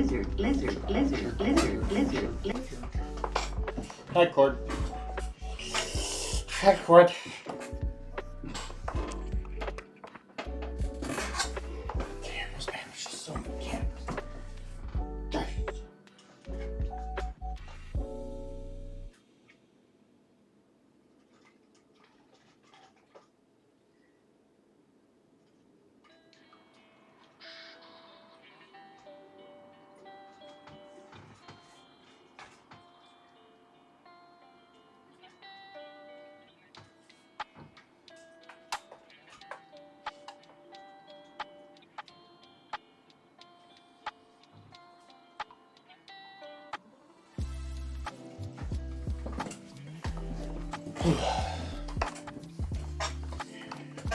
Hi, Cord. Hi, Cord. Cameras, man, there's just so many cameras.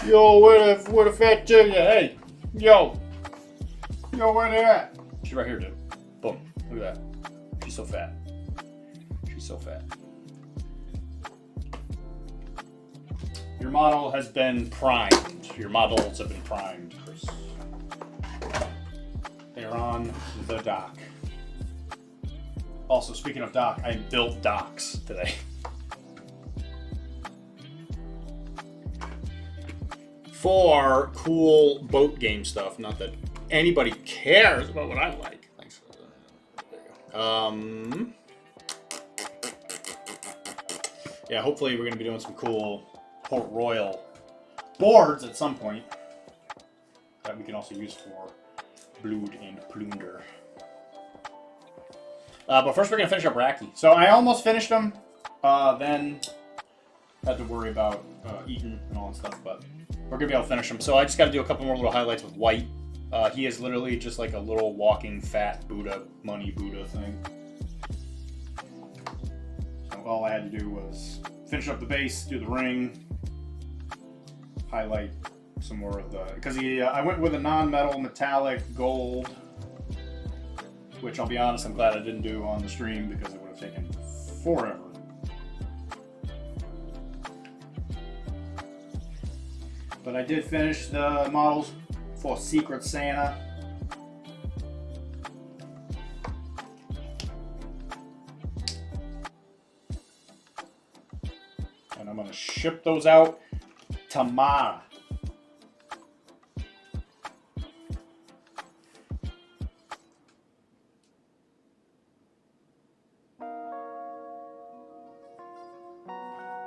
Yo, where the fat chick at? Hey, yo, where they at? She's right here, dude. Boom, look at that. She's so fat. She's so fat. Your model has been primed. Your models have been primed, Chris. They're on the dock. Also, speaking of dock, I built docks today. For cool boat game stuff. Not that anybody cares about what I like. Thanks for that. There you go. Yeah, hopefully we're going to be doing some cool Port Royal boards at some point that we can also use for Blood and Plunder. But first we're going to finish up Racky. So I almost finished them, then had to worry about eating and all that stuff, but we're going to be able to finish them. So I just got to do a couple more little highlights with White. He is literally just like a little walking fat Buddha, money Buddha thing. So all I had to do was finish up the base, do the ring, highlight some more of the... Because I went with a non-metal metallic gold, which I'll be honest, I'm glad I didn't do on the stream because it would have taken forever. But I did finish the models for Secret Santa. And I'm going to ship those out tomorrow.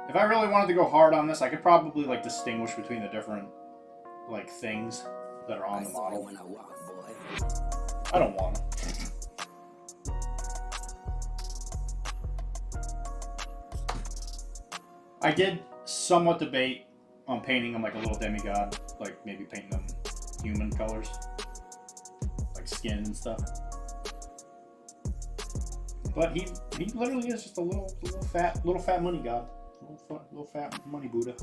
If I really wanted to go hard on this, I could probably like distinguish between the different like things that are on the model. I don't want to. I did somewhat debate on painting them like a little demigod, like maybe painting them human colors, like skin and stuff. But he literally is just a little fat money god. Little fat money Buddha.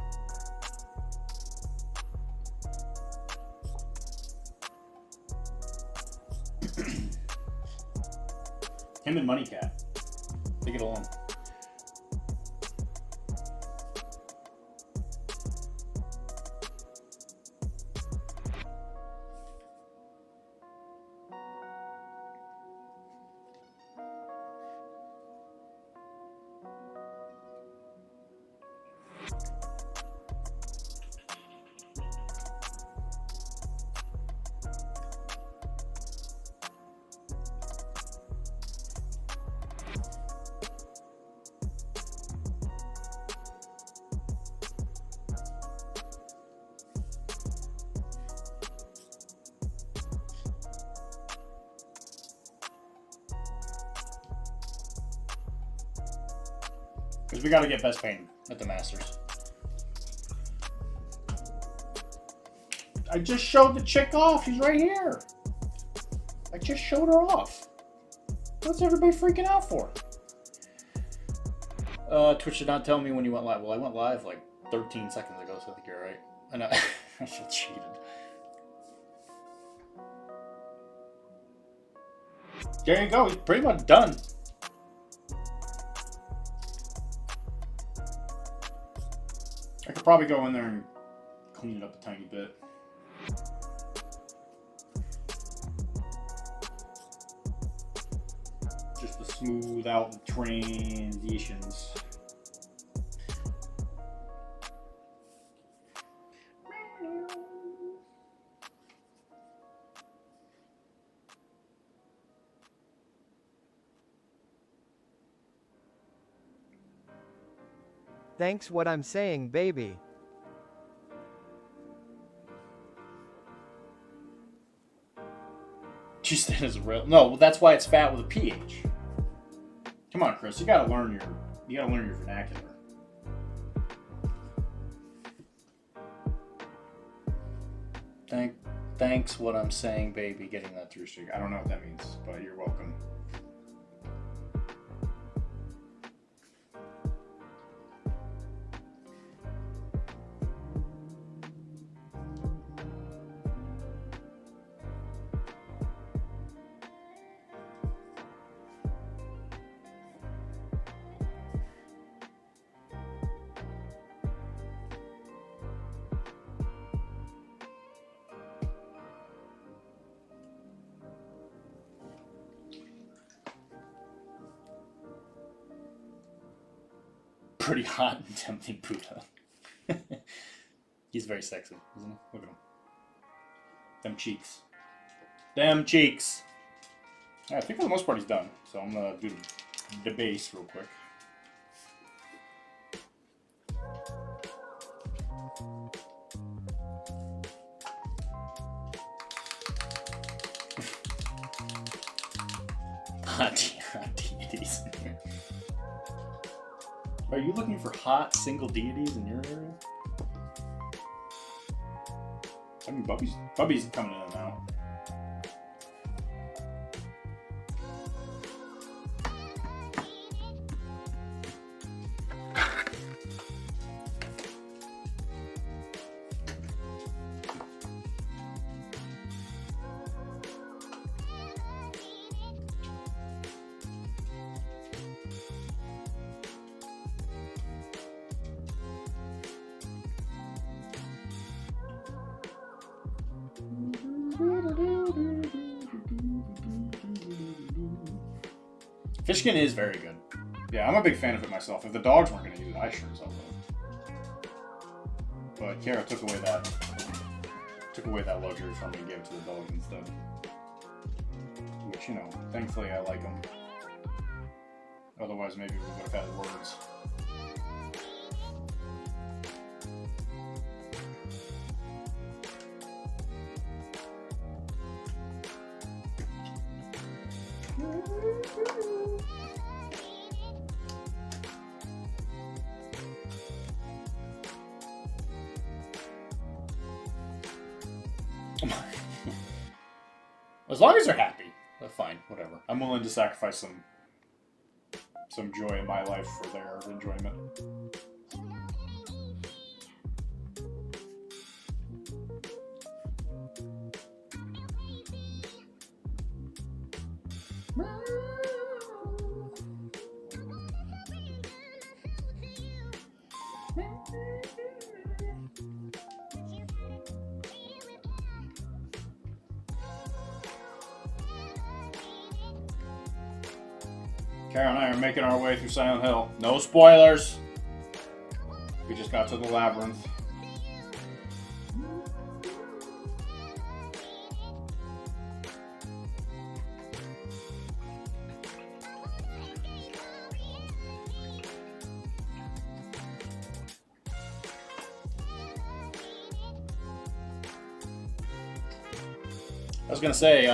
Him and Money Cat. They get along. Because we got to get best painting at the Masters. I just showed the chick off. She's right here. I just showed her off. What's everybody freaking out for? Twitch did not tell me when you went live. Well, I went live like 13 seconds ago, so I think you're right. I know. I feel cheated. There you go. He's pretty much done. I could probably go in there and clean it up a tiny bit. smooth out the transitions. Thanks what I'm saying, baby. Just that is real. No, well, that's why it's fat with a PH. Come on, Chris. You gotta learn your vernacular. Thanks what I'm saying, baby. Getting that through streak. I don't know what that means, but you're welcome. Pretty hot and tempting Buddha. He's very sexy, isn't he? Look at him. Them cheeks. Them cheeks. Yeah, I think for the most part he's done. So I'm gonna do the base real quick. Hot deities in here. Are you looking for hot single deities in your area? I mean, Bubby's coming in and out. Fishkin is very good. Yeah, I'm a big fan of it myself. If the dogs weren't going to use it, I sure as hell would. But Kara took away that luxury from me and gave it to the dogs instead. Which, you know, thankfully I like them. Otherwise, maybe we would have had words. As long as they're happy, that's fine. Whatever. I'm willing to sacrifice some joy in my life for their enjoyment. Kara and I are making our way through Silent Hill. No spoilers. We just got to the labyrinth. I was gonna say,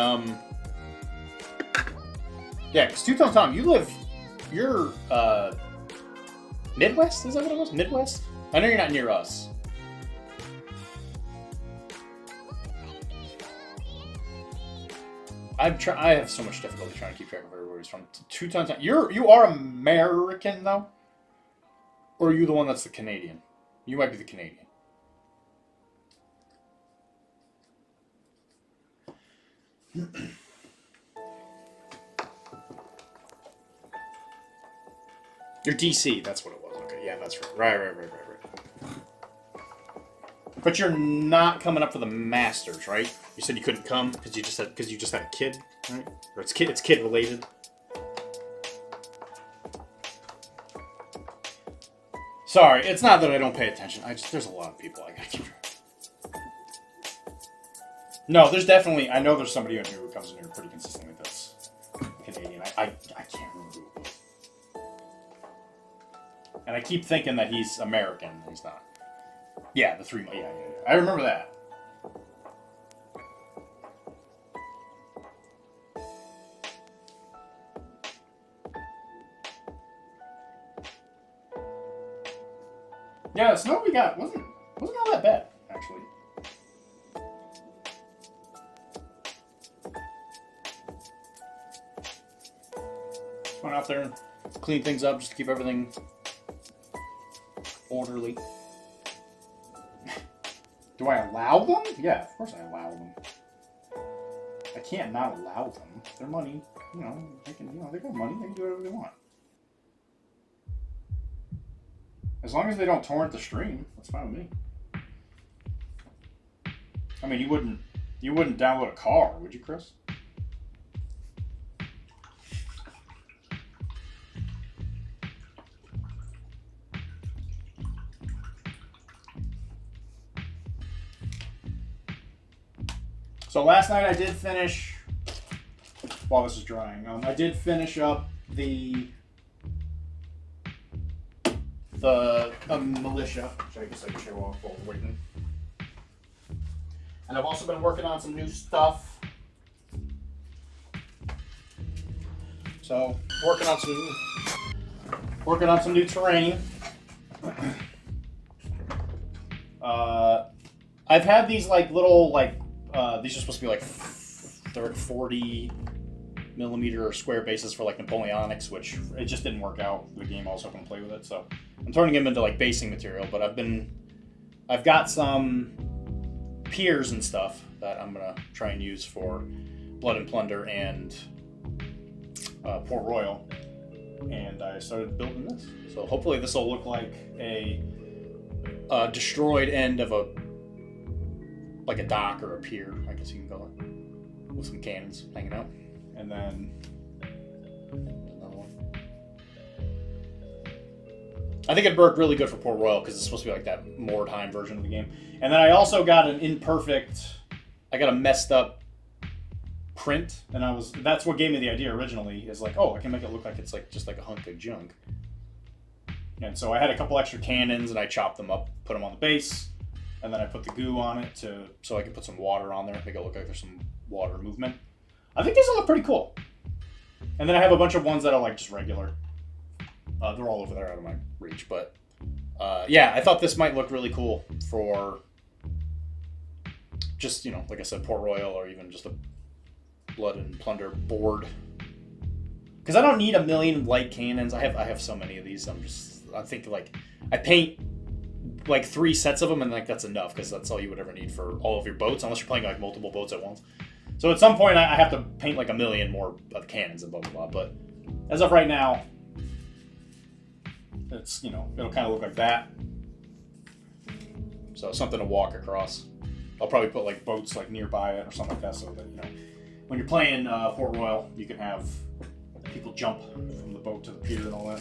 yeah, because Two-Tone Tom, you're Midwest? Is that what it was? Midwest? I know you're not near us. I have so much difficulty trying to keep track of where he's from. Two-Tone Tom, you are American though, or are you the one that's the Canadian? You might be the Canadian. You're DC, that's what it was. Okay, yeah, that's right. Right. But you're not coming up for the Masters, right? You said you couldn't come because you just had a kid, right? Or it's kid related. Sorry, it's not that I don't pay attention. There's a lot of people I gotta keep track of. No, there's definitely, I know there's somebody in here who comes in here pretty consistently that's Canadian. I can't remember who it was. And I keep thinking that he's American, and he's not. Yeah, the 3 months. Yeah. I remember that. Yeah, the snow we got wasn't all that bad, actually. Just went out there and cleaned things up just to keep everything orderly. Do I allow them? Yeah, of course I allow them. I can't not allow them. Their money, they got money, they can do whatever they want. As long as they don't torrent the stream, that's fine with me. I mean, you wouldn't download a car, would you, Chris? So last night I did finish, while this is drying, I did finish up the militia, which I guess I can show off while we're waiting. And I've also been working on some new stuff. So working on some new terrain. I've had these like little these are supposed to be like 40 millimeter square bases for like Napoleonics, which it just didn't work out. The game I was hoping to play with it, so I'm turning them into like basing material. But I've got some piers and stuff that I'm gonna try and use for Blood and Plunder and Port Royal, and I started building this. So hopefully this will look like a destroyed end of a dock or a pier, I guess you can call it, with some cannons hanging out. And then another one. I think it worked really good for Port Royal because it's supposed to be like that Mordheim version of the game. And then I also got a messed up print, and that's what gave me the idea originally, is like, oh, I can make it look like it's like just like a hunk of junk. And so I had a couple extra cannons and I chopped them up, put them on the base, and then I put the goo on it so I could put some water on there, make it look like there's some water movement. I think these will look pretty cool. And then I have a bunch of ones that are like just regular. They're all over there out of my reach, but yeah, I thought this might look really cool for just, like I said, Port Royal, or even just a Blood and Plunder board. Because I don't need a million light cannons. I have so many of these. I think like I paint like 3 sets of them, and like that's enough, because that's all you would ever need for all of your boats, unless you're playing like multiple boats at once. So at some point I have to paint like a million more of cannons and blah blah blah. But as of right now, it's it'll kind of look like that. So something to walk across. I'll probably put like boats like nearby it or something like that, so that when you're playing Port Royal, you can have people jump from the boat to the pier and all that.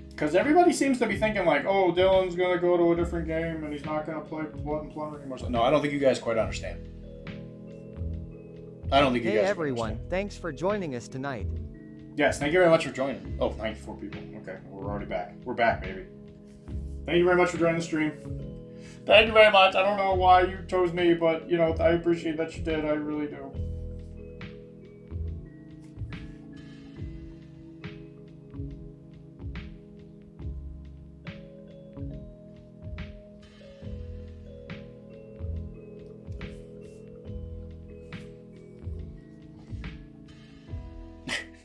Because everybody seems to be thinking like, oh, Dylan's going to go to a different game and he's not going to play Blood and Plunder anymore. No, I don't think you guys quite understand. I don't think you guys Hey everyone, thanks for joining us tonight. Yes, thank you very much for joining. Oh, 94 people. Okay, we're already back. We're back, baby. Thank you very much for joining the stream. Thank you very much. I don't know why you chose me, but, I appreciate that you did. I really do.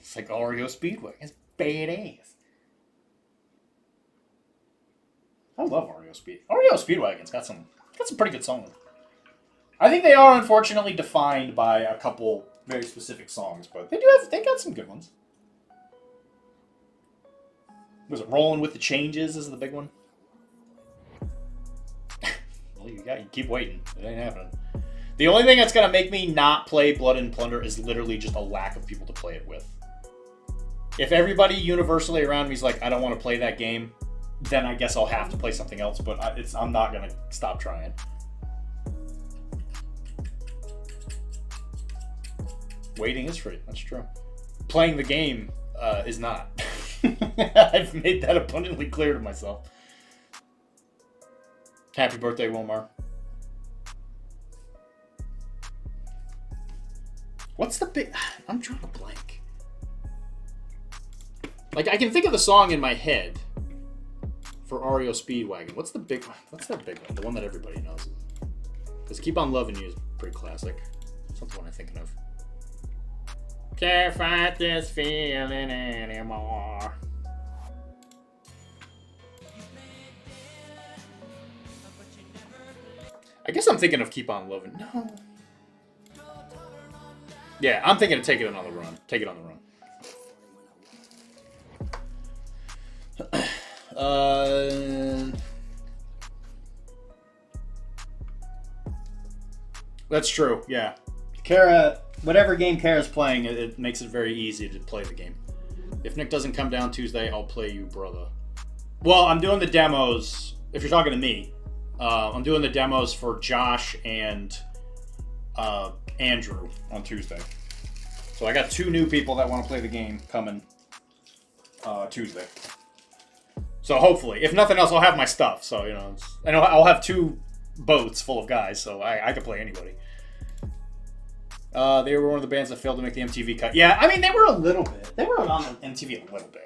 It's like Oreo Speedway. It's badass. I love Oreo Speedwagon's got some pretty good songs. I think they are unfortunately defined by a couple very specific songs, but they got some good ones. Was it Rolling with the Changes is the big one? Well, you keep waiting. It ain't happening. The only thing that's going to make me not play Blood and Plunder is literally just a lack of people to play it with. If everybody universally around me is like, I don't want to play that game, then I guess I'll have to play something else, but I'm not going to stop trying. Waiting is free. That's true. Playing the game is not. I've made that abundantly clear to myself. Happy birthday, Wilmar. What's the big... I'm drawing a blank. Like, I can think of the song in my head for REO Speedwagon. What's the big one? What's that big one? The one that everybody knows. Because Keep On Loving You is pretty classic. That's the one I'm thinking of. Can't fight this feeling anymore. I guess I'm thinking of Keep On Loving. No. Yeah, I'm thinking of Take It On the Run. Take It On the Run. That's true, yeah. Kara, whatever game Kara's playing, it makes it very easy to play the game. If Nick doesn't come down Tuesday, I'll play you, brother. Well, I'm doing the demos, if you're talking to me, I'm doing the demos for Josh and Andrew on Tuesday. So I got 2 new people that want to play the game coming Tuesday. So hopefully, if nothing else, I'll have my stuff. So, you know, and I'll have 2 boats full of guys, so I can play anybody. They were one of the bands that failed to make the MTV cut. Yeah, I mean, they were a little bit. They were on the MTV a little bit.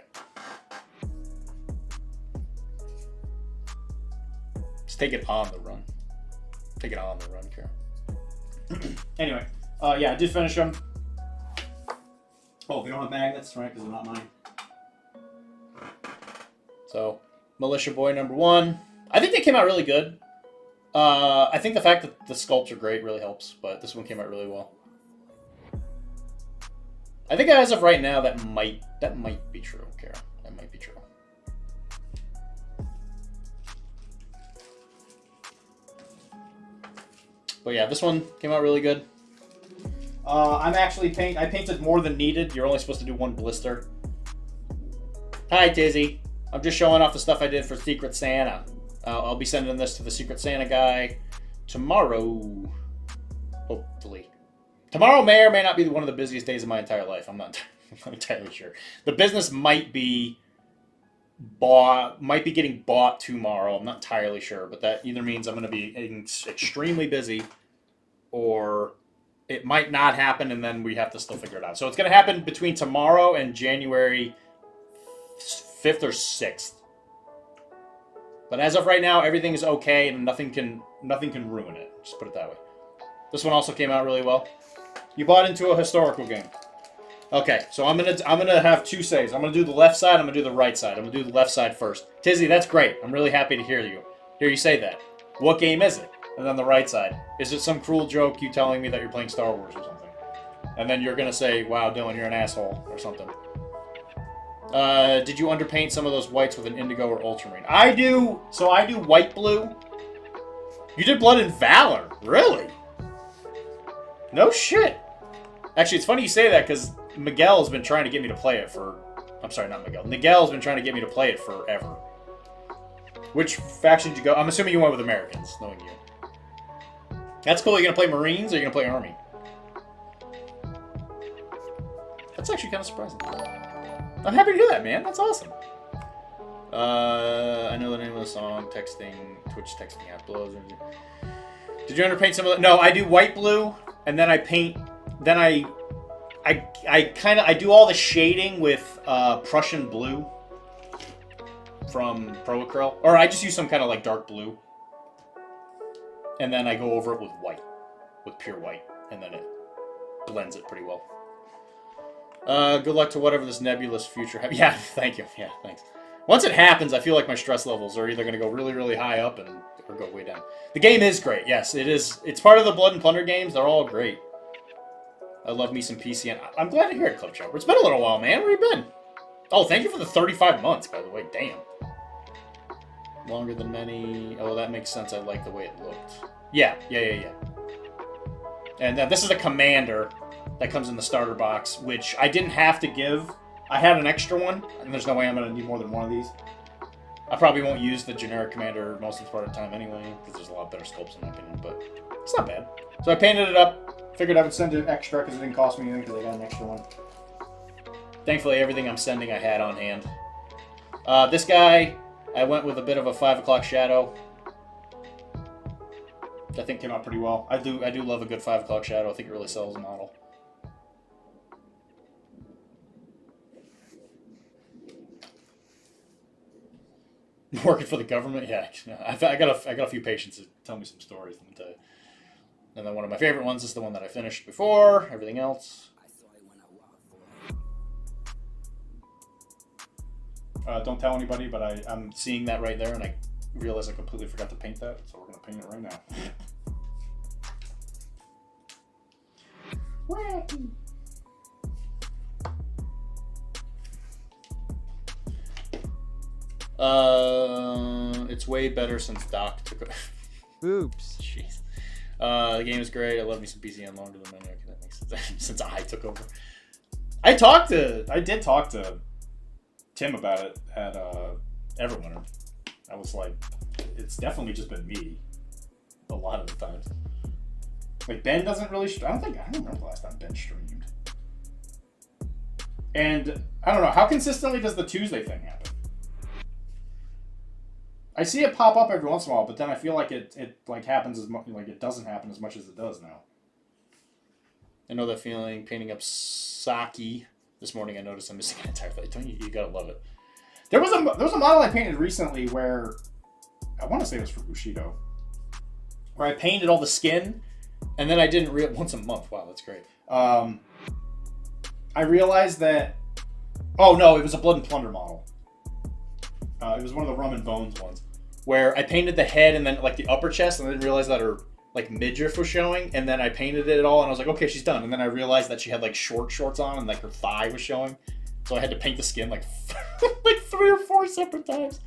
Just take it on the run. Take it on the run, Kara. Anyway, yeah, I did finish them. Oh, we don't have magnets, right? Because they're not mine. So, Militia Boy #1. I think they came out really good. I think the fact that the sculpts are great really helps, but this one came out really well. I think as of right now, that might be true, Kara. That might be true. But yeah, this one came out really good. I'm actually I painted more than needed. You're only supposed to do 1 blister. Hi, Tizzy. I'm just showing off the stuff I did for Secret Santa. I'll be sending this to the Secret Santa guy tomorrow. Hopefully. Tomorrow may or may not be one of the busiest days of my entire life. I'm not entirely sure. The business might be getting bought tomorrow. I'm not entirely sure, but that either means I'm going to be extremely busy, or it might not happen, and then we have to still figure it out. So it's going to happen between tomorrow and January 5th or 6th. But as of right now, everything is okay, and nothing can ruin it. Just put it that way. This one also came out really well. You bought into a historical game. Okay, so I'm gonna have 2 saves. I'm gonna do the left side. I'm gonna do the right side. I'm gonna do the left side first. Tizzy, that's great. I'm really happy to hear you say that. What game is it? And then the right side. Is it some cruel joke you telling me that you're playing Star Wars or something? And then you're gonna say, "Wow, Dylan, you're an asshole" or something. Did you underpaint some of those whites with an indigo or ultramarine? I do. So I do white blue. You did Blood and Valor, really? No shit. Actually, it's funny you say that because Miguel's been trying to get me to play it for... I'm sorry, not Miguel. Miguel's been trying to get me to play it forever. Which faction did you go? I'm assuming you went with Americans, knowing you. That's cool. Are you going to play Marines or are you going to play Army? That's actually kind of surprising. I'm happy to hear that, man. That's awesome. I know the name of the song. Twitch texting app blows. Did you underpaint some of the... No, I do white blue, and then I paint... Then I do all the shading with Prussian blue from Pro Acryl. Or I just use some kind of like dark blue. And then I go over it with white. With pure white. And then it blends it pretty well. Good luck to whatever this nebulous future... Yeah, thank you. Yeah, thanks. Once it happens, I feel like my stress levels are either going to go really, really high up or go way down. The game is great. Yes, it is. It's part of the Blood and Plunder games. They're all great. I love me some PCN. I'm glad to hear it, Club Chopper. It's been a little while, man. Where you been? Oh, thank you for the 35 months, by the way. Damn. Longer than many. Oh, that makes sense. I like the way it looked. Yeah. And then this is a commander that comes in the starter box, which I didn't have to give. I had an extra one, and there's no way I'm going to need more than one of these. I probably won't use the generic commander most of the part of the time anyway, because there's a lot better sculpts in my opinion, but it's not bad. So I painted it up, figured I would send it extra because it didn't cost me anything because I got an extra one. Thankfully, everything I'm sending I had on hand. This guy, I went with a bit of a 5 o'clock shadow. I think came out pretty well. I do love a good 5 o'clock shadow. I think it really sells a model. Working for the government, yeah. I got a few patients that tell me some stories. Let me tell you. And then one of my favorite ones is the one that I finished before everything else. Don't tell anybody, but I'm seeing that right there, and I realize I completely forgot to paint that, so we're gonna paint it right now. Wacky. It's way better since Doc took it. Oops. Jeez. The game is great. I love me some PCN longer than many. Okay, that makes sense. Since I took over. I did talk to Tim about it at Everwinter. I was like, it's definitely just been me a lot of the times. Like, Ben doesn't really... I don't remember the last time Ben streamed. And, I don't know, how consistently does the Tuesday thing happen? I see it pop up every once in a while, but then I feel like it like happens as much, like it doesn't happen as much as it does now. I know that feeling. Painting up Saki this morning, I noticed I'm missing an entire face. Don't you? You gotta love it. There was a model I painted recently where I want to say it was for Bushido, where I painted all the skin, and then I didn't once a month. Wow, that's great. I realized that. Oh no, it was a Blood and Plunder model. It was one of the Rum and Bones ones, where I painted the head and then like the upper chest, and I didn't realize that her like midriff was showing, and then I painted it all, and I was like, okay, she's done. And then I realized that she had like short shorts on, and like her thigh was showing, so I had to paint the skin like like 3 or 4 separate times.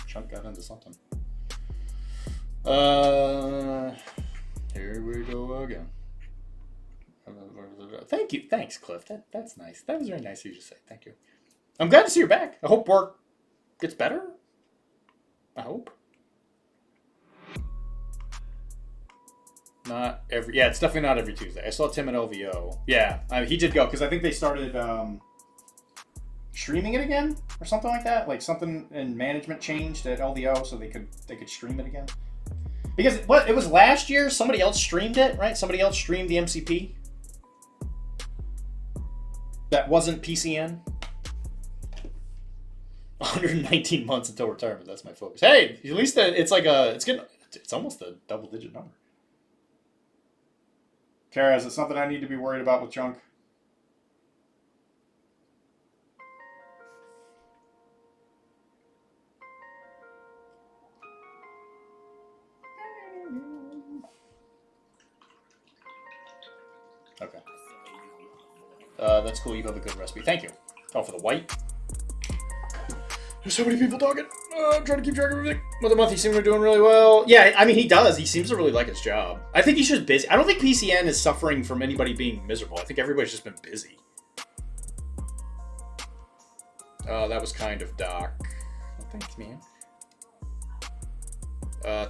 Chunk got into something. Here we go again. Thank you. Thanks, Cliff. That's nice. That was very nice of you to say. Thank you. I'm glad to see you're back. I hope work gets better. I hope. Not every... Yeah, it's definitely not every Tuesday. I saw Tim at LVO. Yeah, he did go, because I think they started streaming it again or something like that. Like something in management changed at LVO so they could stream it again. Because it was last year, somebody else streamed it, right? Somebody else streamed the MCP. That wasn't PCN. 119 months until retirement. That's my focus. Hey, at least it's like it's almost a double-digit number. Kara, is it something I need to be worried about with junk? Okay. That's cool. You have a good recipe. Thank you. Oh, for the white. There's so many people talking. I'm trying to keep track of everything. Mother Month, he seems to be doing really well. Yeah, I mean, he does. He seems to really like his job. I think he's just busy. I don't think PCN is suffering from anybody being miserable. I think everybody's just been busy. That was kind of Doc. Oh, thanks, man.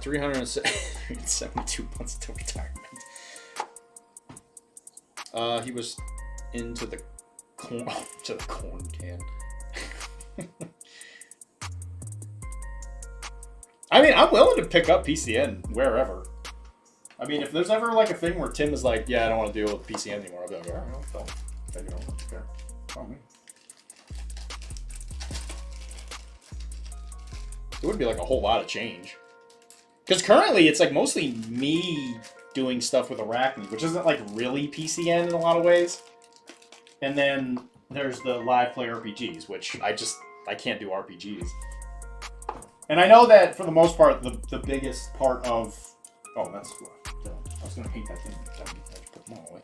372 months until retirement. He was into the corn can. I mean, I'm willing to pick up PCN wherever. I mean, if there's ever like a thing where Tim is like, yeah, I don't want to deal with PCN anymore, I'll be like, all right, I'll take it over. Fair. It would be like a whole lot of change. Because currently it's like mostly me doing stuff with Arachne, which isn't like really PCN in a lot of ways. And then there's the live play RPGs, which I can't do RPGs. And I know that for the most part, the biggest part of... Oh, that's... I was going to paint that thing. I just put them all away.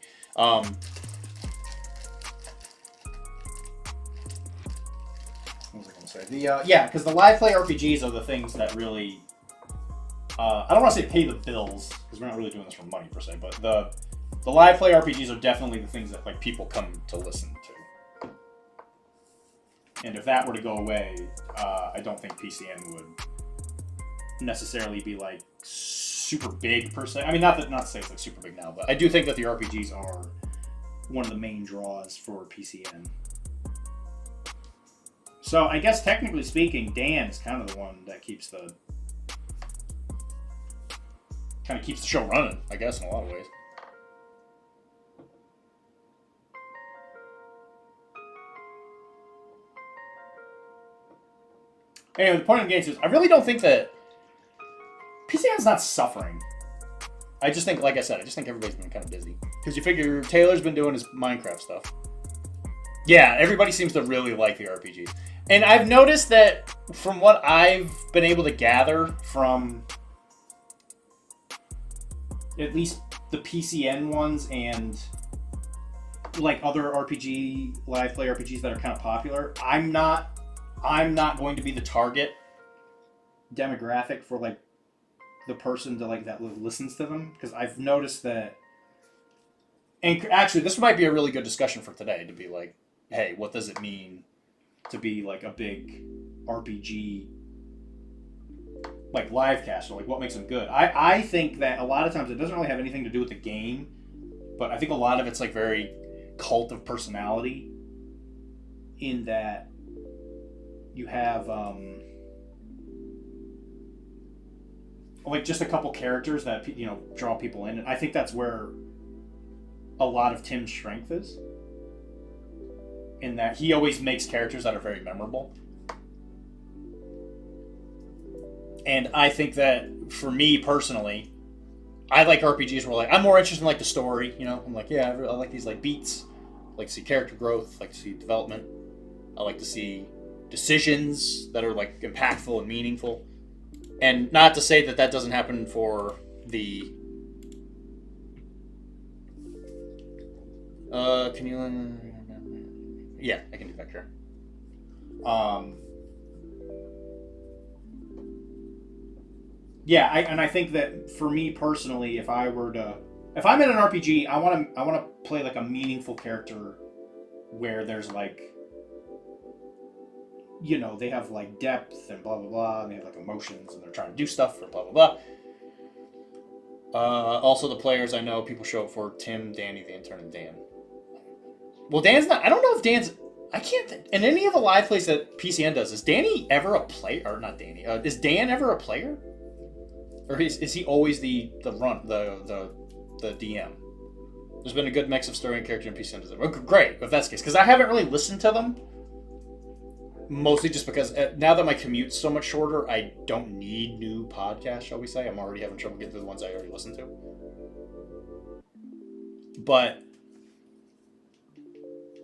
say? Yeah, because the live play RPGs are the things that really. I don't want to say pay the bills because we're not really doing this for money per se, but the live play RPGs are definitely the things that like people come to listen to. And if that were to go away, I don't think PCN would necessarily be like super big per se. I mean, not to say it's like super big now, but I do think that the RPGs are one of the main draws for PCN. So I guess technically speaking, Dan is kind of the one that keeps the show running, I guess, in a lot of ways. Anyway, the point of the game is, I really don't think that PCN's not suffering. I just think, like I said, everybody's been kind of busy. Because you figure Taylor's been doing his Minecraft stuff. Yeah, everybody seems to really like the RPGs. And I've noticed that from what I've been able to gather from at least the PCN ones and like other RPG, live play RPGs that are kind of popular, I'm not going to be the target demographic for like the person to like that listens to them, because I've noticed that. And actually, this might be a really good discussion for today, to be like, hey, what does it mean to be like a big RPG like live cast, or like what makes them good? I think that a lot of times it doesn't really have anything to do with the game, but I think a lot of it's like very cult of personality, in that you have like just a couple characters that draw people in, and I think that's where a lot of Tim's strength is, in that he always makes characters that are very memorable. And I think that for me personally, I like RPGs where like I'm more interested in like the story. I'm like, yeah, I like these like beats. I like to see character growth. I like to see development. I like to see decisions that are like impactful and meaningful. And not to say that doesn't happen for the. Can you? Yeah, I can do that here. Yeah, I think that for me personally, if I'm in an RPG, I want to play like a meaningful character, where there's like, they have like depth and blah blah blah, and they have like emotions, and they're trying to do stuff and blah blah blah. Also, the players I know, people show up for Tim, Danny, the intern, and Dan. Well, Dan's not. I don't know if Dan's. I can't. In any of the live plays that PCN does, is Danny ever a player? Or not Danny? Is Dan ever a player? Or is he always the DM? There's been a good mix of story and character in PCN. Oh, great, if that's the case. Because I haven't really listened to them. Mostly just because now that my commute's so much shorter, I don't need new podcasts, shall we say. I'm already having trouble getting through the ones I already listened to. But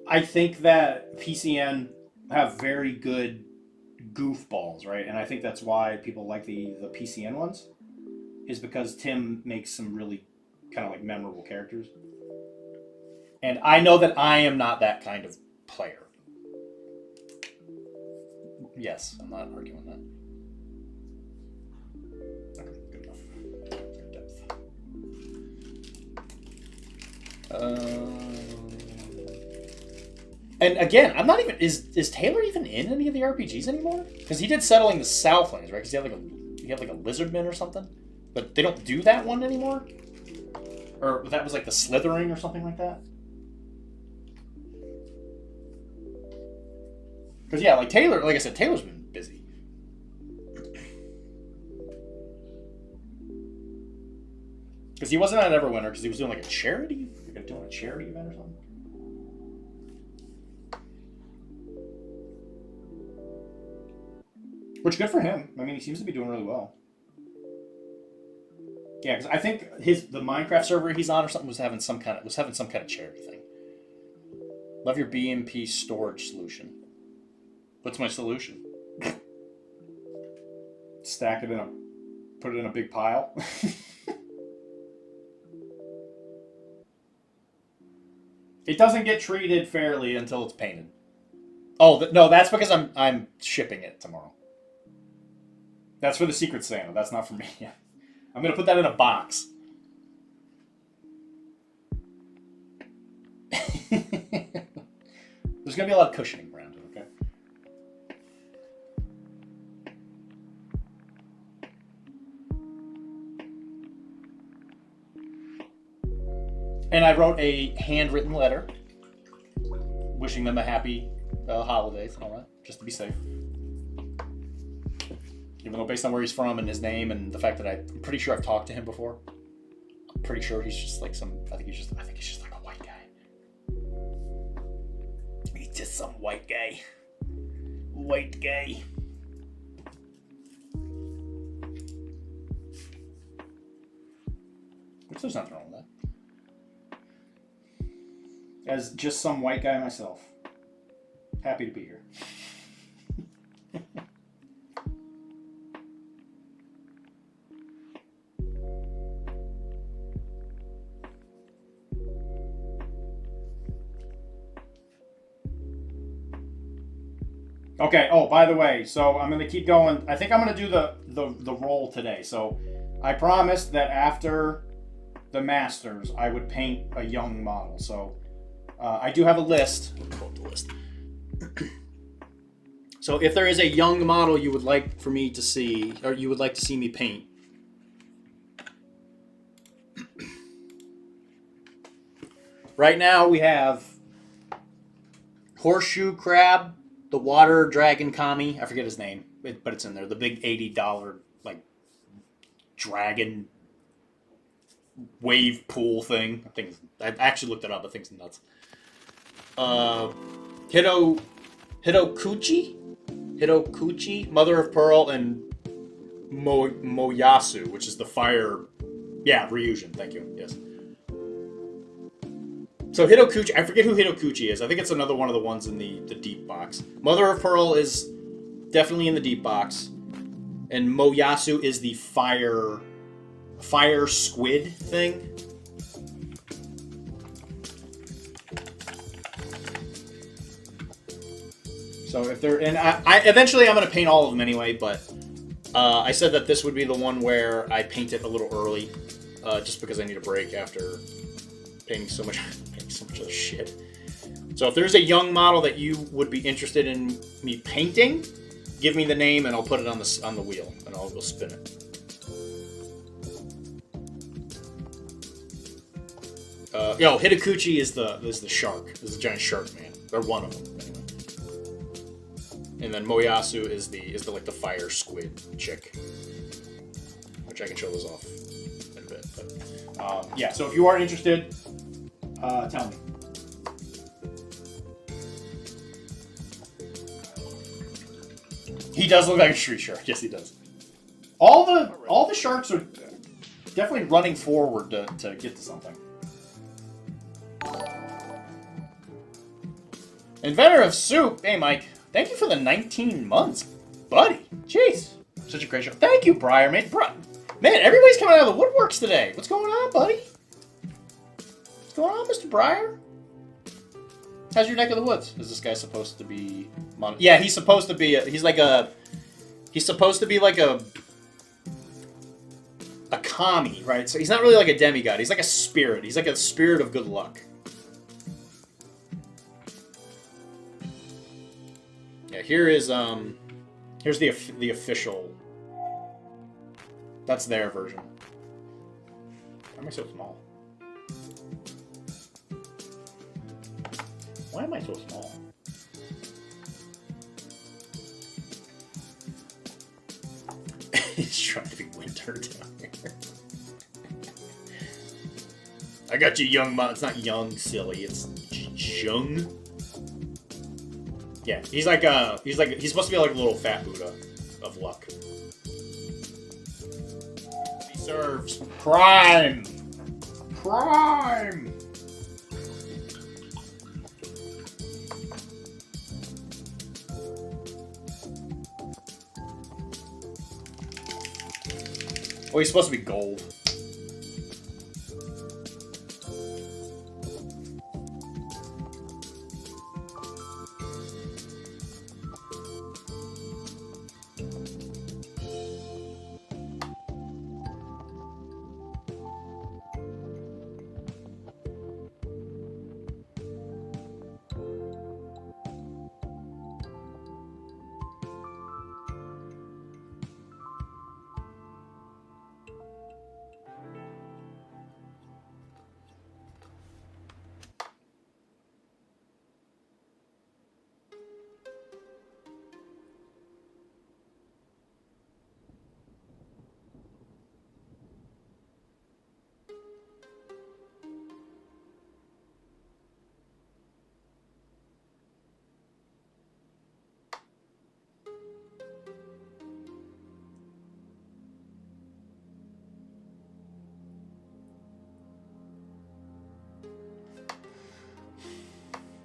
I think that PCN have very good goofballs, right? And I think that's why people like the PCN ones, is because Tim makes some really kind of like memorable characters. And I know that I am not that kind of player. Yes, I'm not arguing that. Okay, good enough. Depth. And again, I'm not even. Is Taylor even in any of the RPGs anymore? Because he did Settling the Southlands, right? Because he had like a lizardman or something. But they don't do that one anymore? Or that was like the Slithering or something like that? Because yeah, like Taylor, like I said, Taylor's been busy. Because he wasn't at Everwinter because he was doing like a charity? Like doing a charity event or something? Which, good for him. I mean, he seems to be doing really well. Yeah, because I think the Minecraft server he's on or something was having some kind of charity thing. Love your BMP storage solution. What's my solution? Stack it put it in a big pile. It doesn't get treated fairly until it's painted. Oh, no, that's because I'm shipping it tomorrow. That's for the Secret Santa. That's not for me. I'm going to put that in a box. There's going to be a lot of cushioning around it, okay? And I wrote a handwritten letter wishing them a happy holidays and all that, just to be safe. Even though based on where he's from and his name and the fact that I'm pretty sure I've talked to him before, I'm pretty sure he's just like I think he's just like a white guy. He's just some white guy. White guy. Which there's nothing wrong with that. As just some white guy myself. Happy to be here. Okay, oh, by the way, so I'm going to keep going. I think I'm going to do the roll today. So I promised that after the Masters, I would paint a young model. So I do have a list. Let me pull up the list. So if there is a young model you would like for me to see, or you would like to see me paint, right now we have Horseshoe Crab, the Water Dragon Kami, I forget his name, but it's in there. The big $80 like dragon wave pool thing. I actually looked it up. I think it's nuts. Hitokuchi, Mother of Pearl, and Moyasu, which is the fire. Yeah, Ryujin. Thank you. Yes. So Hitokuchi, I forget who Hitokuchi is. I think it's another one of the ones in the deep box. Mother of Pearl is definitely in the deep box, and Moyasu is the fire squid thing. So if they're, and I eventually I'm gonna paint all of them anyway, but I said that this would be the one where I paint it a little early, just because I need a break after painting so much other shit. So if there's a young model that you would be interested in me painting, give me the name and I'll put it on the wheel and I'll go spin it. Hitakuchi is the shark. Is the giant shark man, or one of them anyway. And then Moyasu is the like the fire squid chick, which I can show those off in a bit. But yeah, so if you are interested, tell me. He does look like a street shark. Yes, he does. All the sharks are definitely running forward to get to something. Inventor of Soup. Hey, Mike. Thank you for the 19 months, buddy. Jeez. Such a great show. Thank you, Briar. Man, everybody's coming out of the woodworks today. What's going on, buddy? What's going on, Mr. Briar? How's your neck of the woods? Is this guy supposed to be... Yeah, he's supposed to be... He's supposed to be like a kami, right? So he's not really like a demigod. He's like a spirit. He's like a spirit of good luck. Yeah, here's the official. That's their version. Why am I so small? Why am I so small? He's trying to be winter down here. I got you, young mod. It's not young, silly. It's Jung. Yeah, he's supposed to be like a little fat Buddha of luck. He serves crime. Crime. Oh, he's supposed to be gold.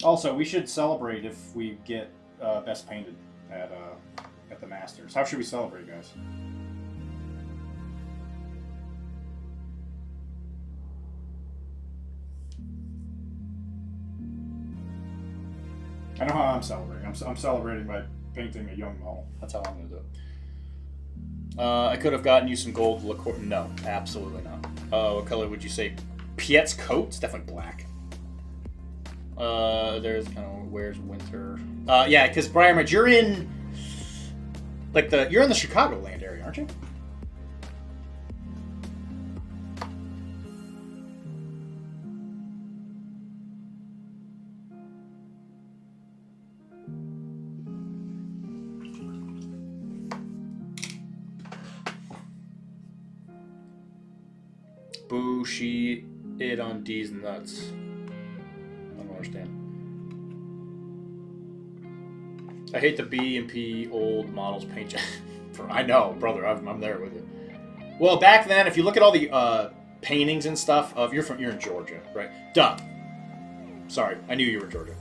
Also, we should celebrate if we get best painted at the Masters. How should we celebrate, guys? I know how I'm celebrating. I'm celebrating by painting a young model. That's how I'm going to do it. I could have gotten you some gold liqueur. No, absolutely not. What color would you say? Piet's coat? It's definitely black. There's kind of where's winter? Yeah, because Brian, you're in like you're in the Chicagoland area, aren't you? Boo, she ate on D's nuts. I don't understand. I hate the B and P old models paint job. I know, brother. I'm there with you. Well, back then, if you look at all the paintings and stuff of you're in Georgia, right? Duh. Sorry, I knew you were Georgia.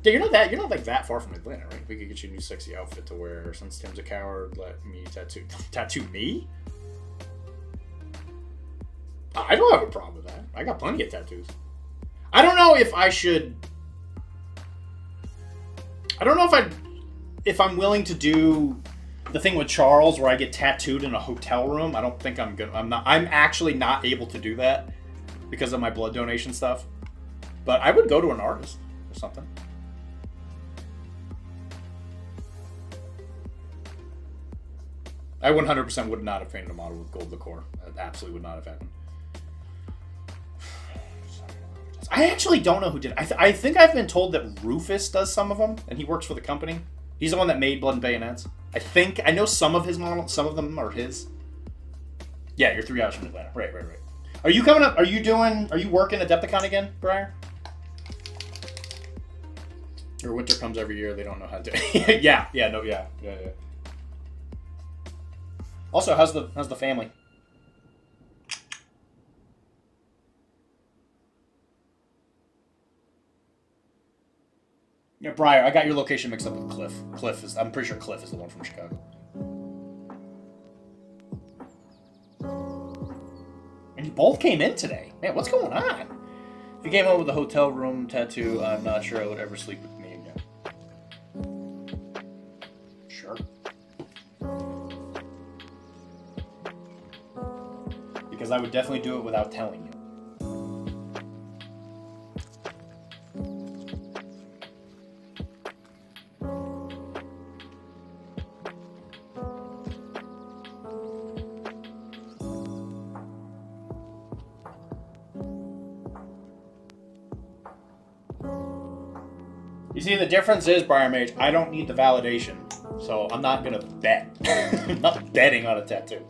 Yeah, you're not like that far from Atlanta, right? We could get you a new sexy outfit to wear. Since Tim's a coward, let me tattoo me. I don't have a problem with that. I got plenty of tattoos. I don't know if I should. I don't know if I'm willing to do the thing with Charles where I get tattooed in a hotel room. I don't think I'm good. I'm actually not able to do that because of my blood donation stuff. But I would go to an artist or something. I 100% would not have painted a model with gold liqueur. It absolutely would not have happened. I actually don't know who did it. I think I've been told that Rufus does some of them, and he works for the company. He's the one that made Blood and Bayonets. I know some of his models, some of them are his. Yeah, you're 3 hours from Atlanta. Right. Are you coming up? Are you working Adepticon again, Briar? Or winter comes every year, they don't know how to. yeah. Also, how's the family? Yeah, Briar, I got your location mixed up with Cliff. I'm pretty sure Cliff is the one from Chicago. And you both came in today. Man, what's going on? If you came home with a hotel room tattoo, I'm not sure I would ever sleep with me again. Sure. Because I would definitely do it without telling you. You see, the difference is, Briar Mage, I don't need the validation, so I'm not gonna bet. I'm not betting on a tattoo.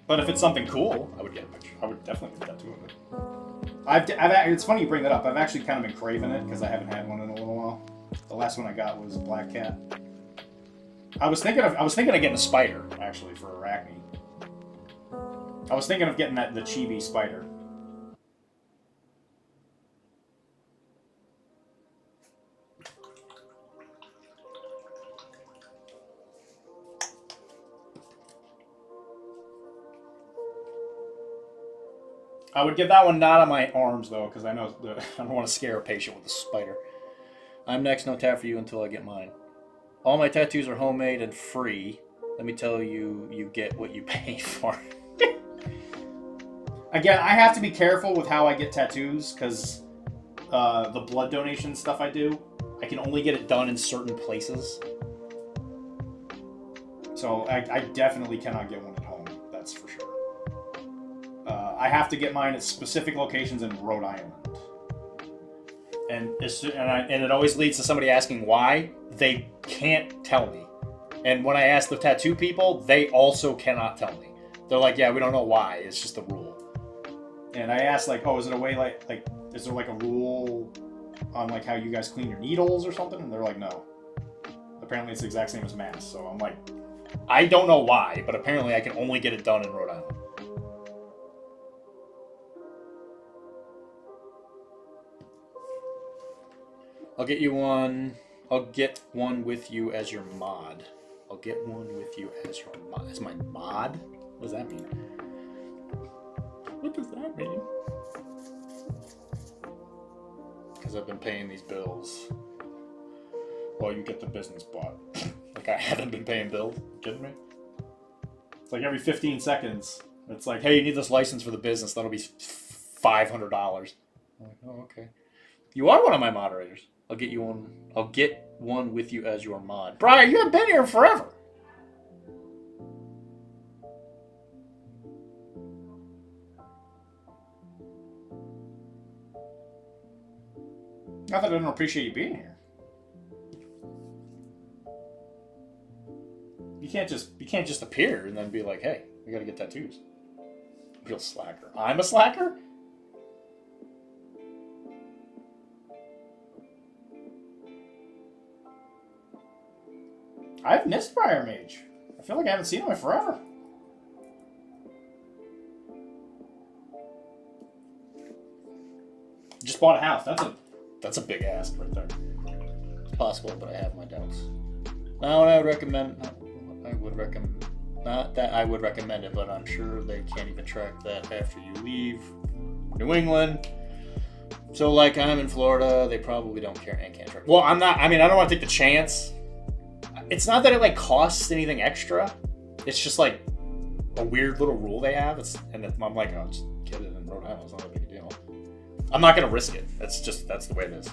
But if it's something cool, I would get a picture. I would definitely get a tattoo of it. It's funny you bring that up. I've actually kind of been craving it because I haven't had one in a little while. The last one I got was a black cat. I was thinking of getting a spider actually for Arachne. I was thinking of getting the chibi spider. I would get that one not on my arms, though, because I know I don't want to scare a patient with a spider. I'm next, no tat for you until I get mine. All my tattoos are homemade and free. Let me tell you, you get what you pay for. Again, I have to be careful with how I get tattoos, because the blood donation stuff I do, I can only get it done in certain places. So I definitely cannot get one at home, that's for sure. I have to get mine at specific locations in Rhode Island. And it always leads to somebody asking why. They can't tell me. And when I ask the tattoo people, they also cannot tell me. They're like, yeah, we don't know why. It's just the rule. And I asked, like, oh, is it a way, like, is there, like, a rule on, like, how you guys clean your needles or something? And they're like, no. Apparently it's the exact same as mass. So I'm like, I don't know why, but apparently I can only get it done in Rhode Island. I'll get you one. I'll get one with you as your mod. I'll get one with you as your mod. As my mod? What does that mean? What does that mean? Because I've been paying these bills. Well, you get the business bought. Like I haven't been paying bills. You kidding me? It's like every 15 seconds. It's like, hey, you need this license for the business. That'll be $500. I'm like, oh, okay. You are one of my moderators. I'll get you one. I'll get one with you as your mod. Brian, you haven't been here forever. Not that I don't appreciate you being here. You can't just appear and then be like, hey, we gotta get tattoos. Real slacker. I'm a slacker? I've missed Briar Mage. I feel like I haven't seen him in forever. Just bought a house. That's a big ask right there. It's possible, but I have my doubts. Now, what I would recommend, not that I would recommend it, but I'm sure they can't even track that after you leave New England. So, like, I'm in Florida, they probably don't care and can't track. Well, I don't want to take the chance. It's not that it, like, costs anything extra. It's just, like, a weird little rule they have. I'm like, oh, just get it in Rhode Island. It's not a big deal. I'm not going to risk it. That's the way it is.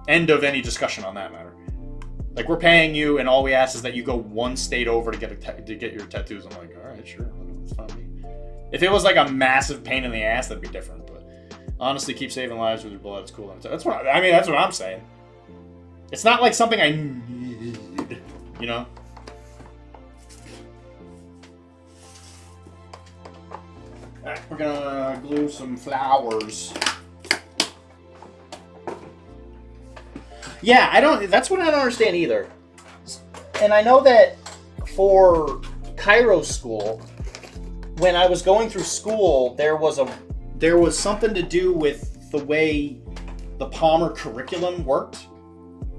End of any discussion on that matter. Like, we're paying you, and all we ask is that you go one state over to get your tattoos. I'm like, all right, sure, that's fine with me. If it was like a massive pain in the ass, that'd be different. But honestly, keep saving lives with your blood. It's cool. That's what I'm saying. It's not like something I need, you know. All right, we're gonna glue some flowers. Yeah, that's what I don't understand either. And I know that for Cairo school, when I was going through school, there was something to do with the way the Palmer curriculum worked,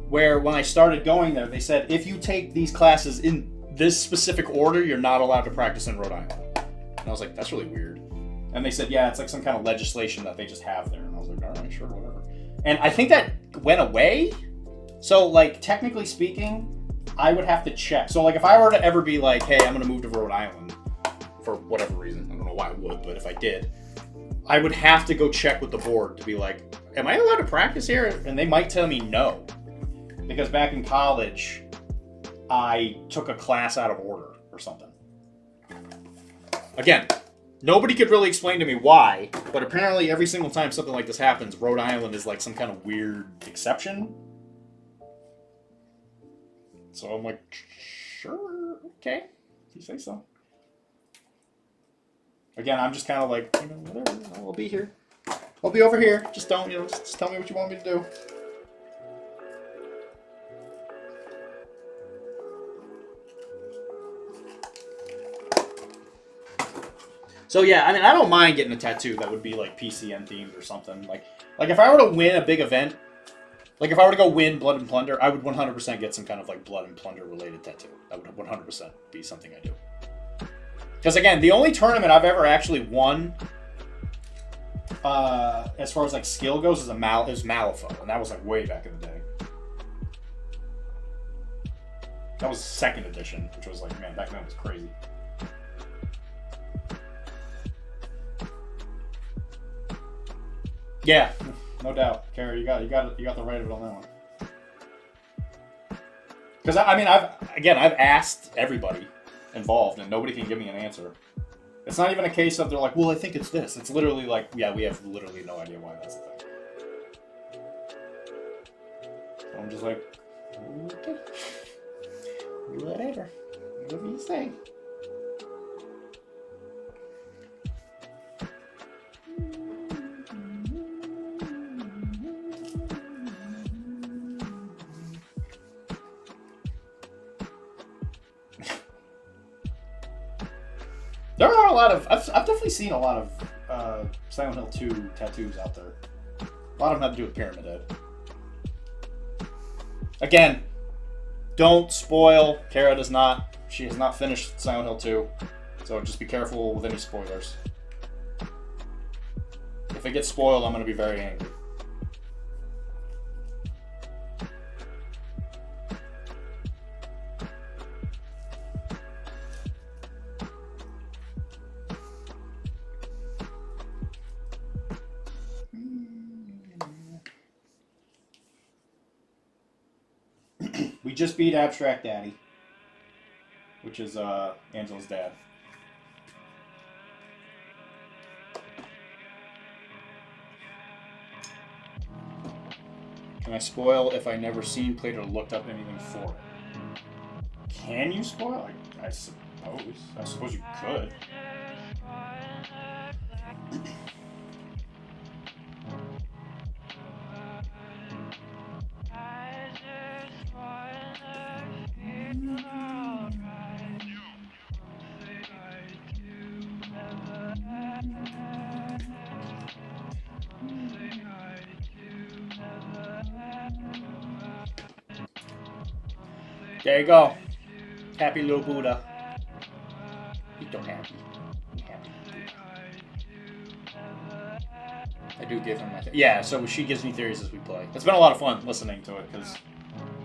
where when I started going there, they said, if you take these classes in this specific order, you're not allowed to practice in Rhode Island. And I was like, that's really weird. And they said, yeah, it's like some kind of legislation that they just have there. And I was like, all right, sure, whatever. And I think that went away. So, like, technically speaking, I would have to check. So, like, if I were to ever be like, hey, I'm going to move to Rhode Island for whatever reason, I don't know why I would, but if I did, I would have to go check with the board to be like, am I allowed to practice here? And they might tell me no. Because back in college, I took a class out of order or something. Again, nobody could really explain to me why, but apparently every single time something like this happens, Rhode Island is like some kind of weird exception. So I'm like, sure, okay, if you say so. Again, I'm just kind of like, whatever, I'll be here. I'll be over here. Just don't, just tell me what you want me to do. So yeah, I don't mind getting a tattoo that would be like PCN themed or something. Like if I were to win a big event, like if I were to go win Blood and Plunder, I would 100% get some kind of like Blood and Plunder related tattoo. That would 100% be something I do. Because again, the only tournament I've ever actually won, as far as like skill goes, is Malifaux, and that was like way back in the day. That was 2nd edition, which was like, man, back then it was crazy. Yeah, no doubt, Carrie. You got the right of it on that one. Because I've asked everybody involved, and nobody can give me an answer. It's not even a case of they're like, well, I think it's this. It's literally like, yeah, we have literally no idea why that's the thing. So I'm just like, okay, whatever you say. There are a lot of... I've definitely seen a lot of Silent Hill 2 tattoos out there. A lot of them have to do with Pyramid Head. Again, don't spoil. Kara does not. She has not finished Silent Hill 2. So just be careful with any spoilers. If it gets spoiled, I'm going to be very angry. We just beat Abstract Daddy, which is Angela's dad. Can I spoil if I never seen, played, or looked up anything for it? Can you spoil? I suppose. I suppose you could. There you go. Happy little Buddha. He's so happy. Happy Buddha. I do give him my yeah, so she gives me theories as we play. It's been a lot of fun listening to it, because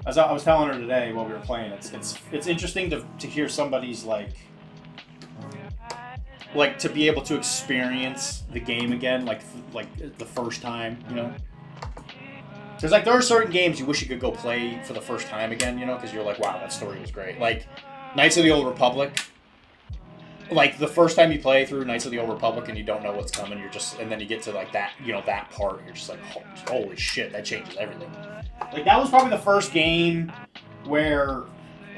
as I was telling her today while we were playing, it's interesting to hear somebody's like to be able to experience the game again, like the first time, you know? Because, like, there are certain games you wish you could go play for the first time again, you know? Because you're like, wow, that story was great. Like, Knights of the Old Republic. Like, the first time you play through Knights of the Old Republic and you don't know what's coming, you're just... And then you get to, like, that, you know, that part, and you're just like, holy shit, that changes everything. Like, that was probably the first game where,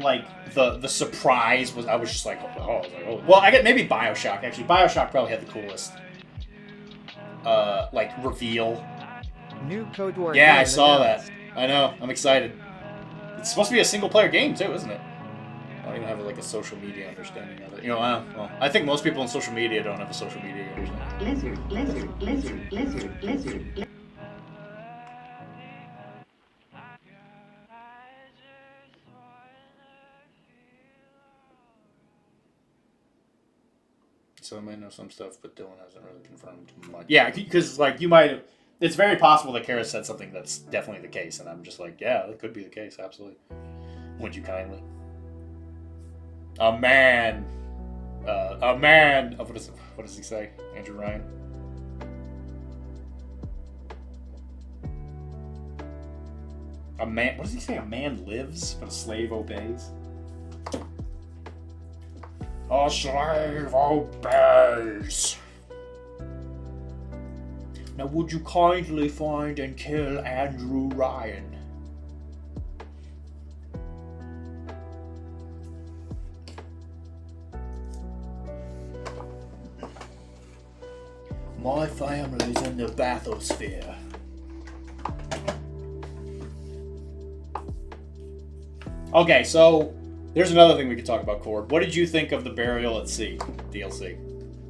like, the surprise was... I was just like, oh. Well, I get maybe Bioshock, actually. Bioshock probably had the coolest, like, reveal. New Code Word. Yeah, I saw that. I know. I'm excited. It's supposed to be a single-player game, too, isn't it? I don't even have, like, a social media understanding of it. You know, well, I think most people in social media don't have a social media understanding. Blizzard. So I might know some stuff, but Dylan hasn't really confirmed much. Yeah, because, like, you might have... It's very possible that Kara said something that's definitely the case, and I'm just like, yeah, that could be the case, absolutely. Would you kindly? A man, what does he say? Andrew Ryan? A man, what does he say? A man lives, but a slave obeys? A slave obeys. Now, would you kindly find and kill Andrew Ryan? My family's in the bathysphere. Okay, so there's another thing we could talk about, Cord. What did you think of the Burial at Sea DLC?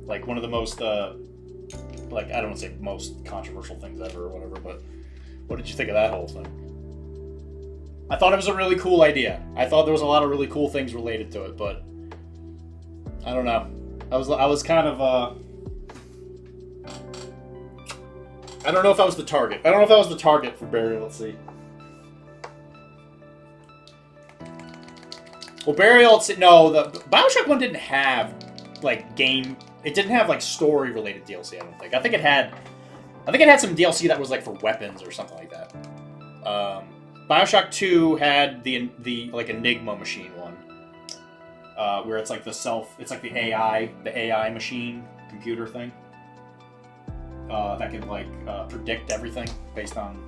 Like, one of the most, like, I don't want to say most controversial things ever or whatever, but what did you think of that whole thing? I thought it was a really cool idea. I thought there was a lot of really cool things related to it, but I don't know. I was kind of, I don't know if I was the target. I don't know if I was the target for Burial at Sea. Well, Burial at Sea, no, the Bioshock 1 didn't have, like, game... It didn't have, like, story-related DLC, I don't think. I think it had some DLC that was, like, for weapons or something like that. Bioshock 2 had the like, Enigma machine one. Where it's, like, it's like the AI machine computer thing. That could, like, predict everything based on,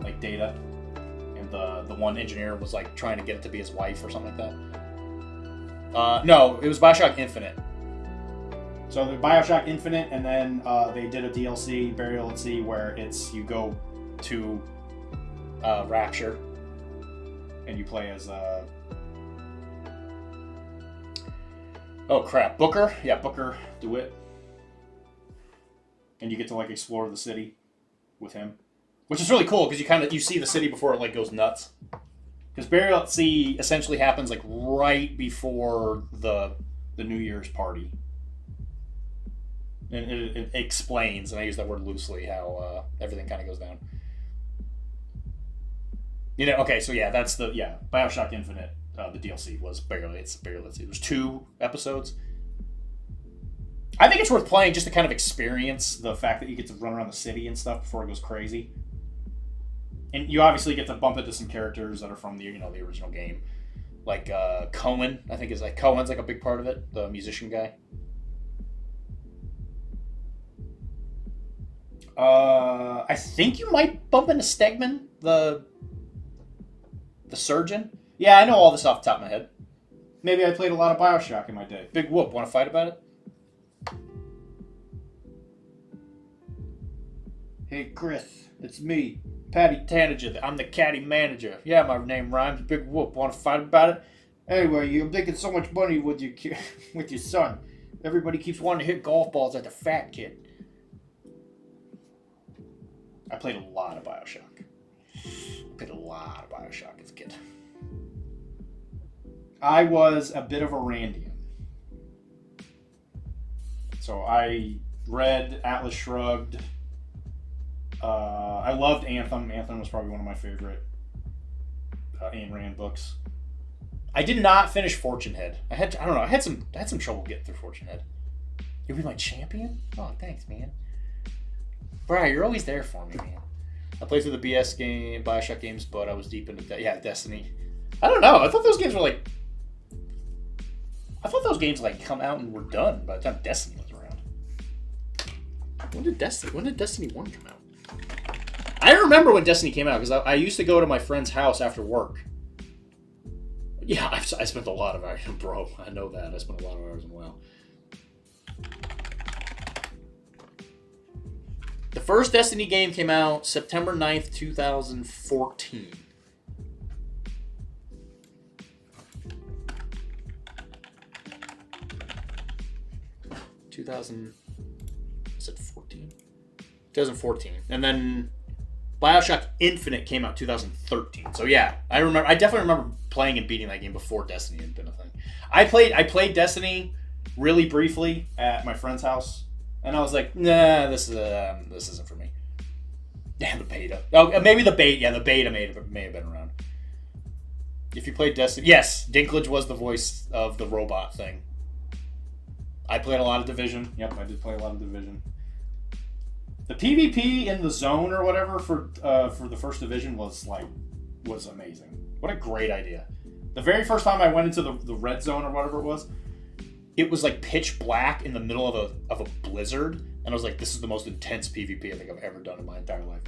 like, data. And the one engineer was, like, trying to get it to be his wife or something like that. No, it was Bioshock Infinite. So the Bioshock Infinite, and then they did a DLC, Burial at Sea, where you go to Rapture, and you play as oh crap, Booker? Yeah, Booker DeWitt. And you get to, like, explore the city with him. Which is really cool, because you see the city before it, like, goes nuts. Because Burial at Sea essentially happens like right before the New Year's party. And it explains, and I use that word loosely, how everything kind of goes down. You know, okay, so yeah, that's the Bioshock Infinite. The DLC was Burial at Sea. There's 2 episodes. I think it's worth playing just to kind of experience the fact that you get to run around the city and stuff before it goes crazy. And you obviously get to bump into some characters that are from the original game, like Cohen. I think is like Cohen's like a big part of it, the musician guy. I think you might bump into Stegman, the surgeon. Yeah, I know all this off the top of my head. Maybe I played a lot of Bioshock in my day. Big whoop. Want to fight about it? Hey, Chris. It's me, Patty Tanager. I'm the caddy manager. Yeah, my name rhymes. Big whoop. Want to fight about it? Anyway, you're making so much money with your son. Everybody keeps wanting to hit golf balls at the fat kid. I played a lot of Bioshock. As a kid. I was a bit of a Randian. So I read Atlas Shrugged. I loved Anthem. Anthem was probably one of my favorite Ayn Rand books. I did not finish Fortune Head. I had some trouble getting through Fortune Head. You'll be my champion? Oh, thanks, man. Brian, you're always there for me, man. I played through the Bioshock games, but I was deep into Destiny. I don't know. I thought those games come out and were done by the time Destiny was around. When did Destiny 1 come out? I remember when Destiny came out because I used to go to my friend's house after work. Yeah, I spent a lot of hours, bro. I know that. I spent a lot of hours in WoW. The first Destiny game came out September 9th, 2014. Is it 14? 2014. And then Bioshock Infinite came out 2013. So yeah, I definitely remember playing and beating that game before Destiny had been a thing. I played Destiny really briefly at my friend's house. And I was like, nah, this isn't for me. Yeah, the beta. Oh, maybe the beta. Yeah, the beta may have been around. If you played Destiny, yes, Dinklage was the voice of the robot thing. I played a lot of Division. Yep, I did play a lot of Division. The PvP in the zone or whatever for the first Division was amazing. What a great idea! The very first time I went into the red zone or whatever it was like pitch black in the middle of a blizzard, and I was like, this is the most intense PvP I think I've ever done in my entire life.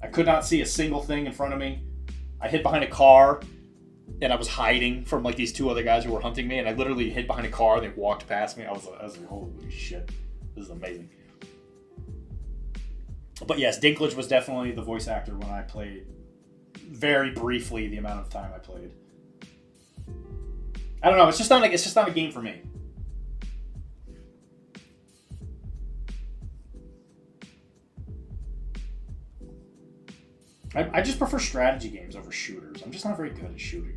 I could not see a single thing in front of me. I hid behind a car, and I was hiding from like these 2 other guys who were hunting me, and I literally hid behind a car, and they walked past me. I was like, holy shit, this is amazing. But yes, Dinklage was definitely the voice actor when I played. Very briefly, the amount of time I played. I don't know. It's just not a game for me. I just prefer strategy games over shooters. I'm just not very good at shooting.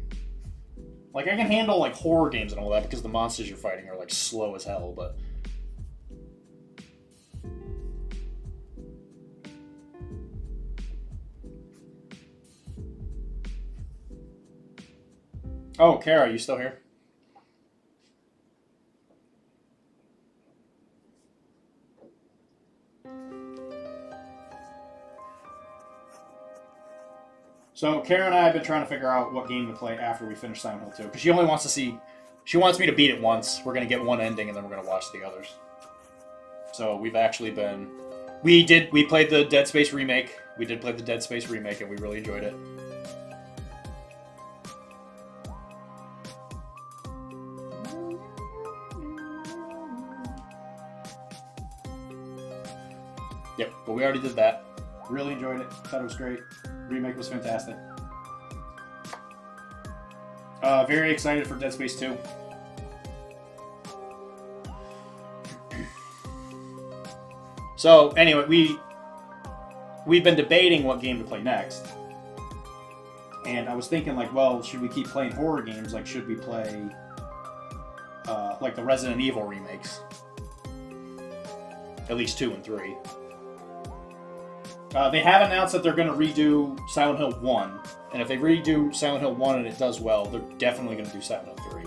Like, I can handle, like, horror games and all that because the monsters you're fighting are, like, slow as hell, but... Oh, Kara, you still here? So Kara and I have been trying to figure out what game to play after we finish Silent Hill 2. Because she only wants to see... She wants me to beat it once. We're going to get one ending, and then we're going to watch the others. So we've actually been... We played the Dead Space remake. We did play the Dead Space remake, and we really enjoyed it. Yep, but we already did that. Really enjoyed it. Thought it was great. Remake was fantastic. Very excited for Dead Space 2. So anyway, we've been debating what game to play next, And I was thinking, like, well, should we keep playing horror games? Like, should we play, like, the Resident Evil remakes? At least 2 and 3. They have announced that they're going to redo Silent Hill 1. And if they redo Silent Hill 1 and it does well, they're definitely going to do Silent Hill 3.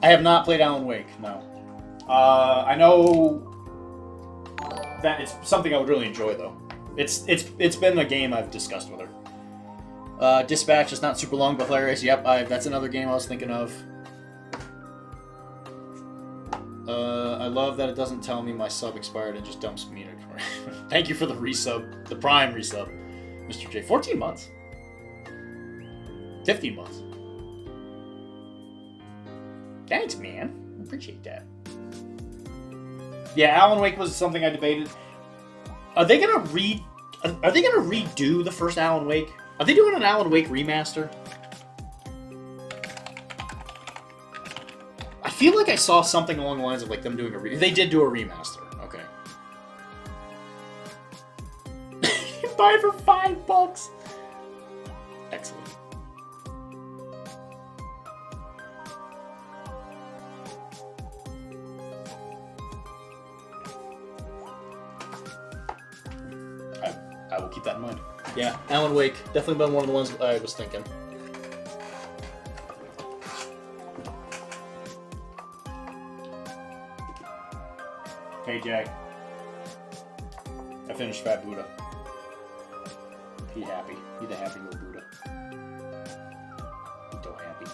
I have not played Alan Wake, no. I know that it's something I would really enjoy, though. It's been a game I've discussed with her. Dispatch is not super long, but hilarious. Yep, that's another game I was thinking of. I love that it doesn't tell me my sub expired and just dumps me. Thank you for the resub, the Prime resub, Mr. J. 14 months. 15 months. Thanks, man. Appreciate that. Yeah, Alan Wake was something I debated. Are they gonna redo the first Alan Wake? Are they doing an Alan Wake remaster? I feel like I saw something along the lines of like them doing a they did do a remaster. Okay. You buy it for $5. Excellent. I will keep that in mind. Yeah, Alan Wake, definitely been one of the ones I was thinking. Hey, Jay. I finished Fat Buddha. He happy. He the happy little Buddha. He so happy.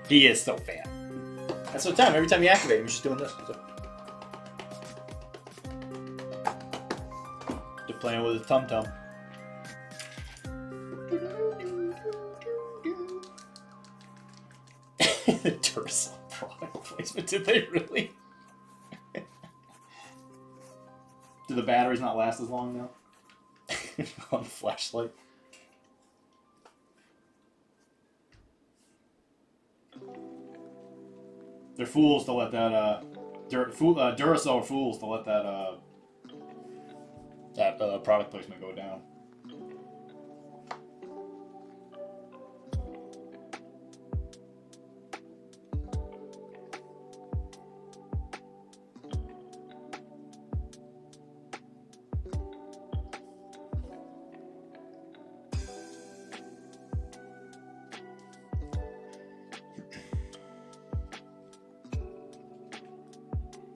He is so fat. That's the time. Every time you activate him, he's just doing this. So. Just playing with his tum-tum. The Duracell product placement. Did they really? Do the batteries not last as long now? On the flashlight. They're fools to let that Duracell are fools to let that product placement go down.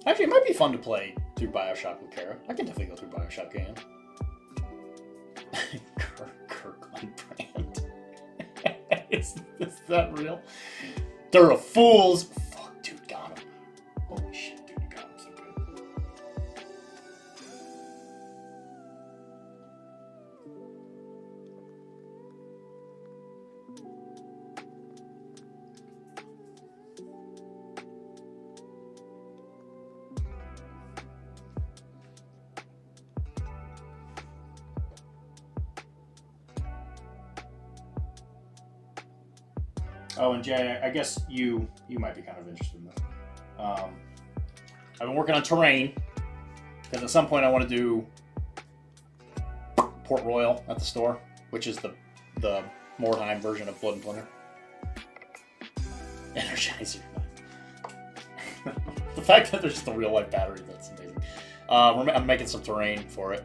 Actually, it might be fun to play through Bioshock with Kara. I can definitely go through Bioshock again. Kirkland brand. is that real? They're a fools. Fuck, dude, got him. Holy shit, dude, you got him so good. Oh, and Jay, I guess you might be kind of interested in this. I've been working on terrain, because at some point I want to do Port Royal at the store, which is the Mordheim version of Blood and Plunder. Energizer. The fact that there's just a real-life battery, that's amazing. I'm making some terrain for it.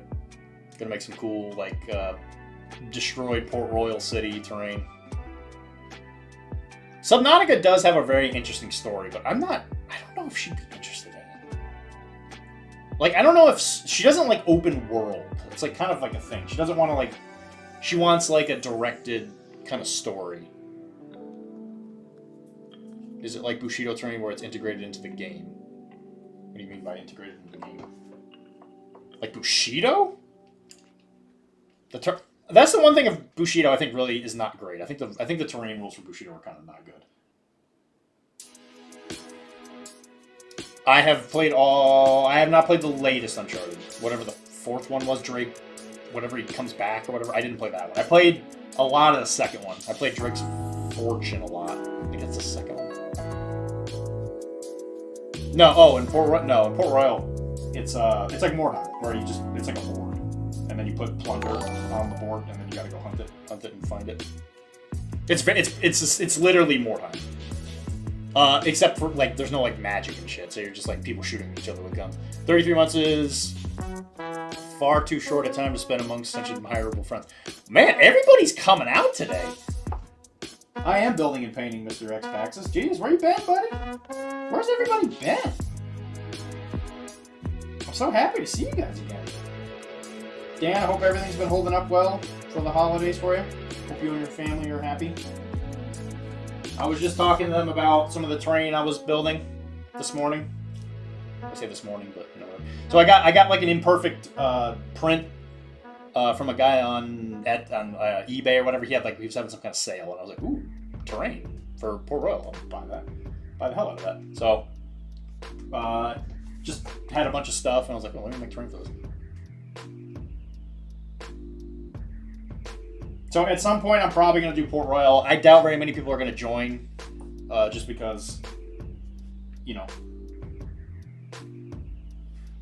Gonna make some cool, like, destroyed Port Royal City terrain. Subnautica does have a very interesting story, but I don't know if she'd be interested in it. Like, I don't know if she doesn't like open world. It's like kind of like a thing. She doesn't want to like. She wants like a directed kind of story. Is it like Bushido terrain where it's integrated into the game? What do you mean by integrated into the game? Like Bushido? That's the one thing of Bushido I think really is not great. I think the terrain rules for Bushido are kind of not good. I have not played the latest Uncharted. Whatever the fourth one was, Drake. Whatever he comes back or whatever. I didn't play that one. I played a lot of the second one. I played Drake's Fortune a lot. I think that's the second one. No, in Port Royal, it's like Mordheim, where it's like a board, and then you put plunder on the board, and then you gotta go hunt it and find it. It's literally Mordheim. Except for, like, there's no, like, magic and shit, so you're just, like, people shooting each other with guns. 33 months is far too short a time to spend amongst such admirable friends. Man, everybody's coming out today. I am building and painting, Mr. X-Paxis. Jeez, where you been, buddy? Where's everybody been? I'm so happy to see you guys again. Dan, I hope everything's been holding up well for the holidays for you. Hope you and your family are happy. I was just talking to them about some of the terrain I was building this morning. I say this morning, but you know what. So I got like an imperfect print from a guy on eBay or whatever. He was having some kind of sale, and I was like, ooh, terrain for Port Royal. I'll buy that. Buy the hell out of that. So just had a bunch of stuff, and I was like, well, let me make terrain for this. So at some point, I'm probably going to do Port Royal. I doubt very many people are going to join, just because, you know.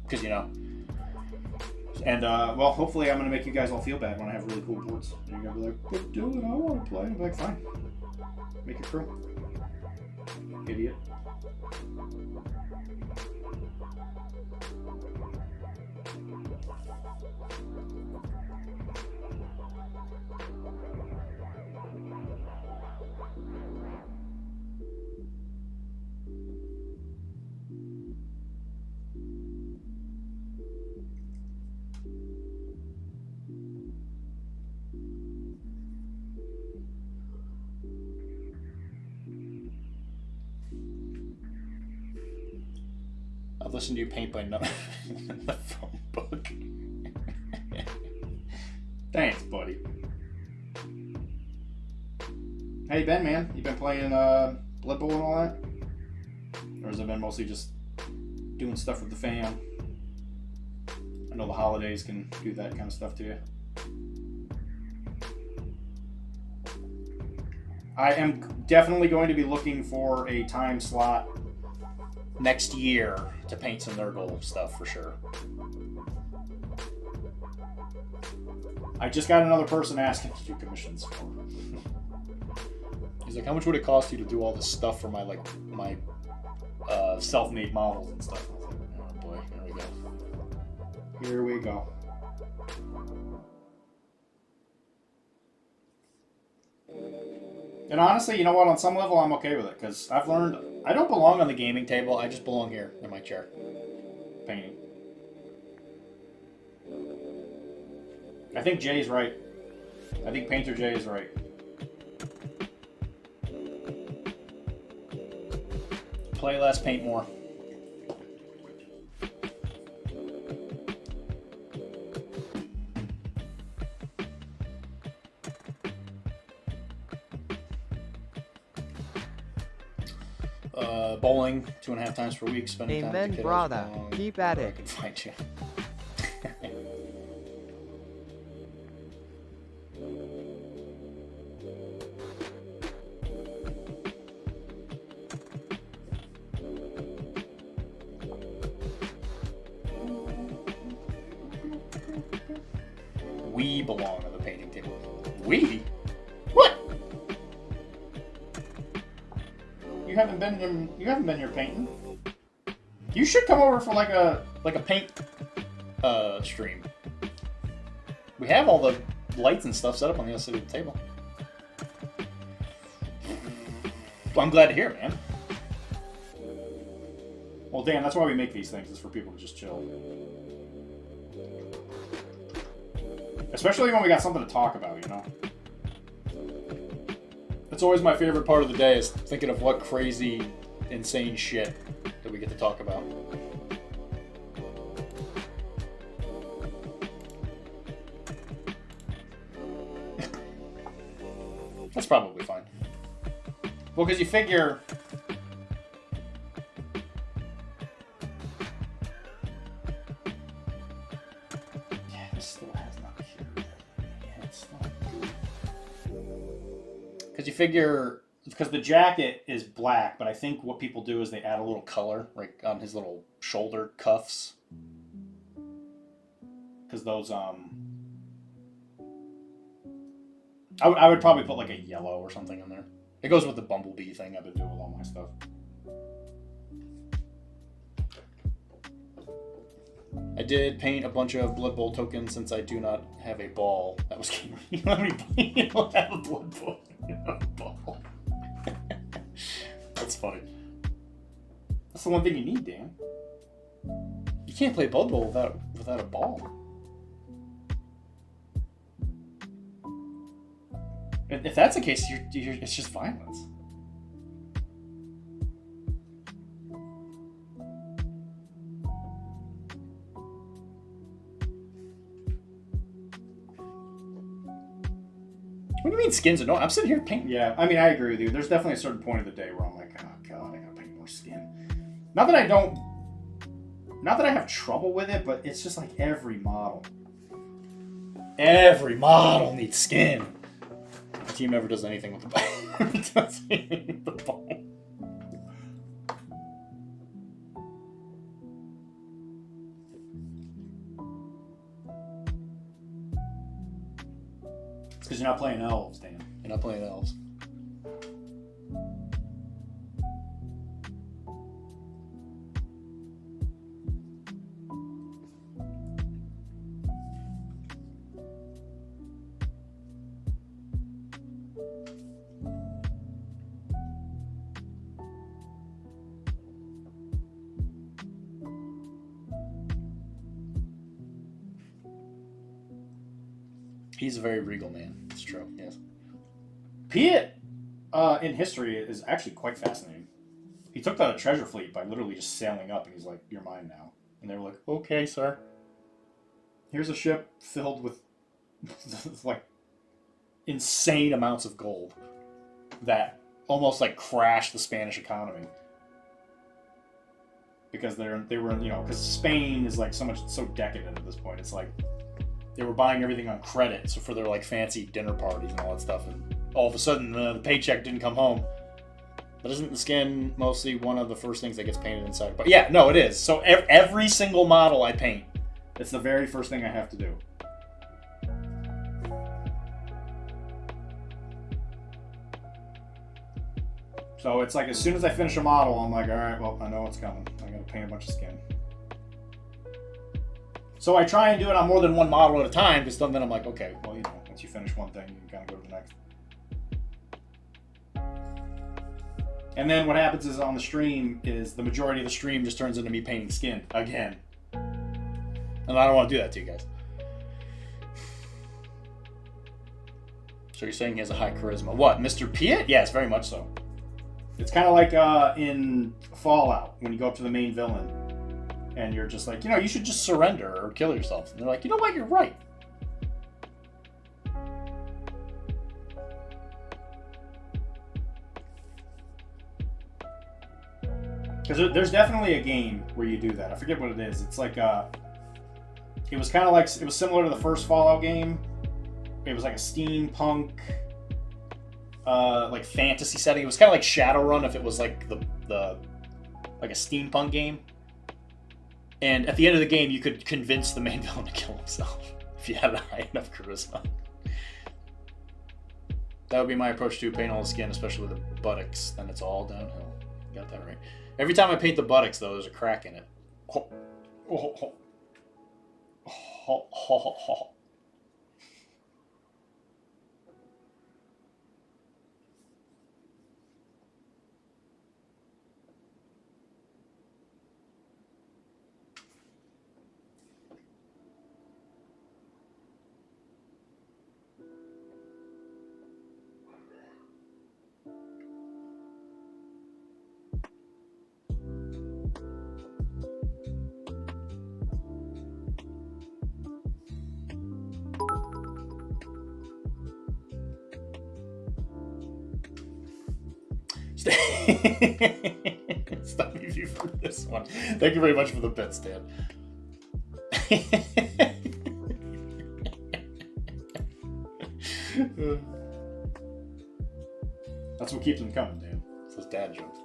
Because, you know. And, well, hopefully I'm going to make you guys all feel bad when I have really cool boards. And you're going to be like, but Dylan, I want to play. I'm like, fine. Make it crew. Idiot. I've listened to you paint by the phone book. Thanks, buddy. How you been, man? You been playing Blood Bowl and all that? Or has it been mostly just doing stuff with the fam? I know the holidays can do that kind of stuff to you. I am definitely going to be looking for a time slot next year to paint some Nurgle stuff for sure. I just got another person asking to do commissions. He's like, how much would it cost you to do all this stuff for my self-made models and stuff? I was like, oh boy, here we go. Here we go. And honestly, you know what? On some level, I'm okay with it, because I've learned I don't belong on the gaming table. I just belong here in my chair, painting. I think Jay's right. I think Painter Jay is right. Play less, paint more. Bowling 2.5 times per week. Spending time with the kiddos. Brother. Keep at I it. can find you. We belong on the painting table. We? What? You haven't been here painting. You should come over for like a paint stream. We have all the lights and stuff set up on the other side of the table. Well, I'm glad to hear it, man. Well, Dan, that's why we make these things, is for people to just chill. Especially when we got something to talk about, you know? That's always my favorite part of the day, is thinking of what crazy, insane shit that we get to talk about. That's probably fine. Well, because you figure... Yeah, this still has not cured. Yeah, it's still not good. Because you figure... Because the jacket is black, but I think what people do is they add a little color, like on his little shoulder cuffs. Because those, I would probably put like a yellow or something in there. It goes with the bumblebee thing I've been doing with all my stuff. I did paint a bunch of Blood Bowl tokens since I do not have a ball. That was kidding. Let me paint. Don't have a Blood Bowl. Ball. That's funny. That's the one thing you need, Dan. You can't play Blood Bowl without a ball. If that's the case, it's just violence. What do you mean skins annoying? I'm sitting here painting. Yeah, I mean, I agree with you. There's definitely a certain point of the day where I'm like, oh god, I gotta paint more skin. Not that I have trouble with it, but it's just like every model. Every model needs skin. The team never does anything with the ball. Does anything with the ball. It's because you're not playing elves, Dan. You're not playing elves. He's a very regal man. It's true, yes. Phat, in history, is actually quite fascinating. He took down a treasure fleet by literally just sailing up, and he's like, "You're mine now." And they were like, "Okay, sir. Here's a ship filled with like insane amounts of gold that almost like crashed the Spanish economy because they were because Spain is like so decadent at this point. It's like they were buying everything on credit, so for their like fancy dinner parties and all that stuff, and all of a sudden the paycheck didn't come home. But isn't the skin mostly one of the first things that gets painted inside? But yeah, no, it is. So every single model I paint, it's the very first thing I have to do. So it's like as soon as I finish a model, I'm like, all right, well, I know what's coming. I gotta paint a bunch of skin. So I try and do it on more than one model at a time, because then I'm like, okay, well, once you finish one thing, you can kind of go to the next. And then what happens is on the stream is the majority of the stream just turns into me painting skin again. And I don't want to do that to you guys. So you're saying he has a high charisma. What, Mr. Phat? Yes, very much so. It's kind of like in Fallout, when you go up to the main villain. And you're just like, you should just surrender or kill yourself. And they're like, you know what, you're right. Because there's definitely a game where you do that. I forget what it is. It's like, it was kind of like, it was similar to the first Fallout game. It was like a steampunk, like fantasy setting. It was kind of like Shadowrun if it was like like a steampunk game. And at the end of the game, you could convince the main villain to kill himself if you had a high enough charisma. That would be my approach to paint all the skin, especially with the buttocks. Then it's all downhill. You got that right. Every time I paint the buttocks, though, there's a crack in it. Oh. Oh. Oh. Oh. Oh. Oh. Stop me if you've heard this one. Thank you very much for the bits, Dan. That's what keeps them coming, Dan. It's those dad jokes.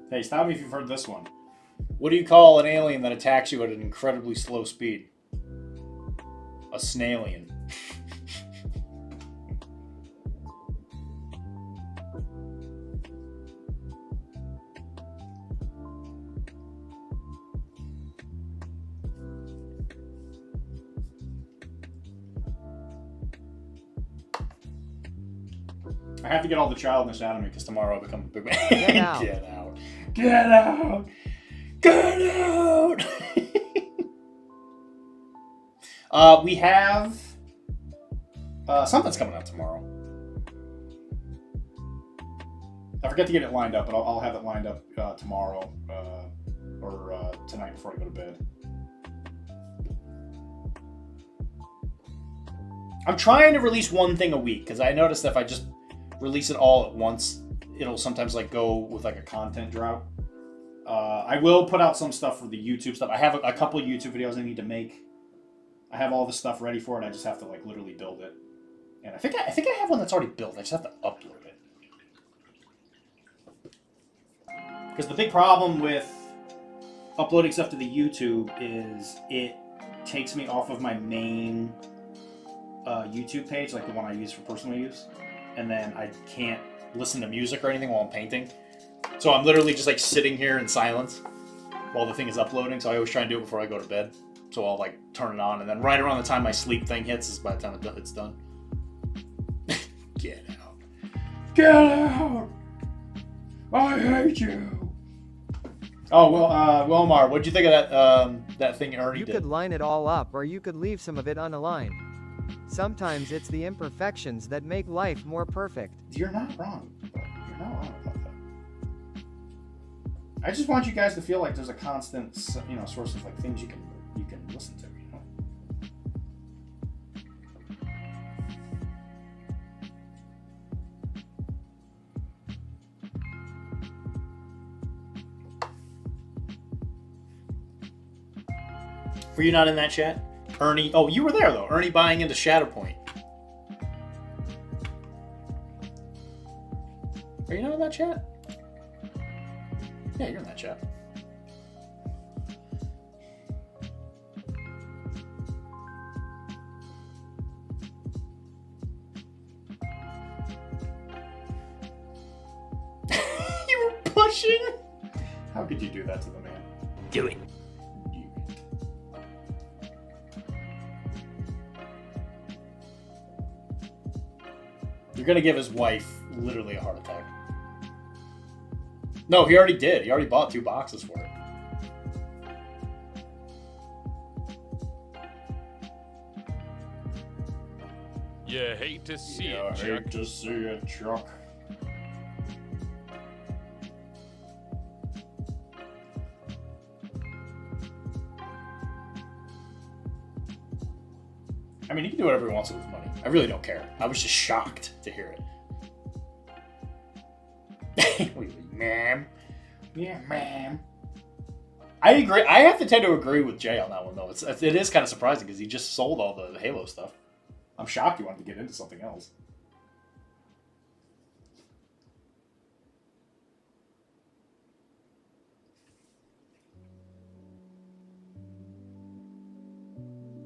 Hey, stop me if you've heard this one. What do you call an alien that attacks you at an incredibly slow speed? A snailien. I have to get all the childness out of me because tomorrow I'll become a big man. Get out. Get out. Get out. Get out. We have something's coming out tomorrow. I forget to get it lined up, but I'll have it lined up tomorrow or tonight before I go to bed. I'm trying to release one thing a week because I noticed that if I just release it all at once, it'll sometimes like go with like a content drought. I will put out some stuff for the YouTube stuff. I have a couple of YouTube videos I need to make. I have all the stuff ready for it. I just have to like literally build it. And I think I have one that's already built. I just have to upload it. Because the big problem with uploading stuff to the YouTube is it takes me off of my main YouTube page, like the one I use for personal use, and then I can't listen to music or anything while I'm painting. So I'm literally just like sitting here in silence while the thing is uploading. So I always try and do it before I go to bed. So I'll like turn it on, and then right around the time my sleep thing hits is by the time it's done. Get out! Get out! I hate you. Oh well, Wilmar, what'd you think of that thing Ernie You did? could line it all up, or you could leave some of it unaligned. Sometimes it's the imperfections that make life more perfect. You're not wrong. You're not wrong about that. I just want you guys to feel like there's a constant, source of like things you can listen to. Were you not in that chat? Ernie, oh, you were there though. Ernie buying into Shatterpoint. Are you not in that chat? Yeah, you're in that chat. You were pushing? How could you do that to the man? Do it. You're gonna give his wife literally a heart attack. No, he already did. He already bought 2 boxes for it. You hate to see I it, Chuck. hate to see it, Chuck. I mean, he can do whatever he wants with his money. I really don't care. I was just shocked to hear it. Ma'am. Yeah, ma'am. I agree. I have to tend to agree with Jay on that one, though. It is kind of surprising because he just sold all the Halo stuff. I'm shocked he wanted to get into something else.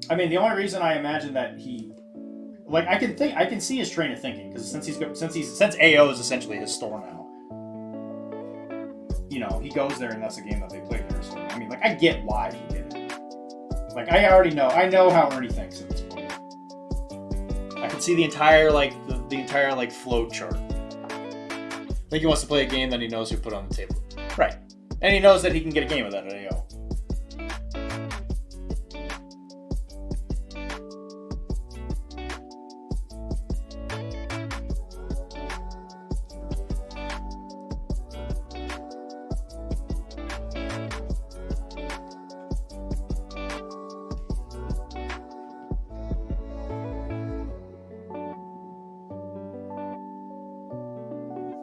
I mean, the only reason I imagine that he, like, I can see his train of thinking because since AO is essentially his store now, he goes there and that's a game that they play there. So I mean, like, I get why he did it. Like, I know how Ernie thinks at this point. I can see the entire flow chart. I think he wants to play a game that he knows he'll put on the table, right? And he knows that he can get a game of that at AO.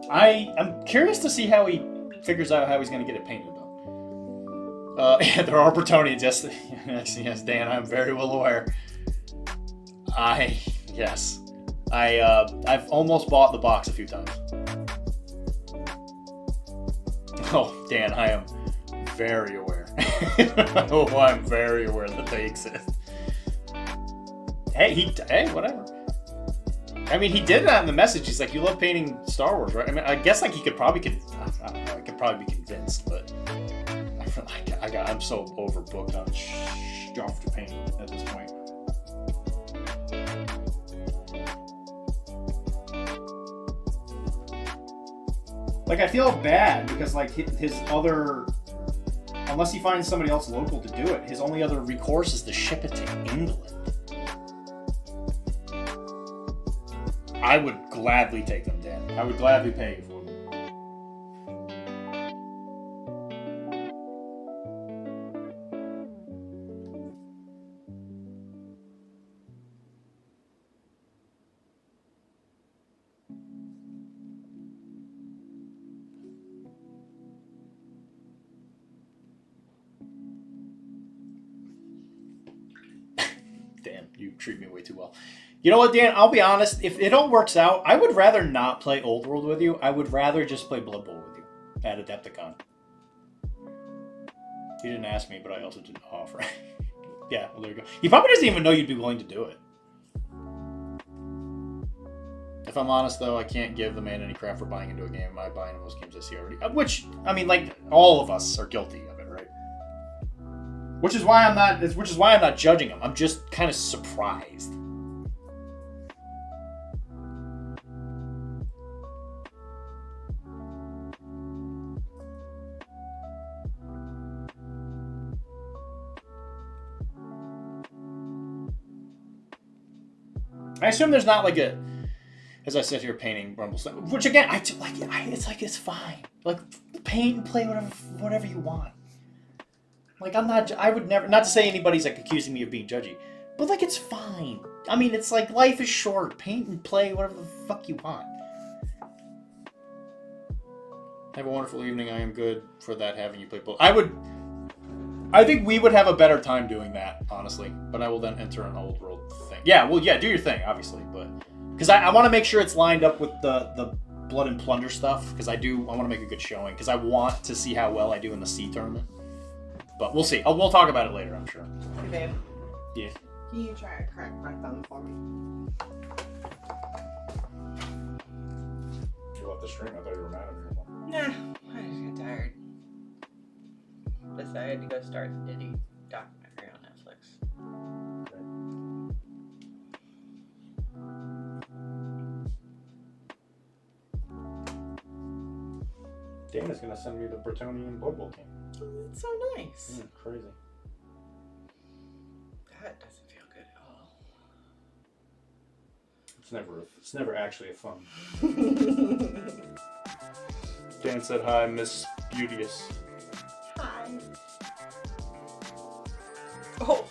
I'm curious to see how he figures out how he's going to get it painted, though. Yeah, there are Bretonians. Yes, Dan, I'm very well aware. I've almost bought the box a few times. Oh, Dan, I am very aware. Oh, I'm very aware that they exist. Hey, whatever. I mean, he did that in the message. He's like, "You love painting Star Wars, right?" I mean, I guess like he could probably I don't know. I could probably be convinced, but I feel like I'm so overbooked on stuff to paint at this point. Like, I feel bad because like his other, unless he finds somebody else local to do it, his only other recourse is to ship it to England. I would gladly take them, Dan. I would gladly pay you for them. Dan, you treat me way too well. You know what, Dan? I'll be honest. If it all works out, I would rather not play Old World with you. I would rather just play Blood Bowl with you at Adepticon. You didn't ask me, but I also didn't offer. Yeah, well, there you go. He probably doesn't even know you'd be willing to do it. If I'm honest, though, I can't give the man any crap for buying into a game. I buy into most games I see already. Which, I mean, like, all of us are guilty of it, right? Which is why I'm not judging him. I'm just kind of surprised. I assume there's not like a, as I sit here painting Rumble, which again, it's fine. Like, paint and play whatever you want. Like, I would never, not to say anybody's like accusing me of being judgy, but like, it's fine. I mean, it's like, life is short. Paint and play whatever the fuck you want. Have a wonderful evening. I am good for that, having you play both. I think we would have a better time doing that, honestly. But I will then enter an Old World thing. Yeah, well, yeah, do your thing, obviously. But because I want to make sure it's lined up with the Blood and Plunder stuff. Because I want to make a good showing. Because I want to see how well I do in the C tournament. But we'll see. We'll talk about it later, I'm sure. Hey, babe. Yeah. Can you try to crack my thumb for me? You left the stream. I thought you were mad at me or something. Nah, I just get tired. Decided to go start the Diddy documentary on Netflix. Dana's gonna send me the Bretonian Blood Bowl team. Oh, that's so nice. Crazy. That doesn't feel good at all. It's never actually a fun. Dan said hi, Miss Beauteous. Hi. Oh.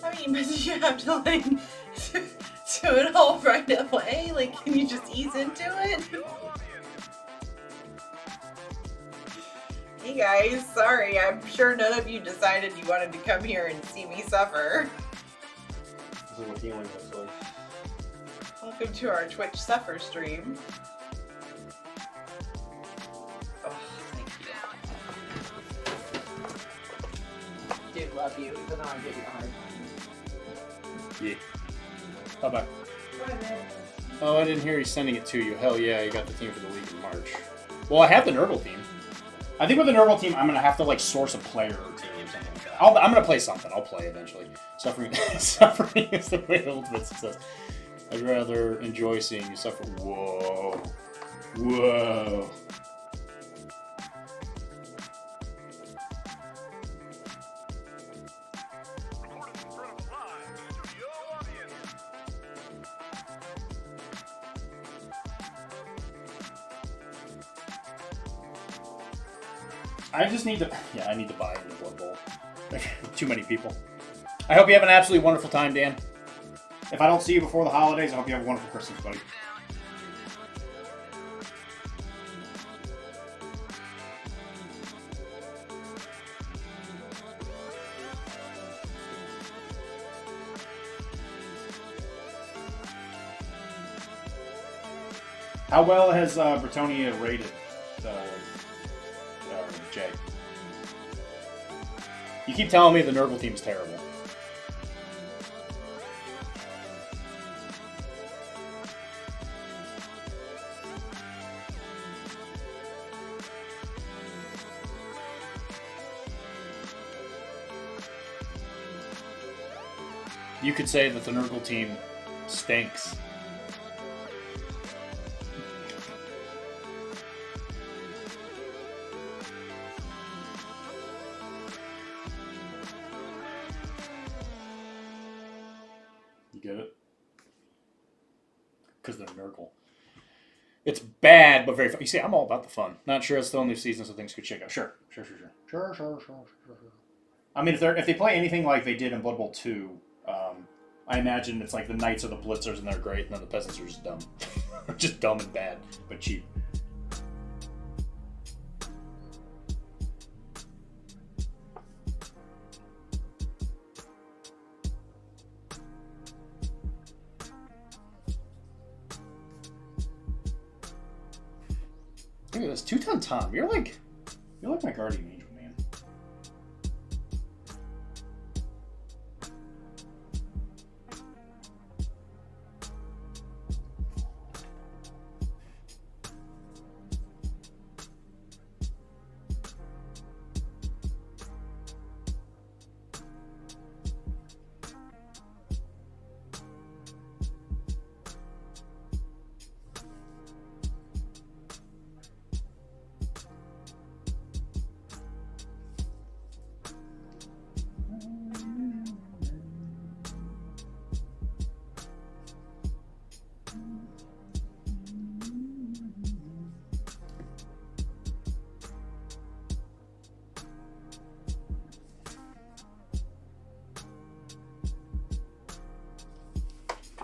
I mean, but did you have to like do it all right away? Like, can you just ease into it? Hey guys, sorry. I'm sure none of you decided you wanted to come here and see me suffer. This is what healing looks like. Welcome to our Twitch suffer stream. Oh, thank you. Do love you, even though I give you a hard time. Yeah. Bye-bye. Oh, I didn't hear he's sending it to you. Hell yeah, you got the team for the league in March. Well, I have the Nurgle team. I think with the Nurgle team, I'm going to have to, like, source a player or two or something like that. I'm going to play something. I'll play eventually. Suffering is the way to ultimate success. I'd rather enjoy seeing you suffer. Whoa. Whoa. I just need to, yeah, I need to buy the Blood Bowl. Too many people. I hope you have an absolutely wonderful time, Dan. If I don't see you before the holidays, I hope you have a wonderful Christmas, buddy. How well has Bretonia rated Jay? You keep telling me the Nurgle team's terrible. You could say that the Nurgle team stinks. You get it? Because they're Nurgle. It's bad, but very fun. You see, I'm all about the fun. Not sure it's still a new season, so things could shake out. Sure. I mean, if they play anything like they did in Blood Bowl 2, I imagine it's like the Knights are the Blitzers and they're great, and then the Peasants are just dumb. Just dumb and bad, but cheap. Look at this, 2-ton Tom. You're like my guardian angel, man.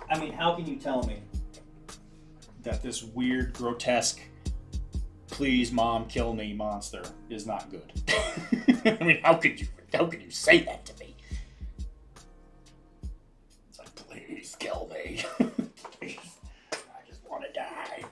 I mean, how can you tell me that this weird, grotesque, please mom kill me monster is not good? I mean, how could you say that to me? It's like, please kill me. Please. I just want to die.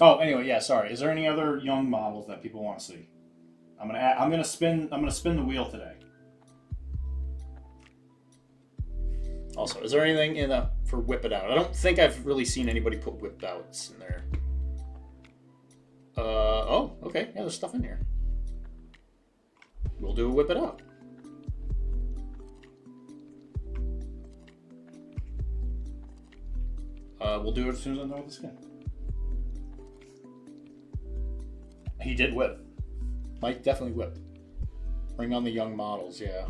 Oh, anyway, yeah. Sorry. Is there any other young models that people want to see? I'm gonna spin the wheel today. Also, is there anything in for Whip It Out? I don't think I've really seen anybody put Whipped Outs in there. Oh, okay. Yeah, there's stuff in here. We'll do a Whip It Out. We'll do it as soon as I know the skin. He did whip. Mike definitely whipped. Bring on the young models, yeah.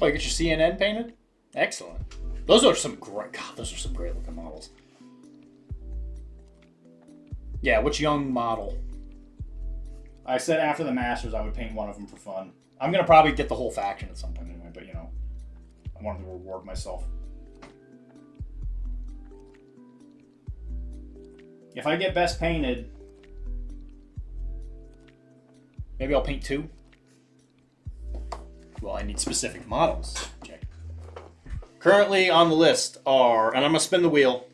Oh, you get your CNN painted? Excellent. Those are some great looking models. Yeah, which young model? I said after the Masters I would paint one of them for fun. I'm going to probably get the whole faction at some point anyway, but you know, I wanted to reward myself. If I get best painted, maybe I'll paint 2. Well, I need specific models. Okay. Currently on the list are, and I'm going to spin the wheel.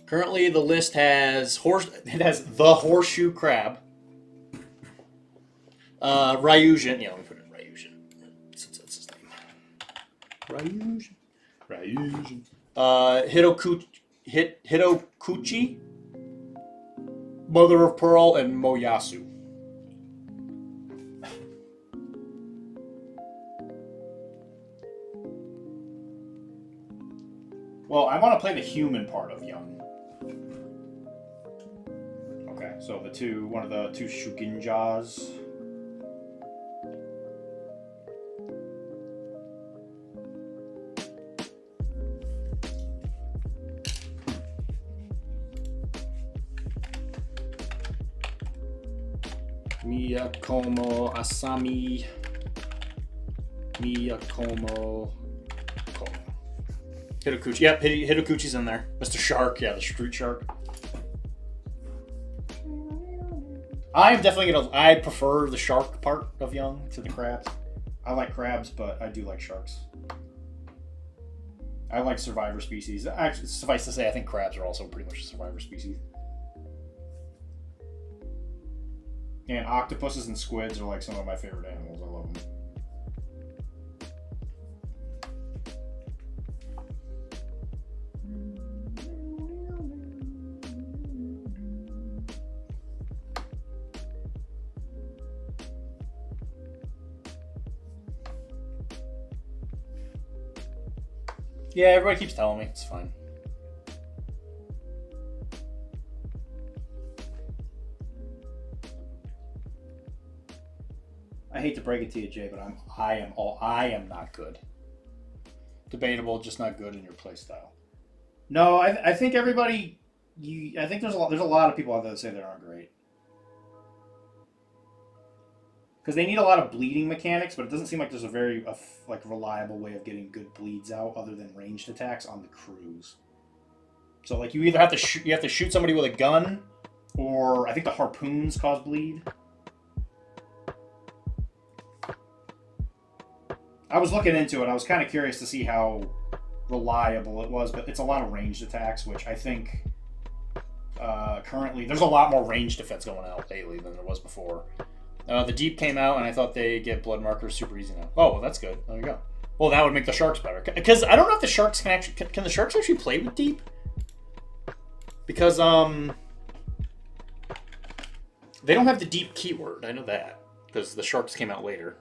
Currently the list has the horseshoe crab. Ryujin. Yeah, let me put it in Ryujin. Since that's his name. Ryujin. Hitokuchi. Mother of Pearl, and Moyasu. Well, I want to play the human part of Young. Okay, so one of the 2 Shugenjas. Miyakomo Asami. Miyakomo Komo. Hitokuchi. Yep, Hitokuchi's in there. Mr. Shark, yeah, the street shark. I'm definitely gonna. I prefer the shark part of Young to the crabs. I like crabs, but I do like sharks. I like survivor species. Actually, suffice to say, I think crabs are also pretty much a survivor species. And octopuses and squids are like some of my favorite animals. I love them. Yeah, everybody keeps telling me. It's fine. I hate to break it to you, Jay, but I am not good. Debatable, just not good in your playstyle. No, I think everybody. I think there's a lot of people out there that say they aren't great. Because they need a lot of bleeding mechanics, but it doesn't seem like there's a very reliable way of getting good bleeds out other than ranged attacks on the crews. So like you either have to shoot somebody with a gun, or I think the harpoons cause bleed. I was looking into it. I was kind of curious to see how reliable it was, but it's a lot of ranged attacks, which I think currently there's a lot more ranged defense going out lately than there was before. The Deep came out, and I thought they get blood markers super easy now. Oh, well, that's good. There you go. Well, that would make the Sharks better. Because I don't know if the Sharks can actually... Can the Sharks actually play with Deep? Because, they don't have the Deep keyword. I know that. Because the Sharks came out later.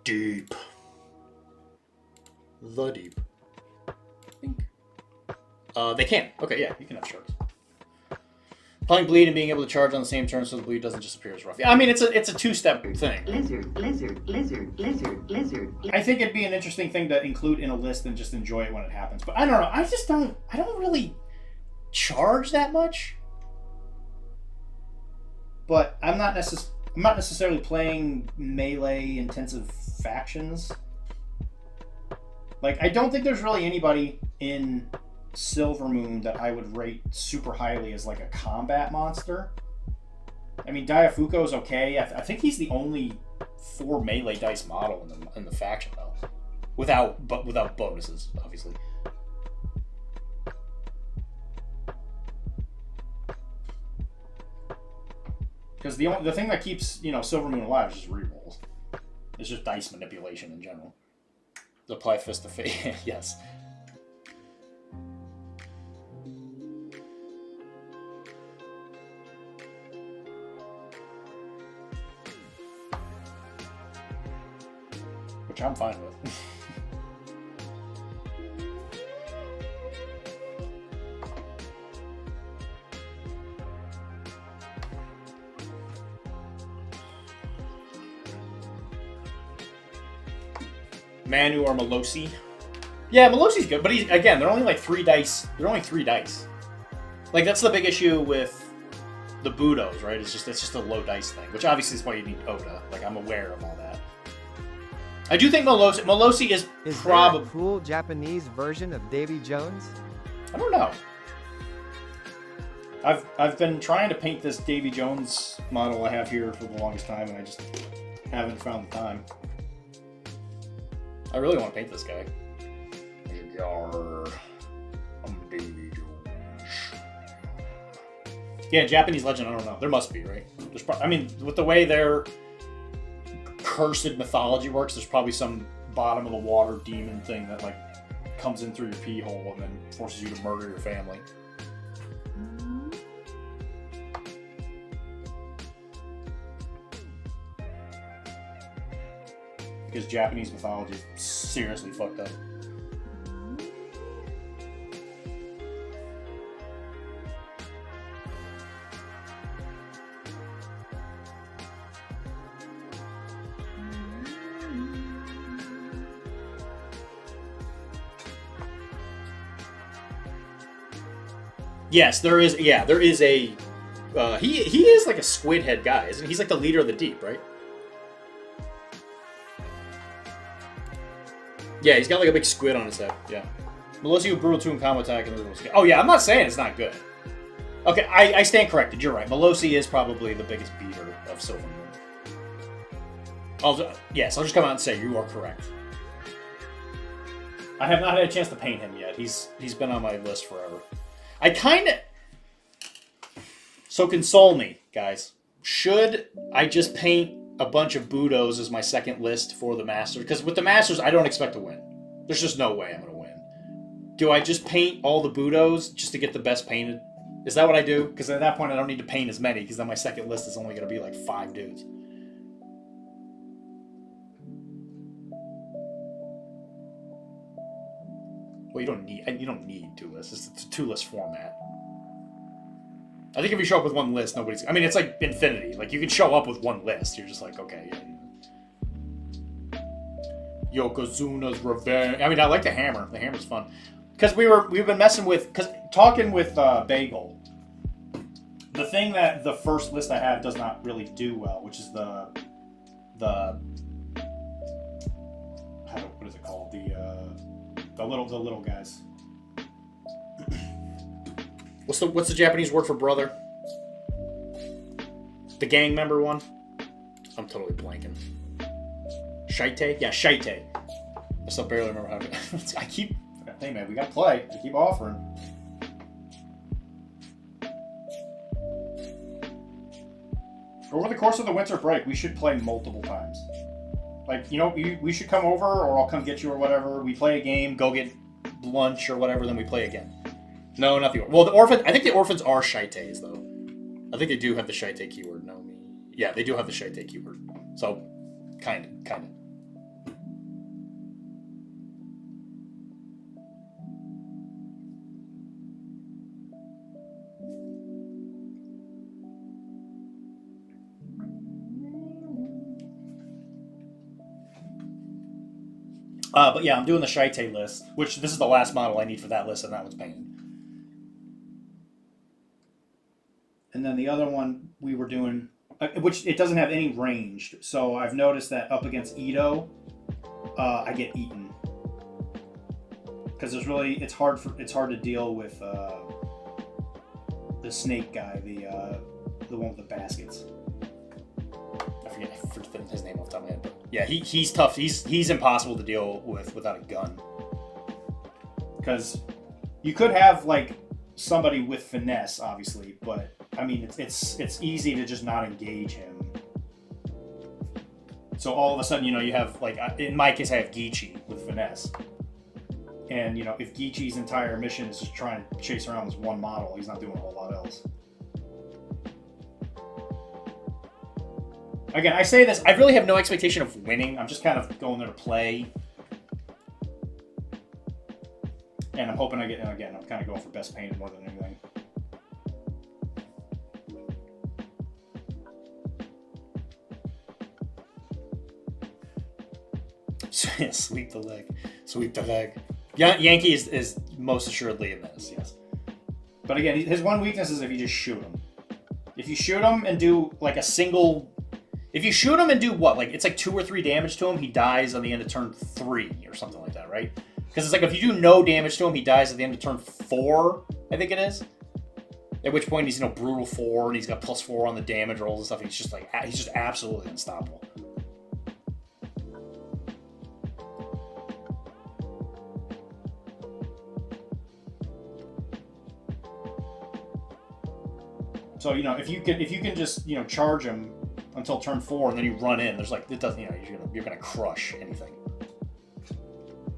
Deep. The Deep. They can. Okay, yeah, you can have Sharks. Applying bleed and being able to charge on the same turn so the bleed doesn't disappear is rough. Yeah, I mean, it's a two-step thing. Lizard. I think it'd be an interesting thing to include in a list and just enjoy it when it happens. But I don't know. I don't really charge that much. But I'm not necessarily playing melee-intensive factions. Like, I don't think there's really anybody in Silver Moon that I would rate super highly as like a combat monster. I mean, Diafuko's okay. I think he's the only 4 melee dice model in the faction though, without bonuses, obviously. Because the thing that keeps Silver Moon alive is just rerolls. It's just dice manipulation in general. Apply Fist of Fate, yes. Which I'm fine with. Manu or Melosi. Yeah, Melosi's good, but they're only like 3 dice. They're only 3 dice. Like that's the big issue with the Budos, right? It's just a low dice thing, which obviously is why you need Oda. Like I'm aware of all that. I do think Melosi is probably there a cool Japanese version of Davy Jones? I don't know. I've been trying to paint this Davy Jones model I have here for the longest time, and I just haven't found the time. I really want to paint this guy. I'm Davy Jones. Yeah, Japanese legend. I don't know. There must be, right? I mean, with the way their cursed mythology works, there's probably some bottom of the water demon thing that like comes in through your pee hole and then forces you to murder your family. Because Japanese mythology is seriously fucked up. Yes, there is. Yeah, there is a. He is like a squid head guy, isn't he? He's like the leader of the deep, right? Yeah, he's got like a big squid on his head. Yeah. Melosi with brutal 2 and combo attack. Oh yeah, I'm not saying it's not good. Okay, I stand corrected. You're right. Melosi is probably the biggest beater of Silver Moon. Yes, I'll just come out and say you are correct. I have not had a chance to paint him yet. He's been on my list forever. I kind of... So console me, guys. Should I just paint a bunch of Budos as my second list for the Masters? Because with the Masters, I don't expect to win. There's just no way I'm going to win. Do I just paint all the Budos just to get the best painted? Is that what I do? Because at that point, I don't need to paint as many, because then my second list is only going to be like 5 dudes. Well, you don't need 2 lists. It's a 2-list format. I think if you show up with 1 list, nobody's... I mean, it's like Infinity. Like, you can show up with 1 list. You're just like, okay, yeah. Yokozuna's Revenge. I mean, I like the hammer. The hammer's fun. Because we've been messing with... Because talking with Bagel, the thing that the first list I have does not really do well, which is the what is it called? The little guys. What's the Japanese word for brother? The gang member one? I'm totally blanking. Shite? Yeah, shite. I still barely remember how to... Hey man, we got play. I keep offering. Over the course of the winter break, we should play multiple times. Like, we should come over, or I'll come get you or whatever. We play a game, go get lunch or whatever, then we play again. No, not the orphans. Well, the orphans. I think the orphans are shites though. I think they do have the shite keyword. No, me. Yeah, they do have the shite keyword. So, kind of. But yeah, I'm doing the shite list, which this is the last model I need for that list, and that one's painted. And then the other one we were doing, which it doesn't have any ranged, so I've noticed that up against Ito, I get eaten. because there's really it's hard to deal with the snake guy, the one with the baskets. I forget his name off the top of my head, but yeah, he's tough. He's impossible to deal with without a gun. Because you could have like somebody with finesse, obviously, but I mean it's easy to just not engage him. So all of a sudden, you have like in my case, I have Geechee with finesse, and if Geechee's entire mission is just trying to chase around this one model, he's not doing a whole lot else. Again, I say this, I really have no expectation of winning. I'm just kind of going there to play. And I'm hoping I get, and again, I'm kind of going for best painted more than anything. Sweep the leg. Sweep the leg. Yankee is most assuredly in this, yes. But again, his one weakness is if you just shoot him. If you shoot him and do like a single... If you shoot him and do what? Like, it's like 2 or 3 damage to him, he dies on the end of turn 3 or something like that, right? Because it's like if you do no damage to him, he dies at the end of turn 4, I think it is. At which point he's brutal 4 and he's got +4 on the damage rolls and stuff. He's just absolutely unstoppable. So if you can just charge him until turn 4 and then you run in, there's like it doesn't you're gonna crush anything.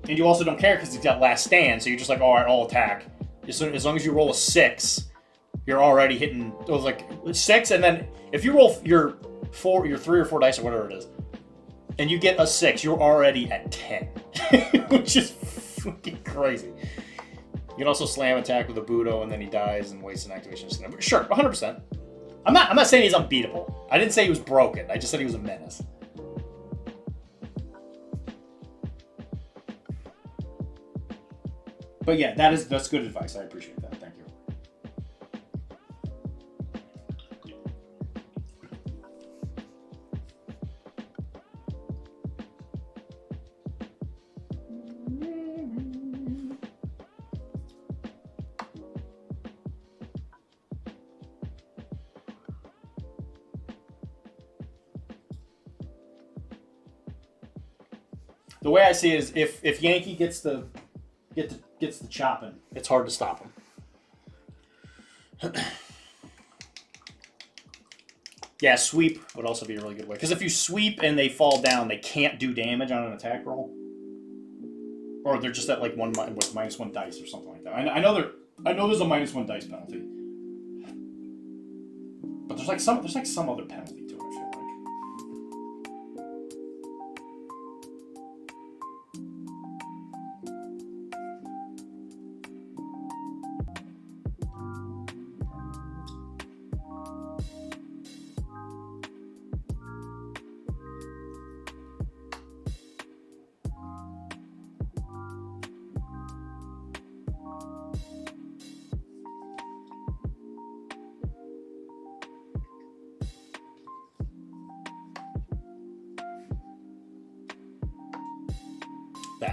And you also don't care because he's got last stand, so you're just like, all right, I'll attack. As long as you roll a 6, you're already hitting those like 6, and then if you roll your 3 or 4 dice or whatever it is, and you get a 6, you're already at 10, which is fucking crazy. You can also slam attack with a Budo, and then he dies and wastes an activation. Sure, 100%. I'm not saying he's unbeatable. I didn't say he was broken. I just said he was a menace. But yeah, that's good advice. I appreciate that. Thank you. The way I see it is if Yankee gets the chopping, it's hard to stop him. Yeah, sweep would also be a really good way. Because if you sweep and they fall down, they can't do damage on an attack roll. Or they're just at like with -1 dice or something like that. I know there's a -1 dice penalty. But there's like some other penalty to it, I feel like.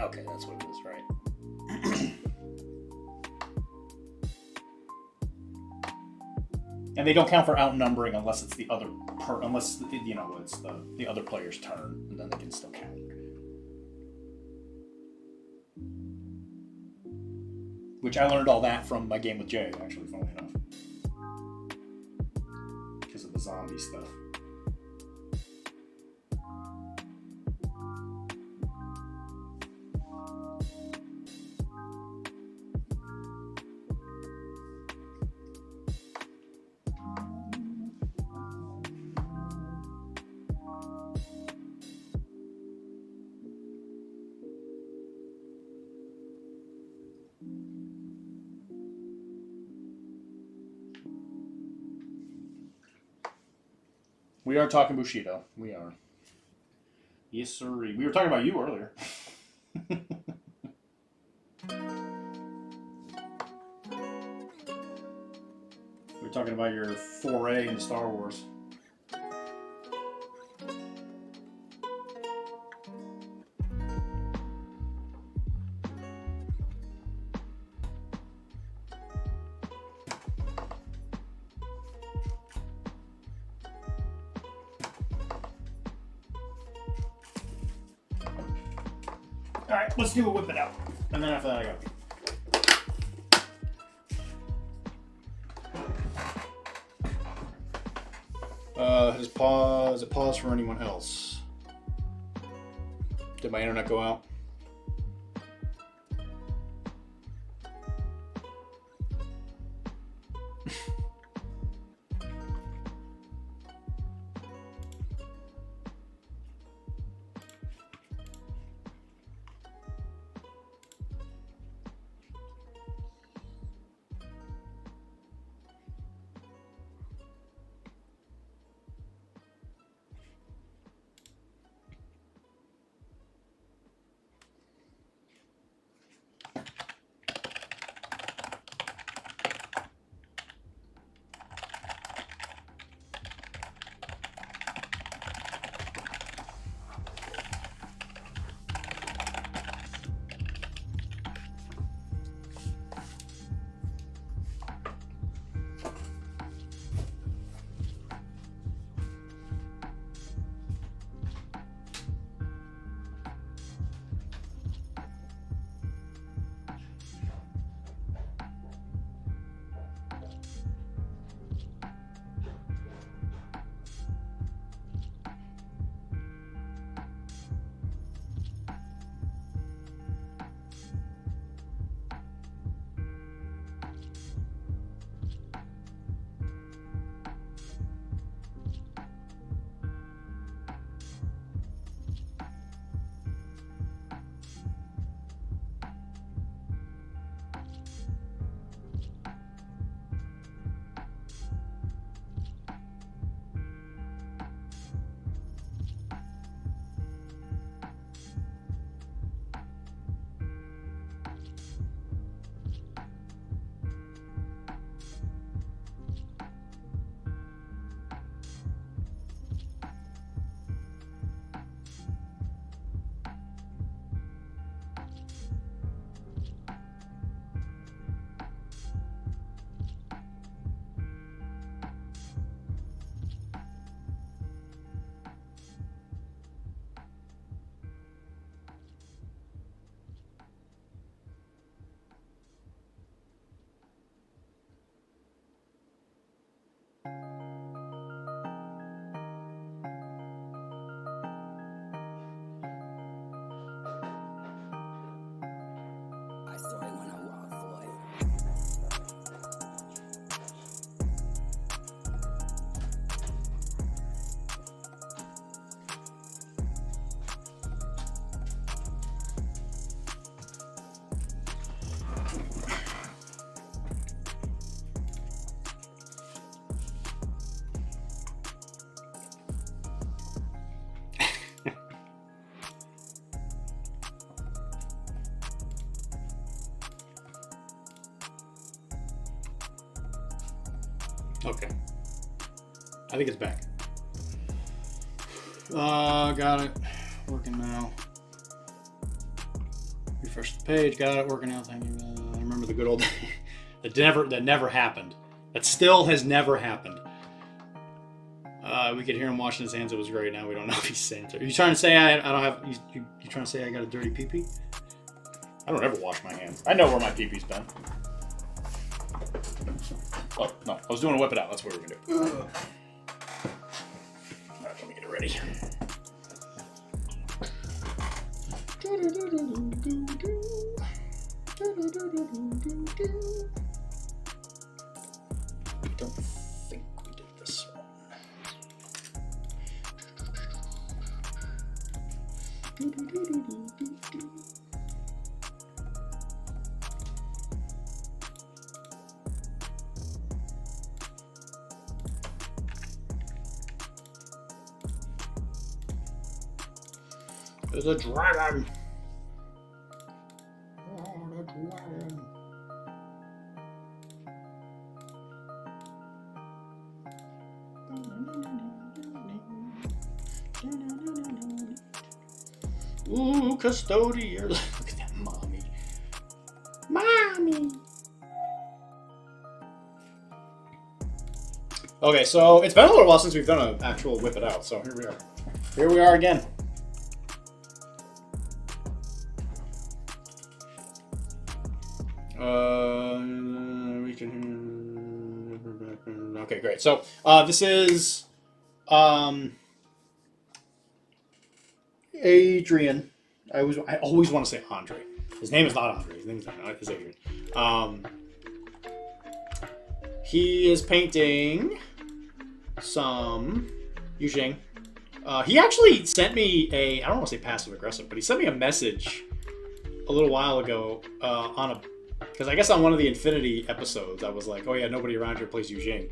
Okay, that's what it is, right? And they don't count for outnumbering unless it's the other it's the other player's turn, and then they can still count. Which I learned all that from my game with Jay, actually, funnily enough, because of the zombie stuff. We are talking Bushido. We are. Yes, sir. We were talking about you earlier. We were talking about your foray into Star Wars. Alright, let's do a whip it out. And then after that I got Is it pause for anyone else? Did my internet go out? Okay. I think it's back. Got it. Working now. Refresh the page. Got it. Working now. Thank you. I remember the good old that never happened. That still has never happened. We could hear him washing his hands. It was great. Now we don't know if he's saying it. Are you trying to say I don't have? You trying to say I got a dirty pee-pee? I don't ever wash my hands. I know where my pee-pee's been. Oh, no. I was doing a whip it out. That's what we're going to do. Alright, let me get it ready. I don't think we did this one. There's a dragon! Oh, the dragon! Ooh, custodian! Look at that mommy. Mommy! Okay, so it's been a little while since we've done an actual whip it out, so here we are. Here we are again. Okay, great. So this is Adrian. I always want to say Andre. His name is not Andre. His name is Adrian. He is painting some Yujing. He actually sent me I don't want to say passive aggressive, but he sent me a message a little while ago because I guess on one of the Infinity episodes I was like, oh yeah, nobody around here plays Yujing.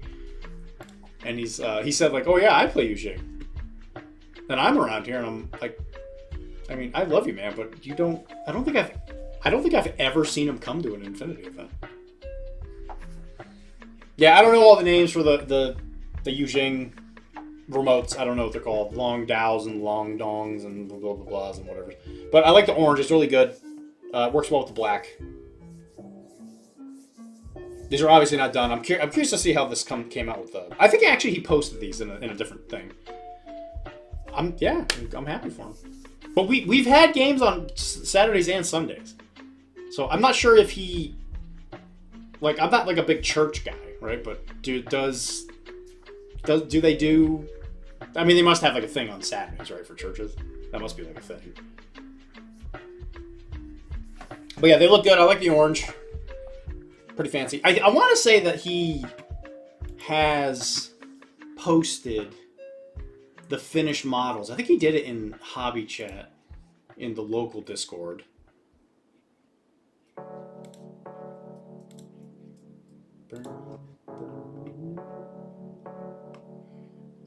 And he said like, oh yeah, I play Yujing. And I'm around here and I'm like, I mean, I love you, man, but I don't think I've ever seen him come to an Infinity event. Yeah, I don't know all the names for the Yujing remotes. I don't know what they're called. Long Dows and Long Dongs and blah, blah, blah, blahs and whatever. But I like the orange. It's really good. It works well with the black. These are obviously not done. I'm curious to see how this came out with the... I think actually he posted these in a different thing. I'm happy for him. But we've had games on Saturdays and Sundays. So I'm not sure if he... Like, I'm not like a big church guy, right? But do they do... I mean, they must have like a thing on Saturdays, right, for churches. That must be like a thing. But yeah, they look good. I like the orange. Pretty fancy. I want to say that he has posted the finished models. I think he did it in Hobby Chat in the local Discord. I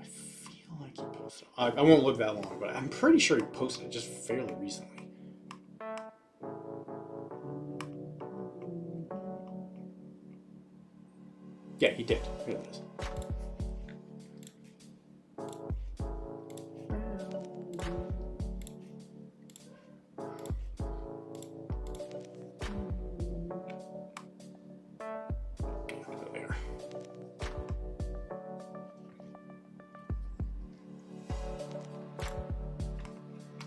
feel like he posted. I won't look that long, but I'm pretty sure he posted it just fairly recently. Yeah, he did. Here it is. There.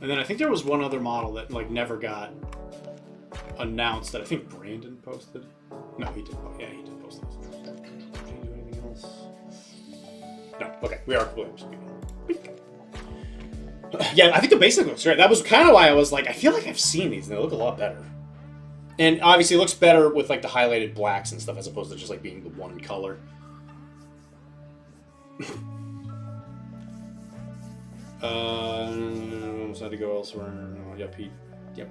And then I think there was one other model that like never got announced that I think Brandon posted. No, he did. Yeah, he did post this. No, okay, we are completely. Yeah, I think the basic looks great. That was kind of why I was like, I feel like I've seen these, and they look a lot better. And obviously, it looks better with like the highlighted blacks and stuff, as opposed to just like being the one color. Had to go elsewhere. Yep,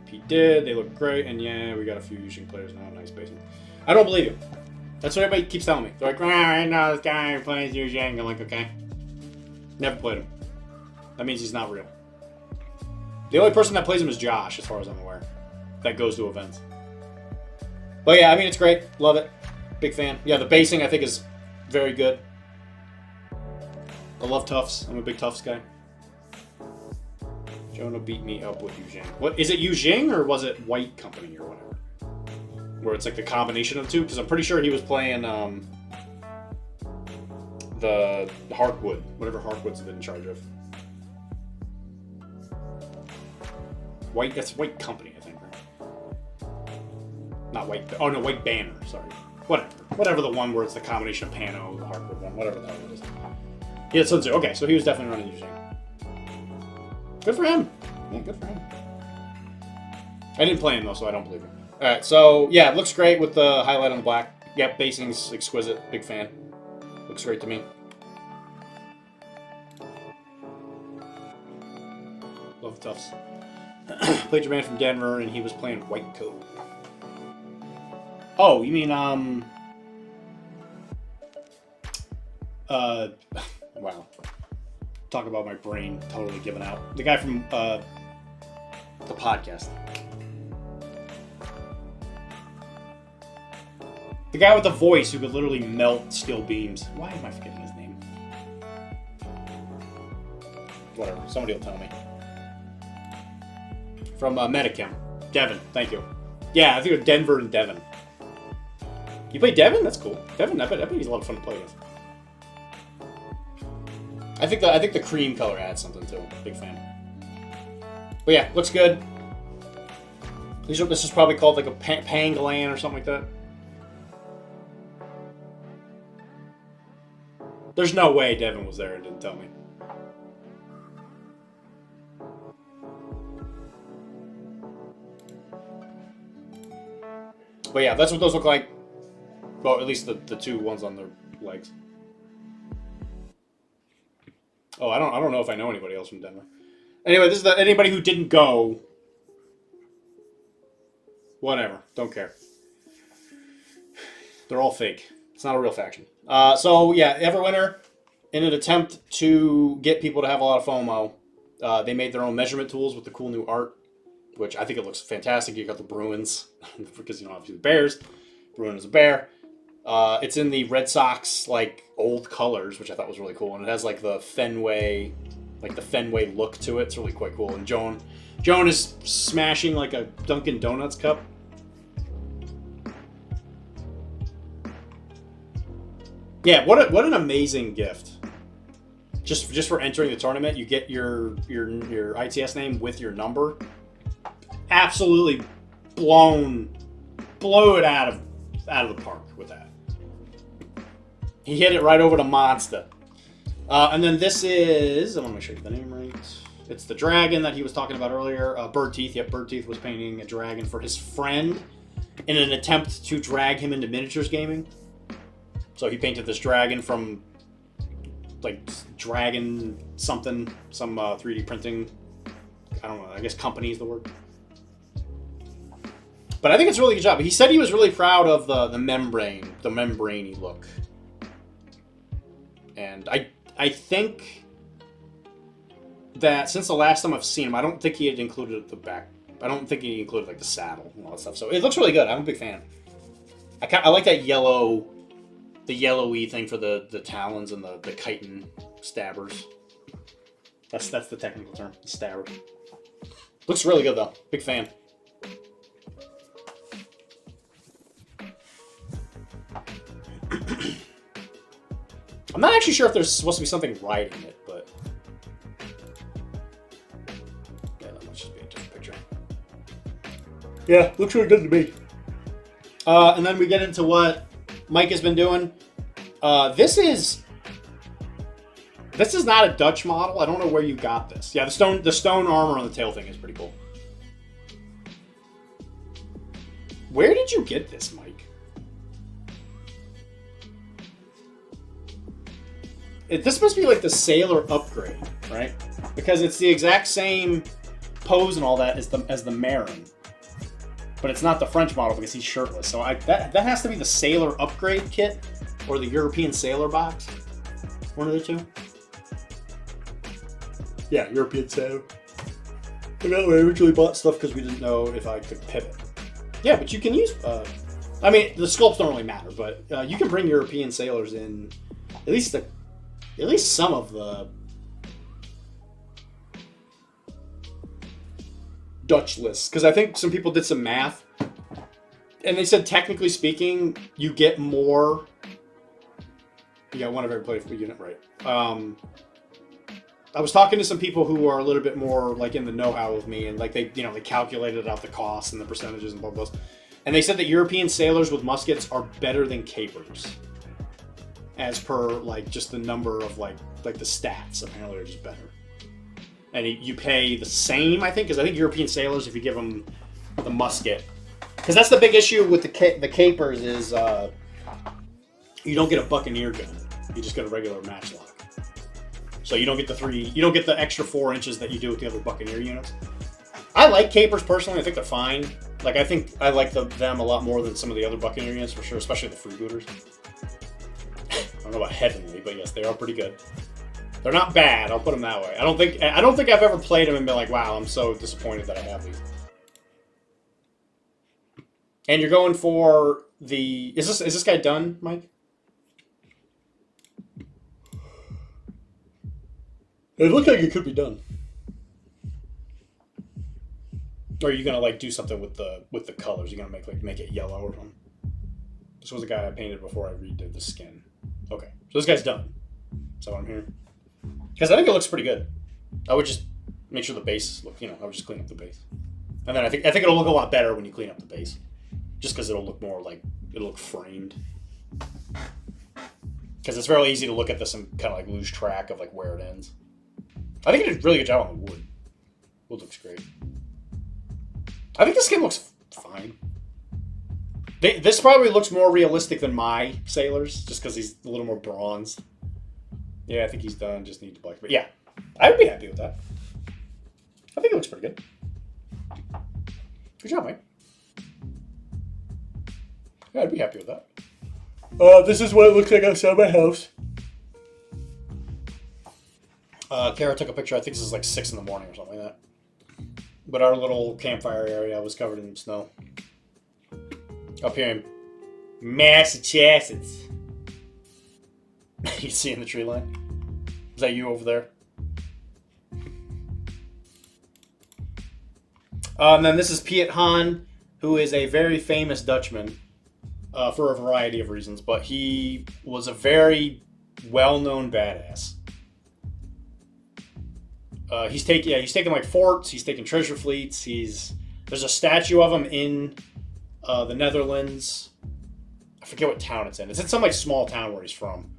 he did. They look great, and yeah, we got a few Yujing players now. Nice basement. I don't believe you. That's what everybody keeps telling me. They're like, I know this guy who plays Yujing. I'm like, okay. Never played him. That means he's not real. The only person that plays him is Josh, as far as I'm aware. That goes to events. But yeah, I mean, it's great. Love it. Big fan. Yeah, the basing, I think, is very good. I love Tufts. I'm a big Tufts guy. Jonah beat me up with Yujing. What, is it Yujing, or was it White Company, or whatever? Where it's like the combination of the two, because I'm pretty sure he was playing the Harkwood, whatever Harkwood's been in charge of. That's White Company, I think. Not White. Oh no, White Banner. Sorry. Whatever the one where it's the combination of Pano, the Harkwood one, whatever that one is. Yeah, Sun Tzu. Okay, so he was definitely running Yujing. Good for him. Yeah, good for him. I didn't play him though, so I don't believe him. Alright, so yeah, it looks great with the highlight on the black. Yep, basing's exquisite. Big fan. Looks great to me. Love the Tufts. Played your man from Denver, and he was playing White Coat. Oh, you mean, wow. Talk about my brain totally giving out. The guy from, the podcast. The guy with the voice who could literally melt steel beams. Why am I forgetting his name? Whatever. Somebody will tell me. From Metachem. Devin. Thank you. Yeah, I think it was Denver and Devin. You play Devin? That's cool. Devin, I bet he's a lot of fun to play with. I think the cream color adds something too. Big fan. But yeah, looks good. This is probably called like a pangolin or something like that. There's no way Devin was there and didn't tell me. But yeah, that's what those look like. Well, at least the two ones on their legs. Oh, I don't know if I know anybody else from Denver. Anyway, this is anybody who didn't go. Whatever, don't care. They're all fake. It's not a real faction. So yeah, Everwinter, in an attempt to get people to have a lot of FOMO, they made their own measurement tools with the cool new art, which I think it looks fantastic. You got the Bruins, because obviously the Bears. Bruin is a bear. It's in the Red Sox like old colors, which I thought was really cool, and it has like the Fenway look to it. It's really quite cool. And Joan is smashing like a Dunkin' Donuts cup. Yeah, what an amazing gift. Just for entering the tournament, you get your ITS name with your number. Absolutely blow it out of the park with that. He hit it right over to Monster. And then this is, I want to make sure I get the name right. It's the dragon that he was talking about earlier. Birdteeth. Yep, Birdteeth was painting a dragon for his friend in an attempt to drag him into miniatures gaming. So he painted this dragon from like Dragon something, some 3D printing. I don't know. I guess company is the word. But I think it's a really good job. He said he was really proud of the membrane-y look. And I think that since the last time I've seen him, I don't think he had included the back. I don't think he included like the saddle and all that stuff. So it looks really good. I'm a big fan. I like that yellow, the yellowy thing for the talons and the chitin stabbers. That's the technical term, the stabbers. Looks really good though. Big fan. I'm not actually sure if there's supposed to be something riding it, but yeah, that must just be a different picture. Yeah, looks really good to me. And then we get into what Mike has been doing. This is not a Dutch model. I don't know where you got this. Yeah, the stone armor on the tail thing is pretty cool. Where did you get this, Mike? This must be like the sailor upgrade, right? Because it's the exact same pose and all that as the Marin. But it's not the French model because he's shirtless. So that has to be the sailor upgrade kit or the European sailor box. One of the two. Yeah, European sailor. I originally bought stuff because we didn't know if I could pivot. Yeah, but you can use... I mean, the sculpts don't really matter, but you can bring European sailors in at least some of the Dutch lists. Because I think some people did some math. And they said, technically speaking, you get more... You got one of every player per unit, right. I was talking to some people who are a little bit more like in the know-how with me. And like they calculated out the costs and the percentages and blah, blah, blah. And they said that European sailors with muskets are better than capers. As per, like, just the number of, like the stats, apparently, are just better. And you pay the same, I think, because I think European sailors, if you give them the musket... Because that's the big issue with the capers is you don't get a buccaneer gun. You just get a regular matchlock. So you don't get the extra 4 inches that you do with the other buccaneer units. I like capers, personally. I think they're fine. Like, I think I like them a lot more than some of the other buccaneer units, for sure, especially the freebooters. I don't know about heavenly, but yes, they are pretty good. They're not bad. I'll put them that way. I don't think I've ever played them and been like, "Wow, I'm so disappointed that I have these." And you're going for the... Is this guy done, Mike? It looked like it could be done. Or are you gonna like do something with the colors? You're gonna make it yellow or something? This was a guy I painted before I redid the skin. Okay, so this guy's done. Is that what I'm hearing? Because I think it looks pretty good. I would just make sure the base look. I would just clean up the base, and then I think it'll look a lot better when you clean up the base, just because it'll look more like it'll look framed. Because it's very easy to look at this and kind of like lose track of like where it ends. I think it did a really good job on the wood. Wood looks great. I think the skin looks fine. This probably looks more realistic than my sailors, just because he's a little more bronzed. Yeah, I think he's done. Just need to black. But yeah, I would be happy with that. I think it looks pretty good. Good job, mate. Yeah, I'd be happy with that. This is what it looks like outside my house. Kara took a picture. I think this is like 6 in the morning or something like that. But our little campfire area was covered in snow. Up here in Massachusetts. You see in the tree line? Is that you over there? And then this is Phat, who is a very famous Dutchman for a variety of reasons, but he was a very well-known badass. He's taken like forts. He's taken treasure fleets. There's a statue of him in the Netherlands. I forget what town it's in. It's in some like small town where he's from,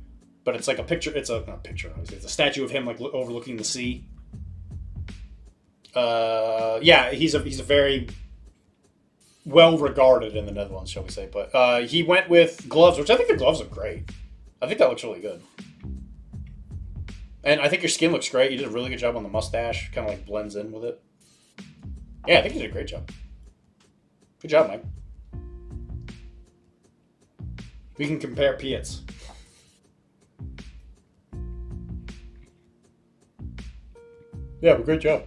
but it's like a picture. It's not a picture. It's a statue of him like overlooking the sea. Yeah, he's a very well regarded in the Netherlands, shall we say? But he went with gloves, which I think the gloves look great. I think that looks really good. And I think your skin looks great. You did a really good job on the mustache. Kind of like blends in with it. Yeah, I think you did a great job. Good job, Mike. We can compare Pats. Yeah, but great job.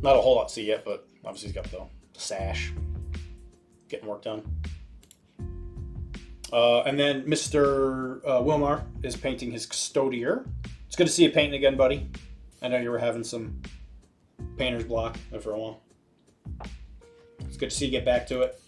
Not a whole lot to see yet, but obviously he's got the sash. Getting work done. And then Mr. Wilmar is painting his custodier. It's good to see you painting again, buddy. I know you were having some painter's block there for a while. It's good to see you get back to it.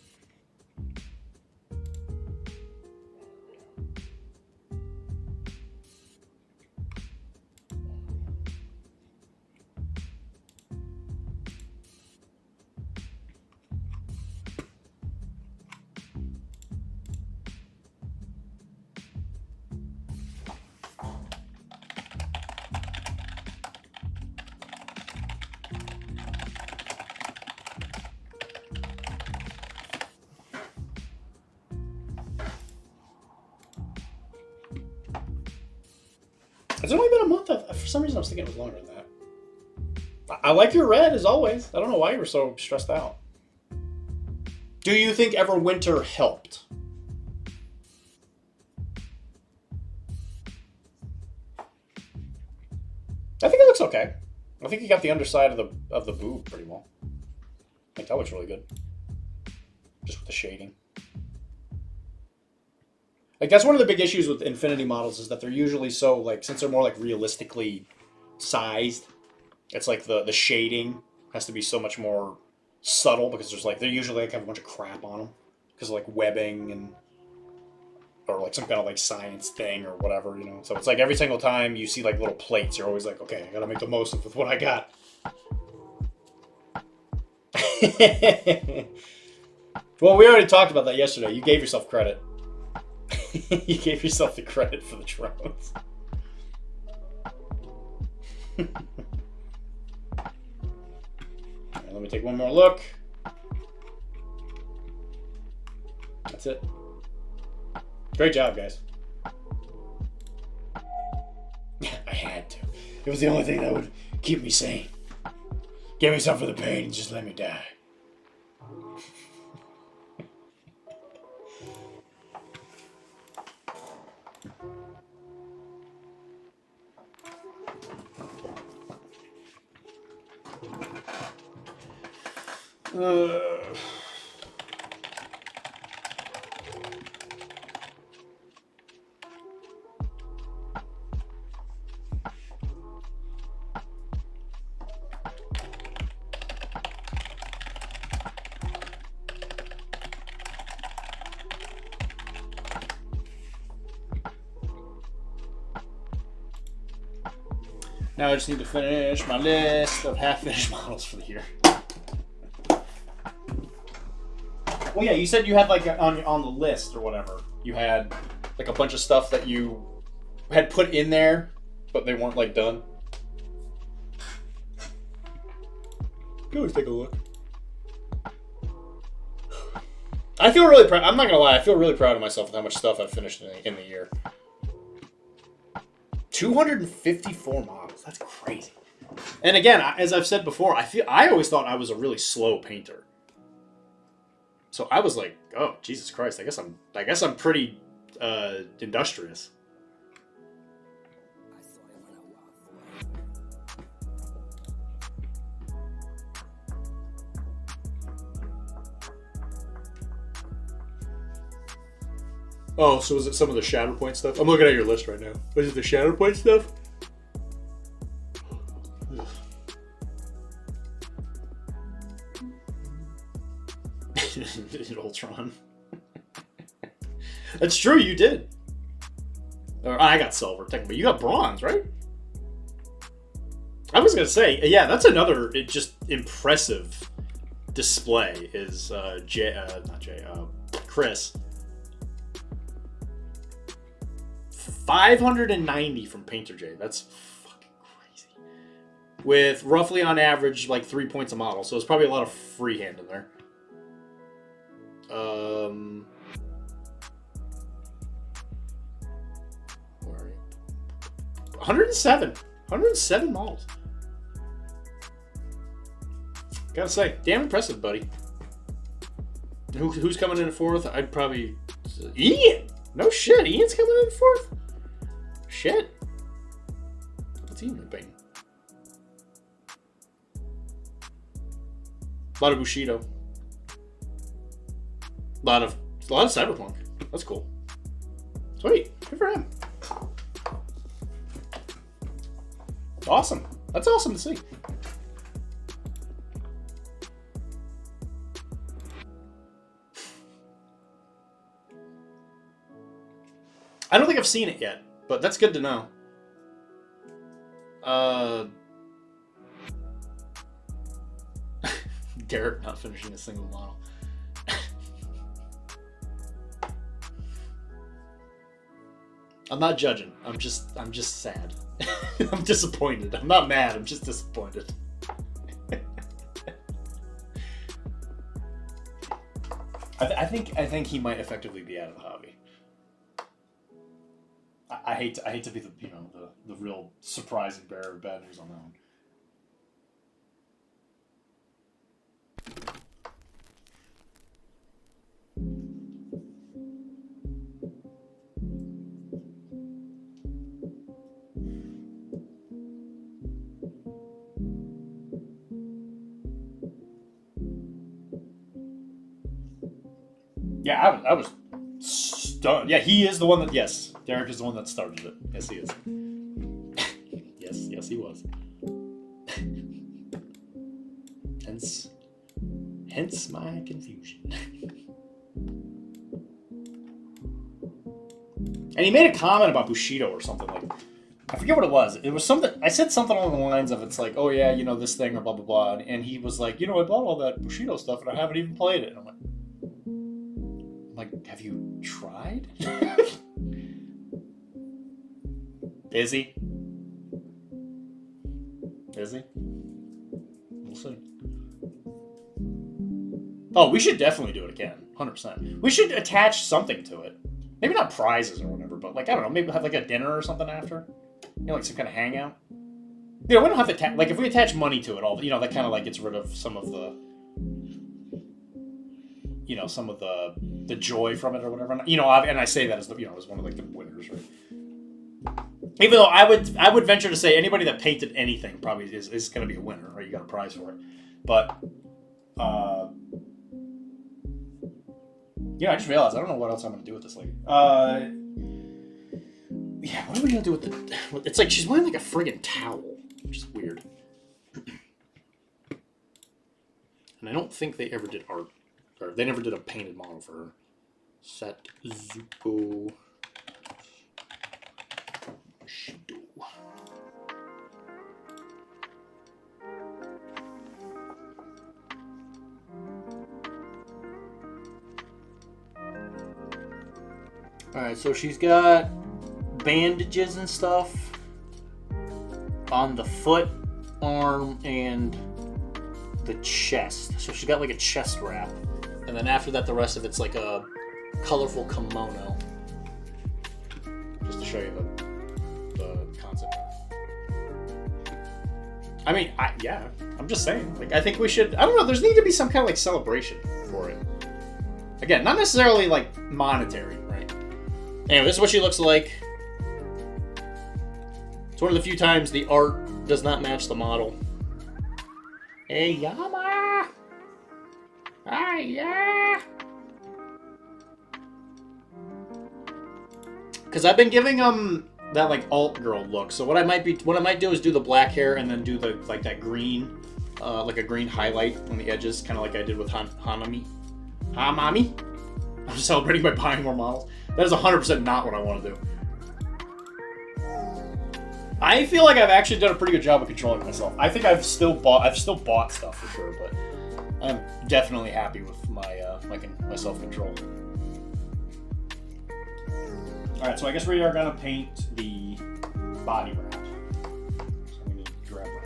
It's only been a month. For some reason, I was thinking it was longer than that. I like your red, as always. I don't know why you were so stressed out. Do you think Everwinter helped? I think it looks okay. I think you got the underside of the boob pretty well. I think that looks really good. Just with the shading. Like, that's one of the big issues with Infinity models is that they're usually so, like, since they're more, like, realistically sized, it's like the shading has to be so much more subtle because there's, like, they usually, like, have a bunch of crap on them because of, like, webbing and, or, like, some kind of, like, science thing or whatever, you know? So it's, like, every single time you see, like, little plates, you're always like, okay, I gotta make the most of what I got. Well, we already talked about that yesterday. You gave yourself credit. You gave yourself the credit for the drones. Right, let me take one more look. That's it. Great job, guys. I had to. It was the only thing that would keep me sane. Give me some for the pain and just let me die. Now I just need to finish my list of half-finished models for the year. Well, yeah, you said you had like on the list or whatever. You had like a bunch of stuff that you had put in there, but they weren't like done. You can always take a look. I feel really proud. I'm not gonna lie. I feel really proud of myself with how much stuff I've finished in the year. 254 models. That's crazy. And again, as I've said before, I always thought I was a really slow painter. So I was like, oh Jesus Christ! I guess I'm pretty industrious. Oh, so is it some of the Shatterpoint stuff? I'm looking at your list right now. Is it the Shatterpoint stuff? Ultron. That's true, you did. Or I got silver, technically. You got bronze, right? I was gonna say, yeah, that's another just impressive display. Is Chris. 590 from Painter J. That's fucking crazy. With roughly on average like 3 points a model, so it's probably a lot of freehand in there. 107 models. Gotta say, damn impressive, buddy. Who's coming in fourth? I'd probably Ian. No shit, Ian's coming in fourth. Shit. What's Ian painting? A lot of Bushido. A lot of Cyberpunk. That's cool. Sweet. Good for him. Awesome. That's awesome to see. I don't think I've seen it yet, but that's good to know. Derek not finishing a single model. I'm not judging. I'm just sad. I'm disappointed. I'm not mad. I'm just disappointed. I think he might effectively be out of the hobby. I hate to be the real surprising bearer of bad news on that one. Yeah, I was stunned. Yeah, he is the one that. Yes, Derek is the one that started it. Yes, he is. yes, he was. Hence my confusion. And he made a comment about Bushido or something like. I forget what it was. It was something. I said something along the lines of, "It's like, oh yeah, this thing or blah blah blah," and he was like, I bought all that Bushido stuff and I haven't even played it. And I'm like, have you tried? Is he? We'll see. Oh, we should definitely do it again. 100%. We should attach something to it. Maybe not prizes or whatever, but like, I don't know, maybe have like a dinner or something after. Like some kind of hangout. We don't have to, like if we attach money to it all, that kind of like gets rid of some of the, some of the joy from it or whatever. And I say that as as one of like the winners, right? Even though I would venture to say anybody that painted anything probably is going to be a winner, right? You got a prize for it. But, I just realized I don't know what else I'm going to do with this lady. Yeah, what are we going to do with the... It's like she's wearing like a friggin' towel, which is weird. And I don't think they ever did art. Or they never did a painted model for her. Satsuko Shido. Alright, so she's got bandages and stuff on the foot, arm, and the chest. So she's got like a chest wrap. And then after that, the rest of it's like a colorful kimono. Just to show you the concept. I mean, yeah, I'm just saying. Like, I think we should, I don't know, there's need to be some kind of like celebration for it. Again, not necessarily like monetary, right? Anyway, this is what she looks like. It's one of the few times the art does not match the model. Hey, Yama! Hi, yeah! Because I've been giving them that like alt girl look. So what I might do is do the black hair and then do the like that green, like a green highlight on the edges, kind of like I did with Hanami. Hamami? I'm celebrating by buying more models. That is 100% not what I want to do. I feel like I've actually done a pretty good job of controlling myself. I think I've still bought stuff for sure, but I'm definitely happy with my my self-control. All right, so I guess we are gonna paint the body wrap. So we need drab wrap.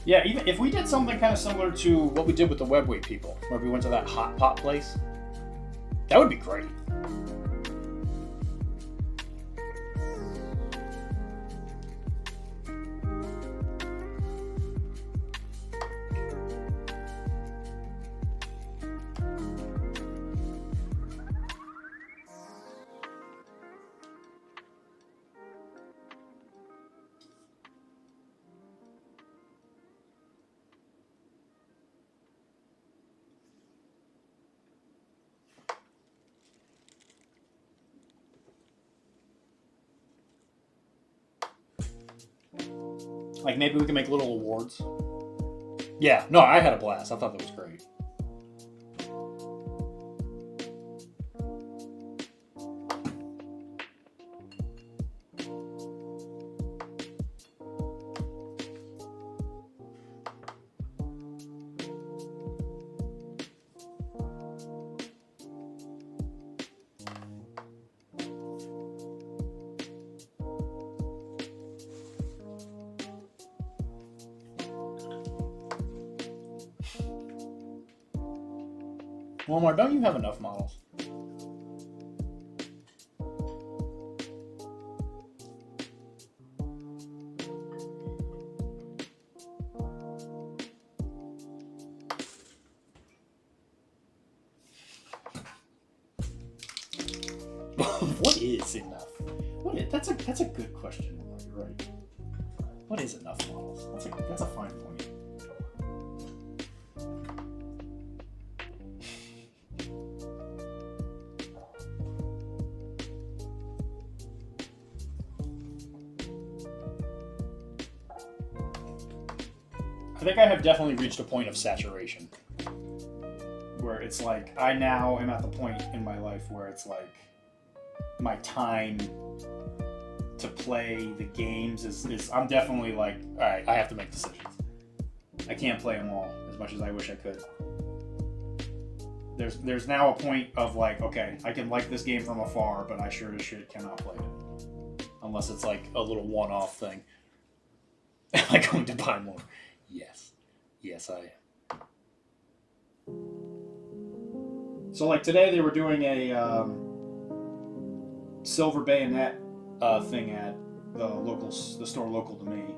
Yeah, even if we did something kind of similar to what we did with the webweight people, where we went to that hot pot place, that would be great. Like maybe we can make little awards. Yeah, no, I had a blast. I thought that was great. Walmart, don't you have enough models? What is enough? That's a good question. You're right. What is enough models? That's a fine point. I think I have definitely reached a point of saturation where it's like I now am at the point in my life where it's like my time to play the games is I'm definitely like, all right, I have to make decisions. I can't play them all as much as I wish I could. There's now a point of like, okay, I can like this game from afar, but I sure as shit cannot play it unless it's like a little one-off thing. Am I going to buy more? Yes, I am. So, like today, they were doing a silver bayonet thing at the store local to me,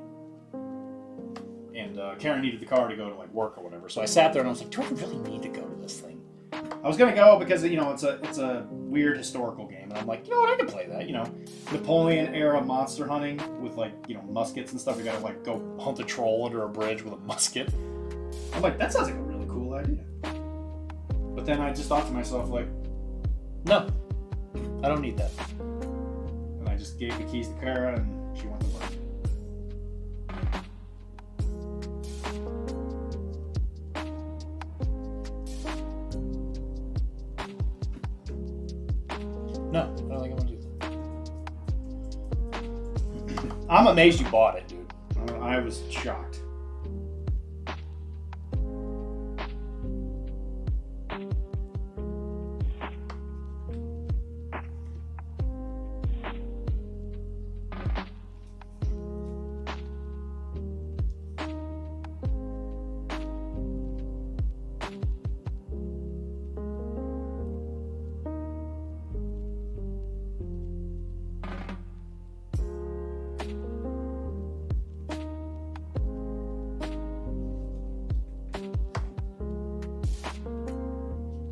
and Karen needed the car to go to like work or whatever. So I sat there and I was like, do I really need to go to this thing? I was gonna go because it's a weird historical game, and I'm like, you know what, I can play that. Napoleon era monster hunting with like muskets and stuff. You gotta like go hunt a troll under a bridge with a musket. I'm like, that sounds like a really cool idea. But then I just thought to myself, like, No, I don't need that. And I just gave the keys to Kara, and she went to work. No, I don't think I'm gonna do that. I'm amazed you bought it, dude. I was shocked.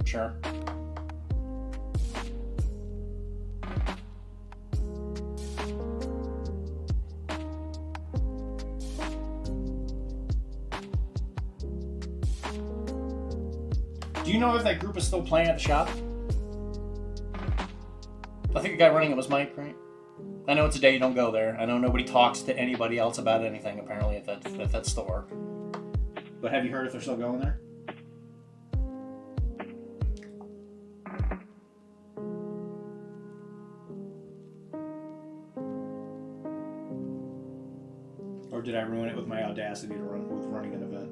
Sure. Do you know if that group is still playing at the shop? I think the guy running it was Mike, right? I know it's a day you don't go there. I know nobody talks to anybody else about anything, apparently, at that store. But have you heard if they're still going there? Or did I ruin it with my audacity to run with running an event?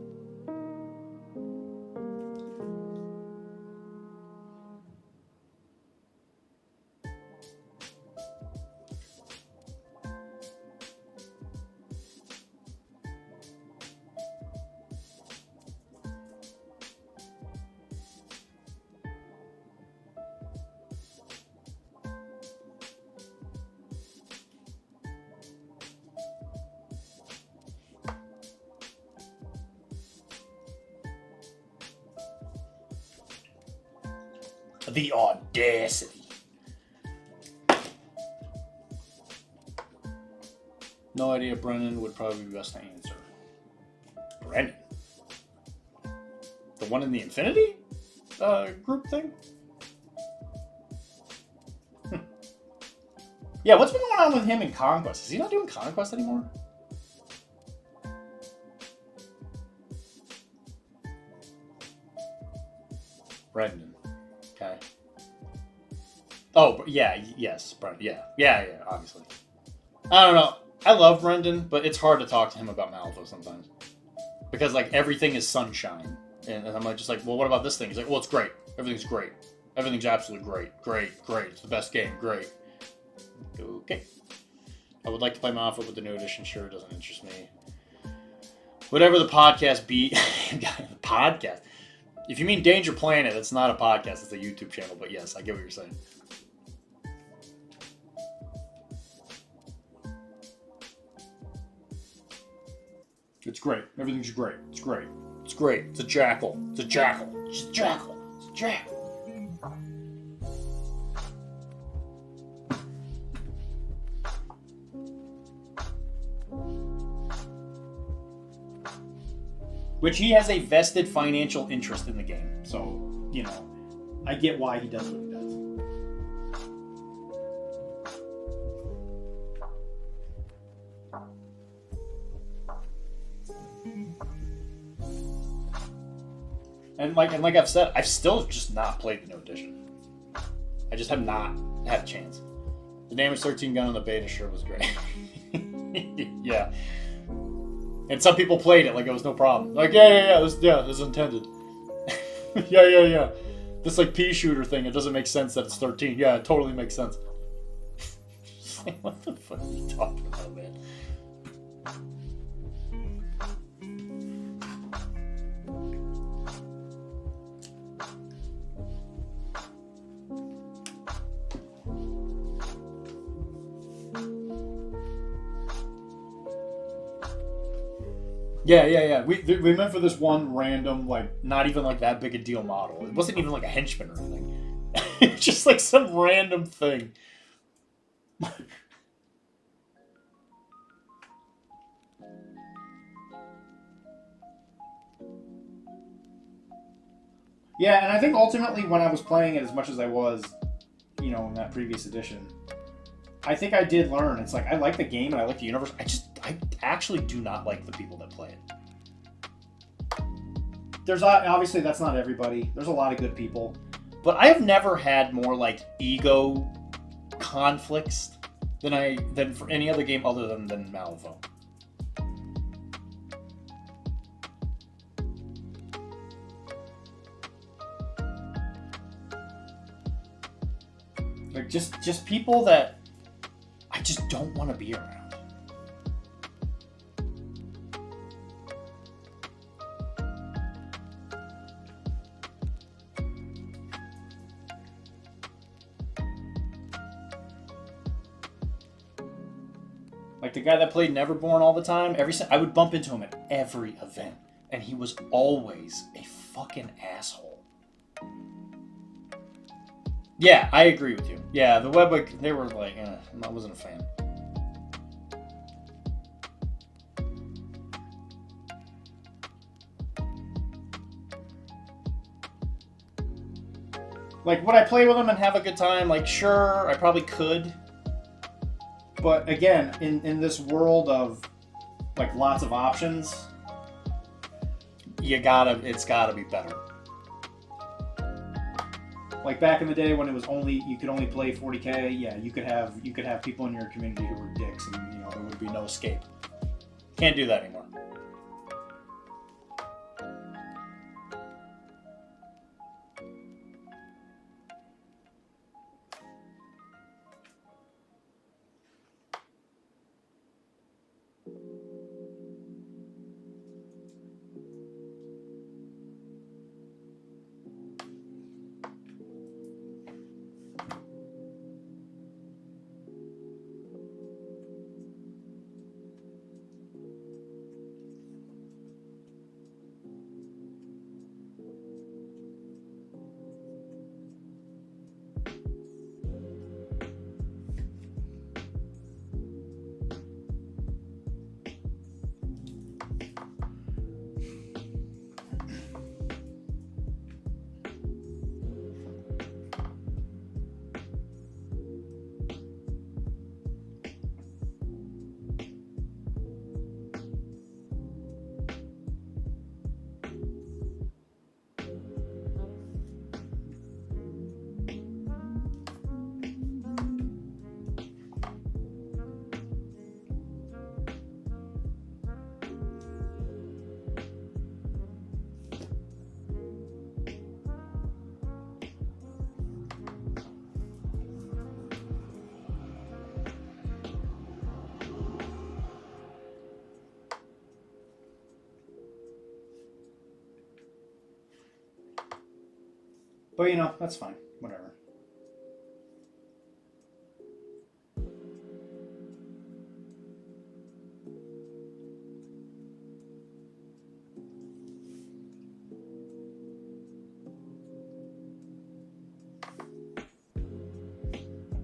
The audacity. No idea. Brennan would probably be best to answer. Brennan? The one in the Infinity group thing? Yeah, what's been going on with him in Conquest? Is he not doing Conquest anymore? Brendan. Okay. Oh, yeah, yes, Brendan. Yeah, obviously. I don't know. I love Brendan, but it's hard to talk to him about Malifaux sometimes. Because, like, everything is sunshine. And I'm like, just like, well, what about this thing? He's like, well, it's great. Everything's great. Everything's absolutely great. Great. It's the best game. Great. Okay. I would like to play Malifaux, but the new edition sure doesn't interest me. Whatever the podcast be... the podcast... If you mean Danger Planet, it's not a podcast, it's a YouTube channel, but yes, I get what you're saying. It's great. Everything's great. It's great. It's great. It's a jackal. It's a jackal. It's a jackal. It's a jackal. Which he has a vested financial interest in the game. So, you know, I get why he does what he does. And like I've said, I've still just not played the new edition. I just have not had a chance. The Damage 13 gun on the beta sure was great. Yeah. And some people played it like it was no problem. Like, this is intended. Yeah. This like pea shooter thing, it doesn't make sense that it's 13. Yeah, it totally makes sense. Like, what the fuck are you talking about, man? Yeah. We meant for this one random, like, not even like that big a deal model. It wasn't even like a henchman or anything. It's just like some random thing. Yeah, and I think ultimately when I was playing it as much as I was, you know, in that previous edition, I think I did learn. It's like, I like the game and I like the universe. I actually do not like the people that play it. There's obviously, that's not everybody. There's a lot of good people. But I have never had more like ego conflicts than for any other game other than Malifaux. Like just people that I just don't want to be around. Like the guy that played Neverborn all the time, I would bump into him at every event, and he was always a fucking asshole. Yeah, I agree with you. Yeah, the Webwick, they were like, I wasn't a fan. Like, would I play with them and have a good time? Like, sure, I probably could. But again, in this world of like lots of options, it's gotta be better. Like back in the day when it was you could only play 40K, yeah, you could have people in your community who were dicks, and you know there would be no escape. Can't do that anymore. But you know, that's fine. Whatever.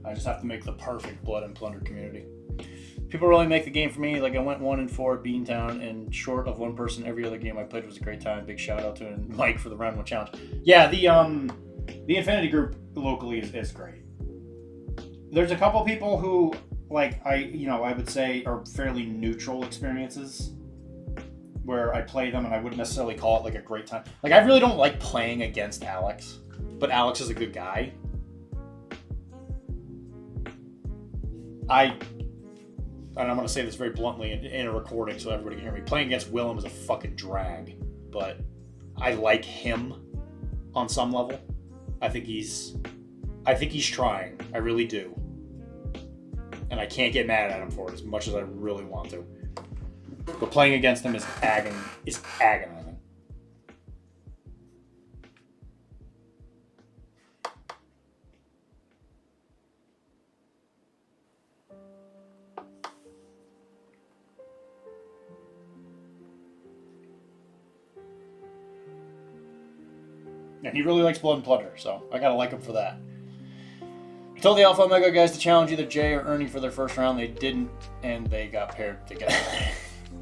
I just have to make the perfect Blood and Plunder community. People really make the game for me. Like I went 1-4 at Beantown, and short of one person, every other game I played was a great time. Big shout out to Mike for the round one challenge. Yeah, the Infinity group locally is great. There's a couple people who like I would say are fairly neutral experiences where I play them and I wouldn't necessarily call it like a great time. Like I really don't like playing against Alex, but Alex is a good guy. And I'm going to say this very bluntly in a recording so everybody can hear me. Playing against Willem is a fucking drag, but I like him on some level. I think he's trying. I really do. And I can't get mad at him for it as much as I really want to. But playing against him is agonizing. And he really likes Blood and Plunder, so I gotta like him for that. I told the Alpha Omega guys to challenge either Jay or Ernie for their first round. They didn't, and they got paired together.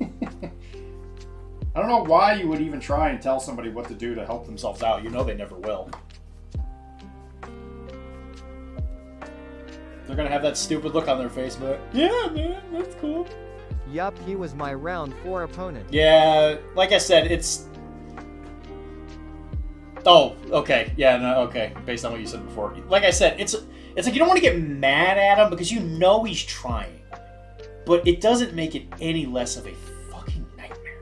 I don't know why you would even try and tell somebody what to do to help themselves out. You know they never will. They're gonna have that stupid look on their face, but yeah, man, that's cool. Yup, he was my round 4 opponent. Yeah, like I said, it's... Oh, okay. Yeah, no, okay. Based on what you said before. Like I said, it's like you don't want to get mad at him because you know he's trying. But it doesn't make it any less of a fucking nightmare.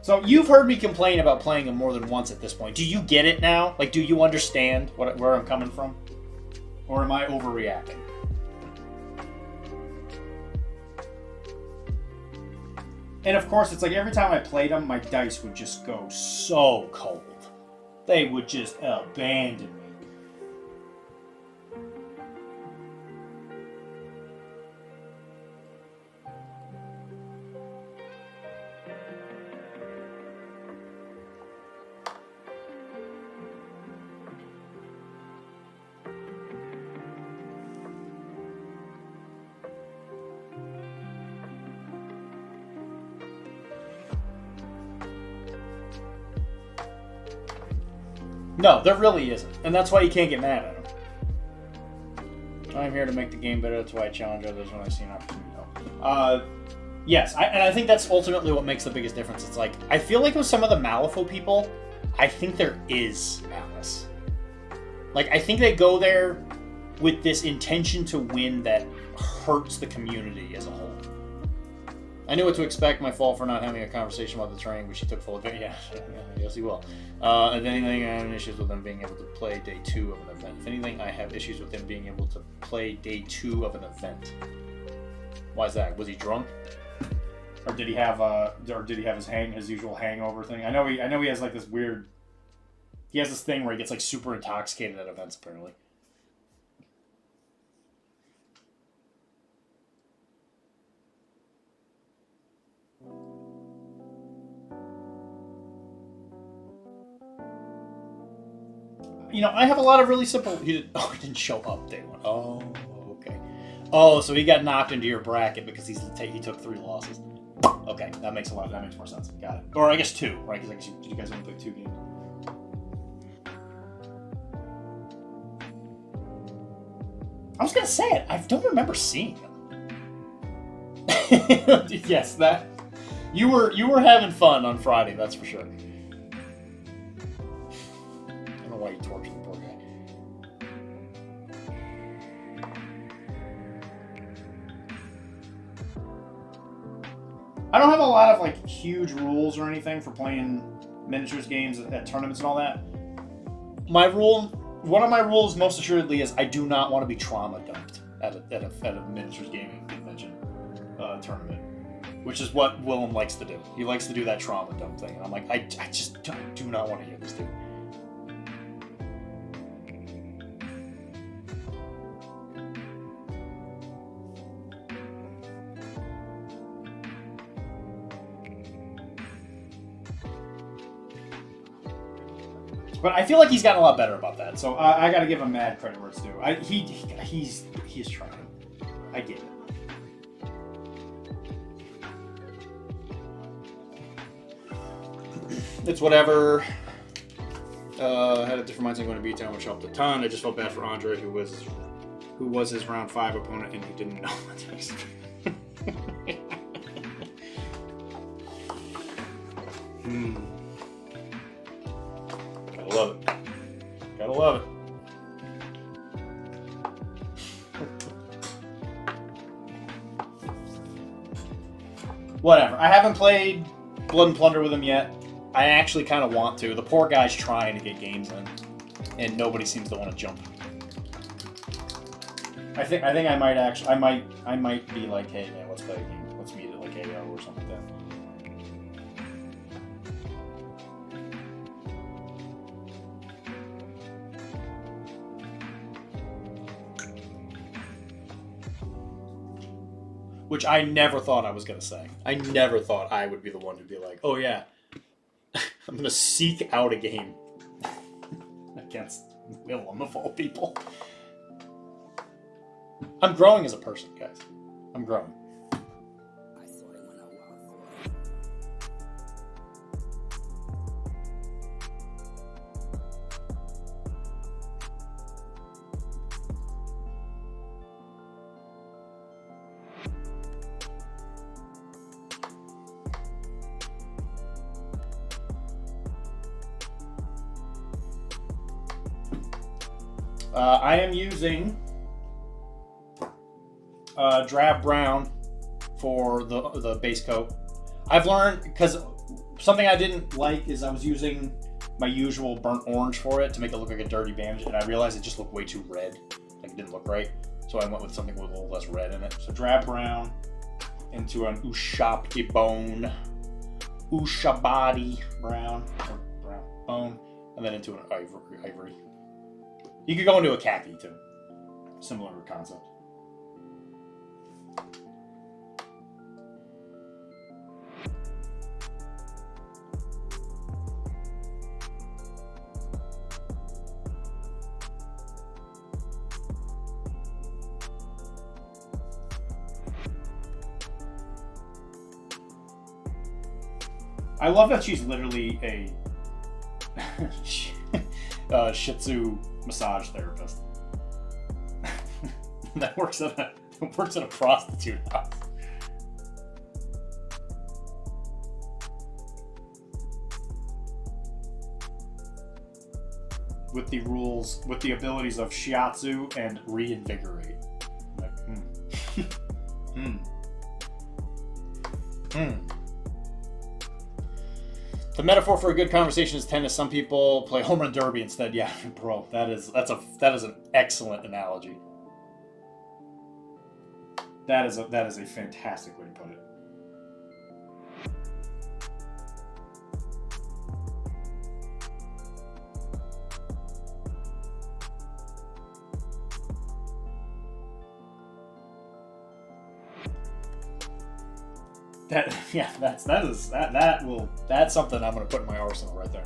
So you've heard me complain about playing him more than once at this point. Do you get it now? Like, do you understand where I'm coming from? Or am I overreacting? And of course, it's like every time I played them, my dice would just go so cold. They would just abandon me. No, there really isn't. And that's why you can't get mad at him. I'm here to make the game better. That's why I challenge others when I see an opportunity to help. Yes, and I think that's ultimately what makes the biggest difference. It's like, I feel like with some of the Malifaux people, I think there is malice. Like, I think they go there with this intention to win that hurts the community as a whole. I knew what to expect. My fault for not having a conversation about the train, which he took full advantage. Yeah, yes, he will. If anything, I have issues with him being able to play day 2 of an event. If anything, I have issues with him being able to play day 2 of an event. Why is that? Was he drunk, or did he have his usual hangover thing? I know he has like this weird. He has this thing where he gets like super intoxicated at events, apparently. You know, I have a lot of really simple... he didn't show up day 1. Oh, okay. Oh, so he got knocked into your bracket because he took 3 losses. Okay, that makes more sense. Got it. Or I guess 2, right? Because I guess you guys only played 2 games. I was gonna say it. I don't remember seeing him. Yes, that... You were having fun on Friday, that's for sure. Why you tortured the poor guy. I don't have a lot of like huge rules or anything for playing miniatures games at tournaments and all that. One of my rules most assuredly is I do not want to be trauma dumped at a miniatures gaming convention tournament, which is what Willem likes to do. He likes to do that trauma dump thing, and I'm like, I just do not want to hear this dude. But I feel like he's gotten a lot better about that, so I got to give him mad credit where it's due. He's trying. I get it. It's whatever. Had a different mindset going to B-Town, which helped a ton. I just felt bad for Andre, who was his round 5 opponent, and he didn't know what to expect. Gotta love it. Gotta love it. Whatever. I haven't played Blood and Plunder with him yet. I actually kind of want to. The poor guy's trying to get games in, and nobody seems to want to jump. I think I might actually. I might be like, hey man, let's play a game. Let's meet at like AO or something like that. Which I never thought I was going to say. I never thought I would be the one to be like, oh yeah, I'm going to seek out a game against Willem of all people. I'm growing as a person, guys. I'm growing. I am using drab brown for the base coat. I've learned, because something I didn't like is I was using my usual burnt orange for it to make it look like a dirty bandage, and I realized it just looked way too red. Like, it didn't look right. So I went with something with a little less red in it. So drab brown into an Ushabti bone, Ushabadi brown, or brown bone, and then into an ivory. You could go into a khaki too. Similar concept. I love that she's literally a Shih Tzu massage therapist. That works at a prostitute house. With the rules, with the abilities of shiatsu and reinvigorate. Like, The metaphor for a good conversation is tennis. Some people play home run derby instead. Yeah, bro, that is an excellent analogy. That is a fantastic way to put it. That's something I'm gonna put in my arsenal right there.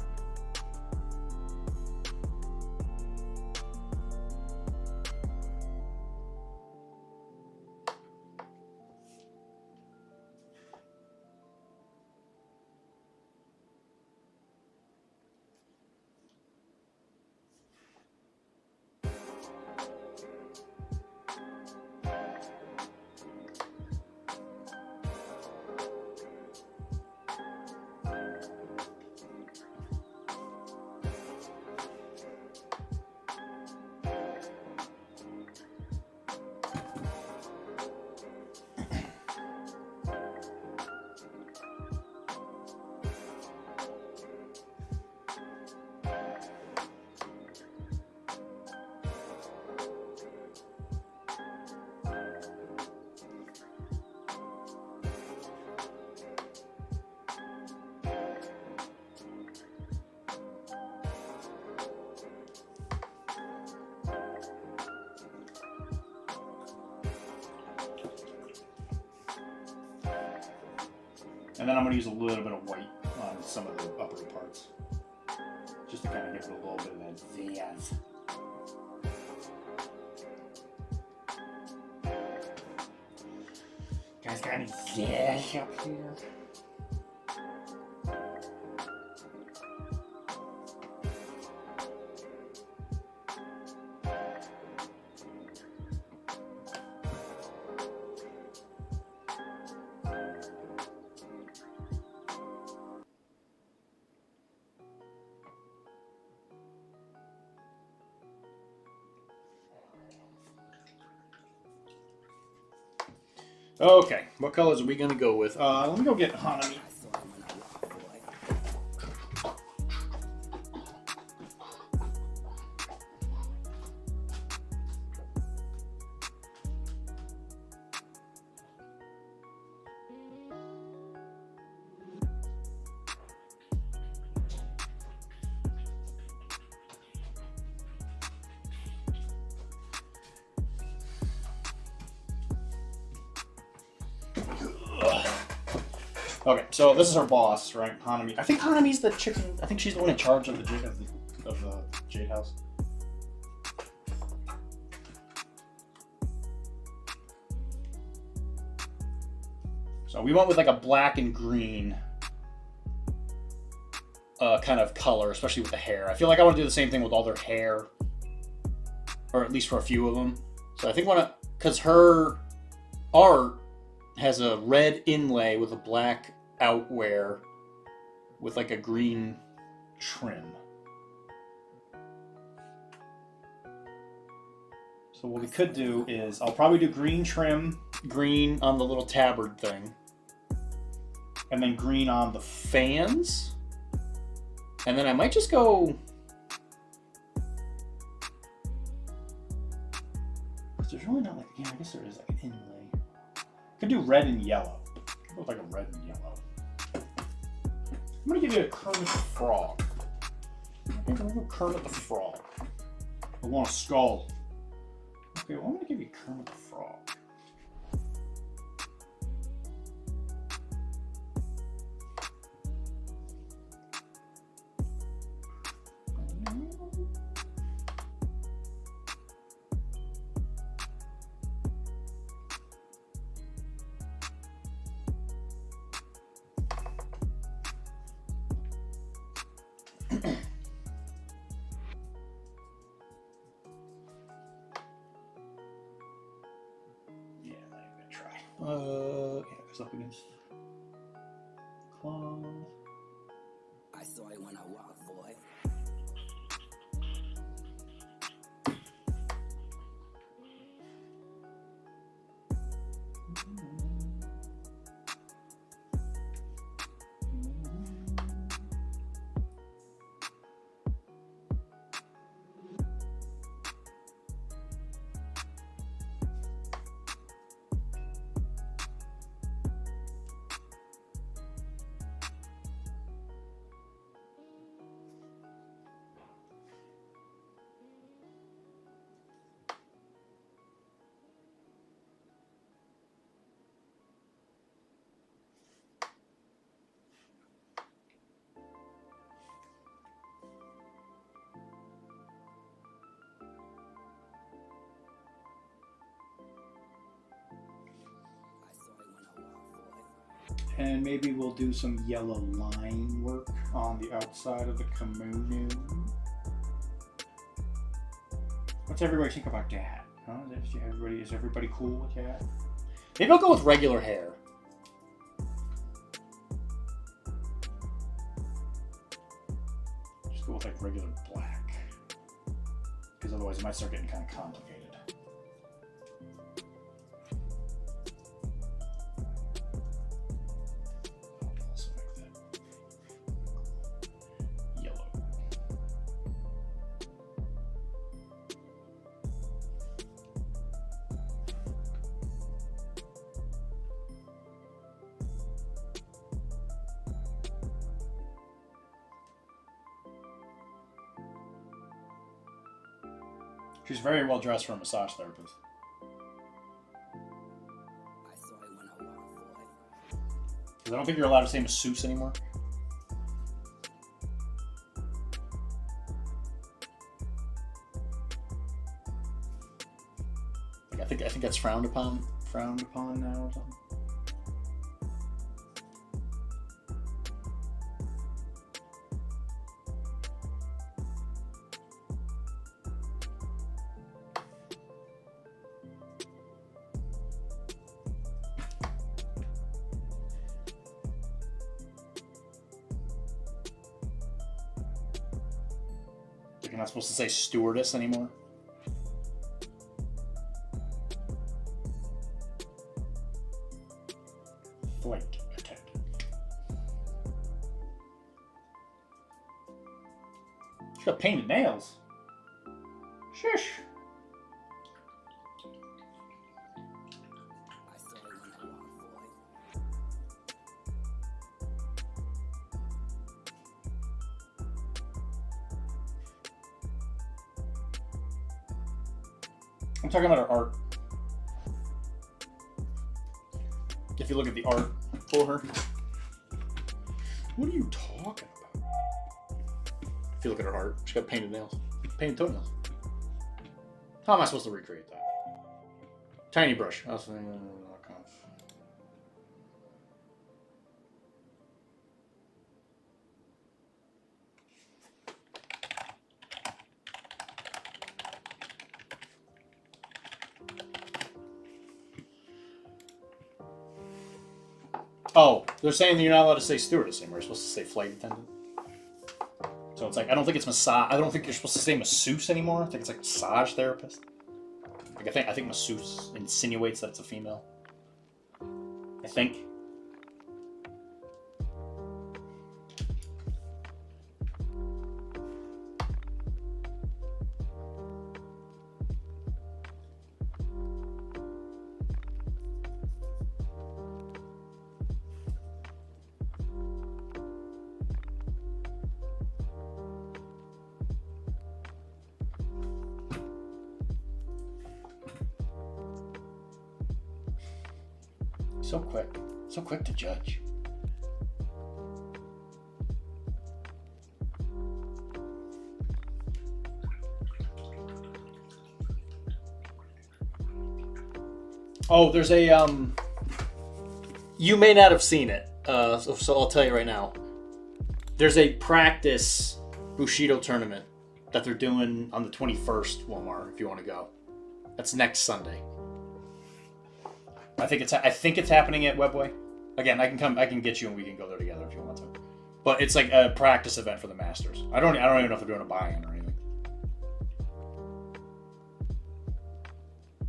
And then I'm going to use a little bit of white on some of the upper parts. Just to kind of give it a little bit of that zazz. Guys got any zazz up here? Okay, what colors are we gonna go with? Let me go get Hanami. Okay, so this is her boss, right? Hanami. I think Hanami's the chicken. I think she's the one in charge of the Jade House. So we went with like a black and green kind of color, especially with the hair. I feel like I want to do the same thing with all their hair, or at least for a few of them. So I think because her art has a red inlay with a black outwear with like a green trim. So what we could do is, I'll probably do green trim, green on the little tabard thing, and then green on the fans, and then I might just go. There's really not like, yeah, I guess there is like an inlay. Could do red and yellow. Look like a red and yellow. I'm gonna give you a Kermit the Frog. I think I'm gonna go Kermit the Frog. I want a skull. Okay, well I'm gonna give you Kermit the Frog. Yeah, it's up against claws. I saw it when I walked, boy. And maybe we'll do some yellow line work on the outside of the kimono. What's everybody think about that? Huh? Is everybody cool with that? Maybe I'll go with regular hair. Just go with like regular black. Because otherwise it might start getting kind of complicated. She's very well dressed for a massage therapist. I saw it when I walked, boy. Because I don't think you're allowed to say masseuse anymore. Like, I think that's frowned upon now or something. You're not supposed to say stewardess anymore. Flight attendant. She's got painted nails. Shush. I saw it when I walked, boy. I'm talking about her art. If you look at the art for her. What are you talking about? If you look at her art, she's got painted nails. Painted toenails. How am I supposed to recreate that? Tiny brush. I was thinking, oh, they're saying that you're not allowed to say stewardess anymore. You're supposed to say flight attendant. So it's like, I don't think it's massage. I don't think you're supposed to say masseuse anymore. I think it's like massage therapist. Like I think masseuse insinuates that it's a female. I think. So quick to judge. Oh, there's a you may not have seen it, so I'll tell you right now. There's a practice Bushido tournament that they're doing on the 21st, Walmart, if you want to go. That's next Sunday. I think it's happening at Webway. Again, I can get you and we can go there together if you want to. But it's like a practice event for the Masters. I don't even know if they're doing a buy-in or anything.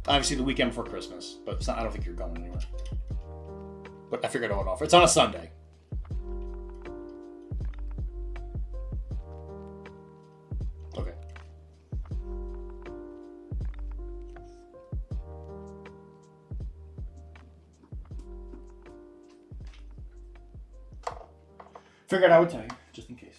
Obviously the weekend before Christmas, but it's not, I don't think you're going anywhere. But I figured I would offer. It's on a Sunday. Okay. Figured I would tell you, just in case.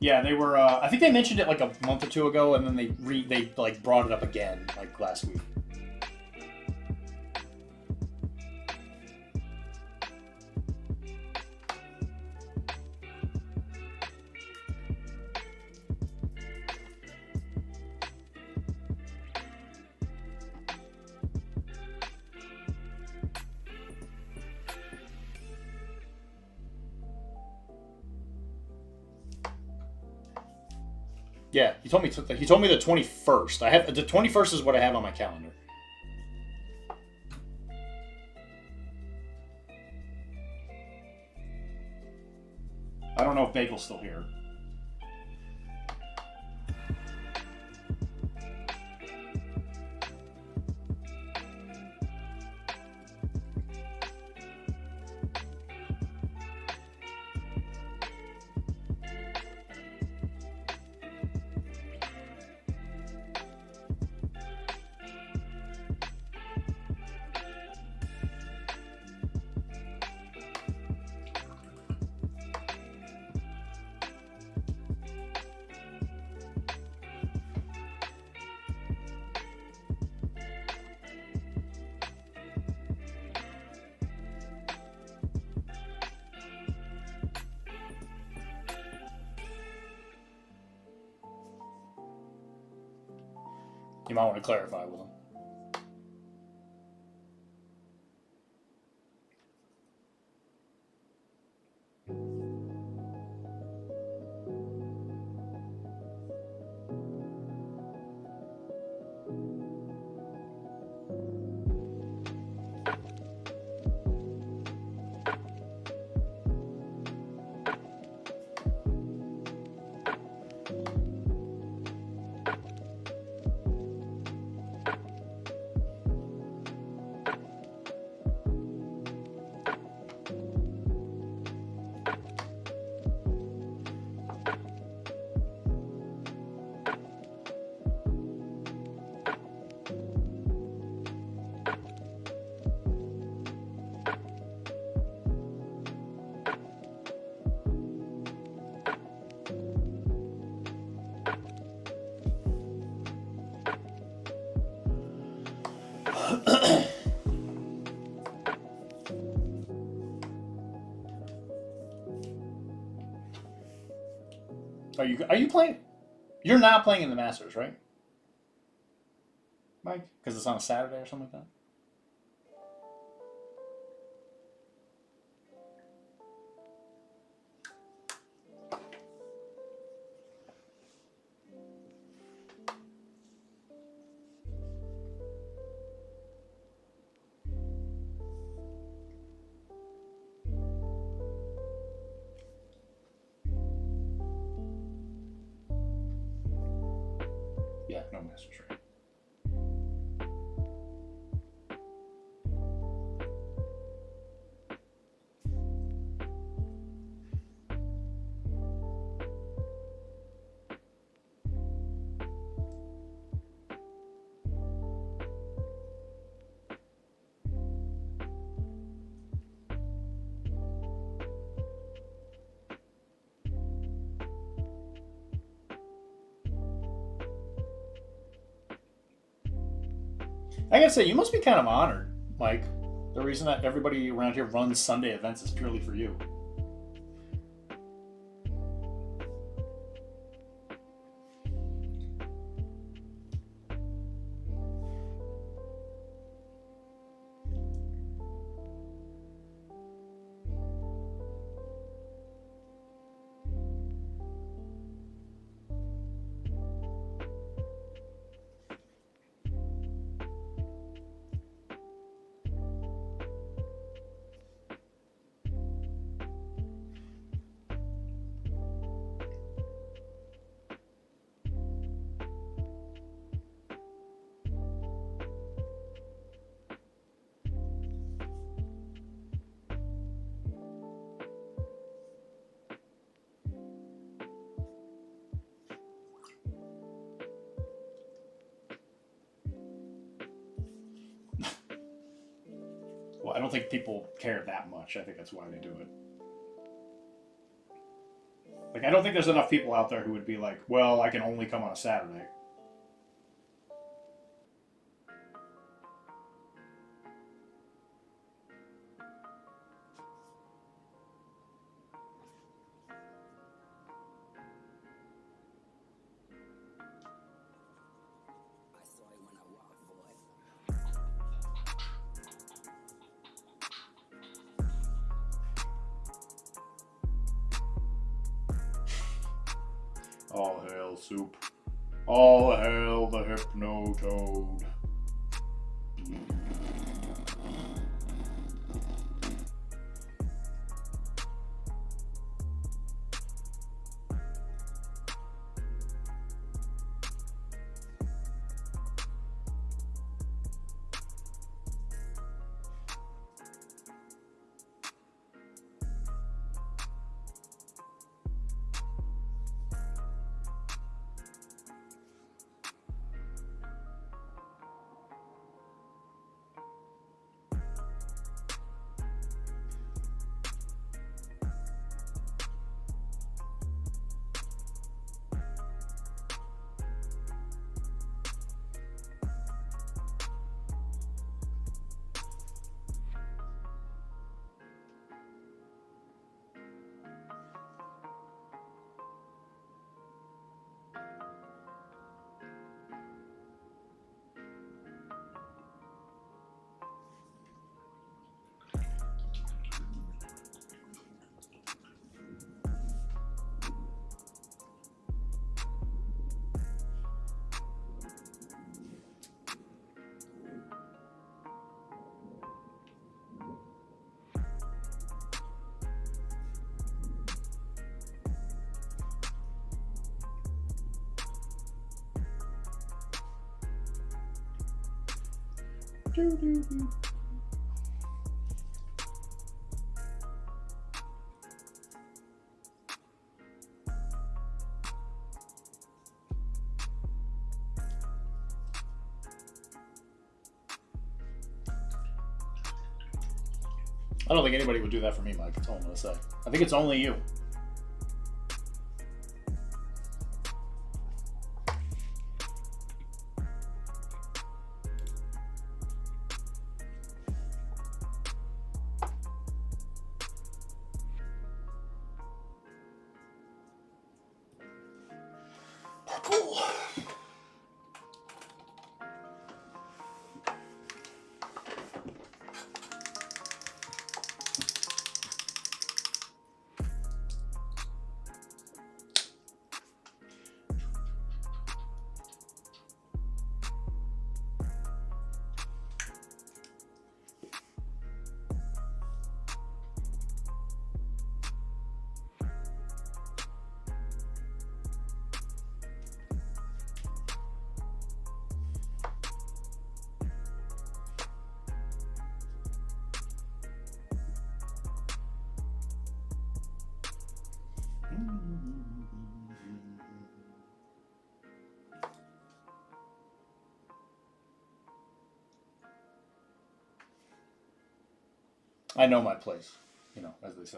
Yeah, they were. I think they mentioned it like a month or two ago, and then they like brought it up again like last week. Yeah, he told me the 21st. I have the 21st is what I have on my calendar. I don't know if Bagel's still here. You might want to clarify with him. Are you playing? You're not playing in the Masters, right, Mike? Because it's on a Saturday or something like that. Yeah, no Masters, right? I gotta say, you must be kind of honored, Mike. The reason that everybody around here runs Sunday events is purely for you. Well, I don't think people care that much. I think that's why they do it. Like, I don't think there's enough people out there who would be like, well, I can only come on a Saturday. I saw it when I walked, boy. All hail, Soup. All hail the Hypno-Toad. I don't think anybody would do that for me, Mike. That's all I'm going to say. I think it's only you. Cool. I know my place, you know, as they say.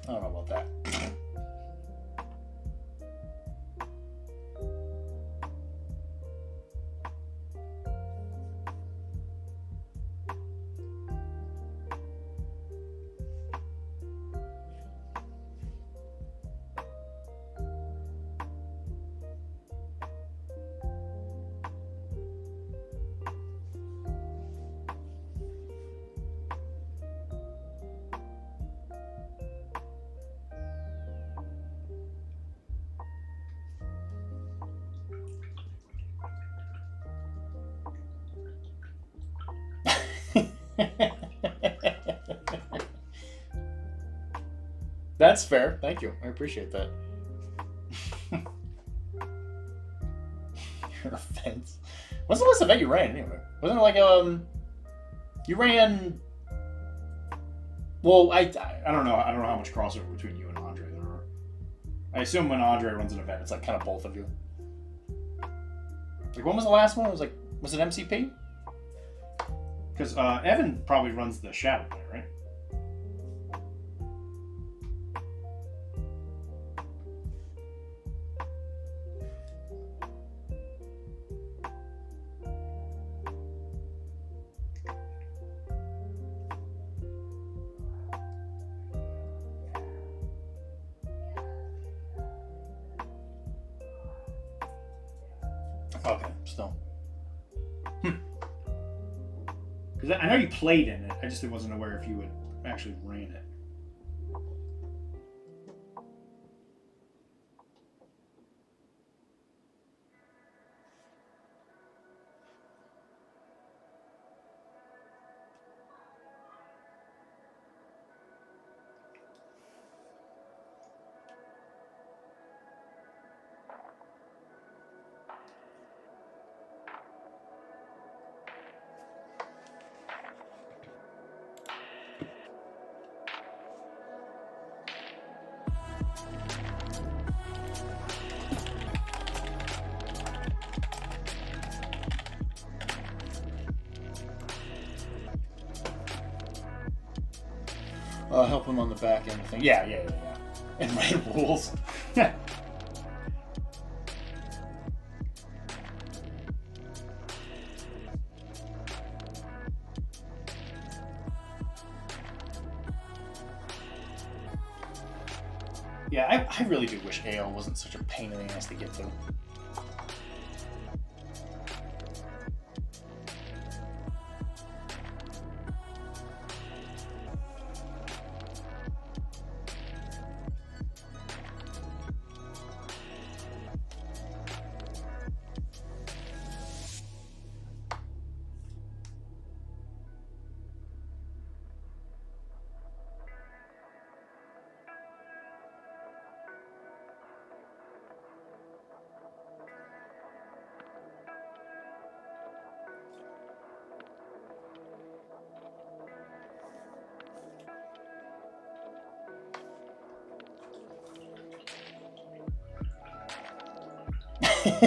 I don't know about that. That's fair. Thank you. I appreciate that. Your offense. What's the last event you ran anyway? Wasn't it like you ran? Well, I don't know. I don't know how much crossover between you and Andre there are. I assume when Andre runs an event, it's like kind of both of you. Like when was the last one? It was it MCP? Because Evan probably runs the Shadow Play, right? Okay, still. Because I know you played in it, I just wasn't aware if you had actually ran it. Help him on the back end thing. Yeah. And write rules. Yeah, I really do wish AO wasn't such a pain in the ass to get to.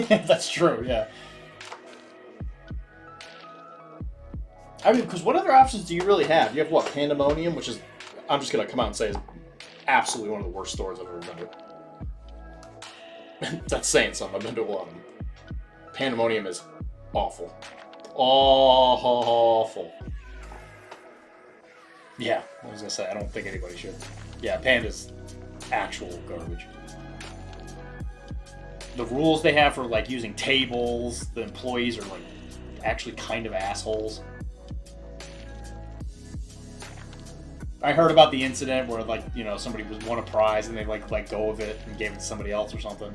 That's true, yeah. I mean, because what other options do you really have? You have what? Pandemonium, which is, I'm just going to come out and say, is absolutely one of the worst stores I've ever been to. That's saying something. I've been to a lot of them. Pandemonium is awful. Awful. Yeah, I was going to say, I don't think anybody should. Yeah, Panda's actual garbage. The rules they have for, like, using tables, the employees are, like, actually kind of assholes. I heard about the incident where, like, you know, somebody won a prize and they, like, let go of it and gave it to somebody else or something.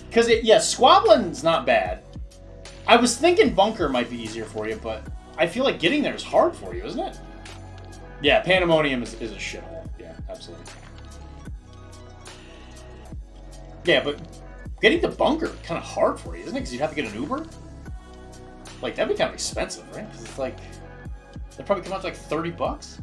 Because, yeah, squabbling's not bad. I was thinking bunker might be easier for you, but I feel like getting there is hard for you, isn't it? Yeah, Pandemonium is a shithole. Yeah, absolutely. Yeah, but getting to bunker kind of hard for you, isn't it? Because you'd have to get an Uber? Like, that'd be kind of expensive, right? Because it's like, that'd probably come out to like $30.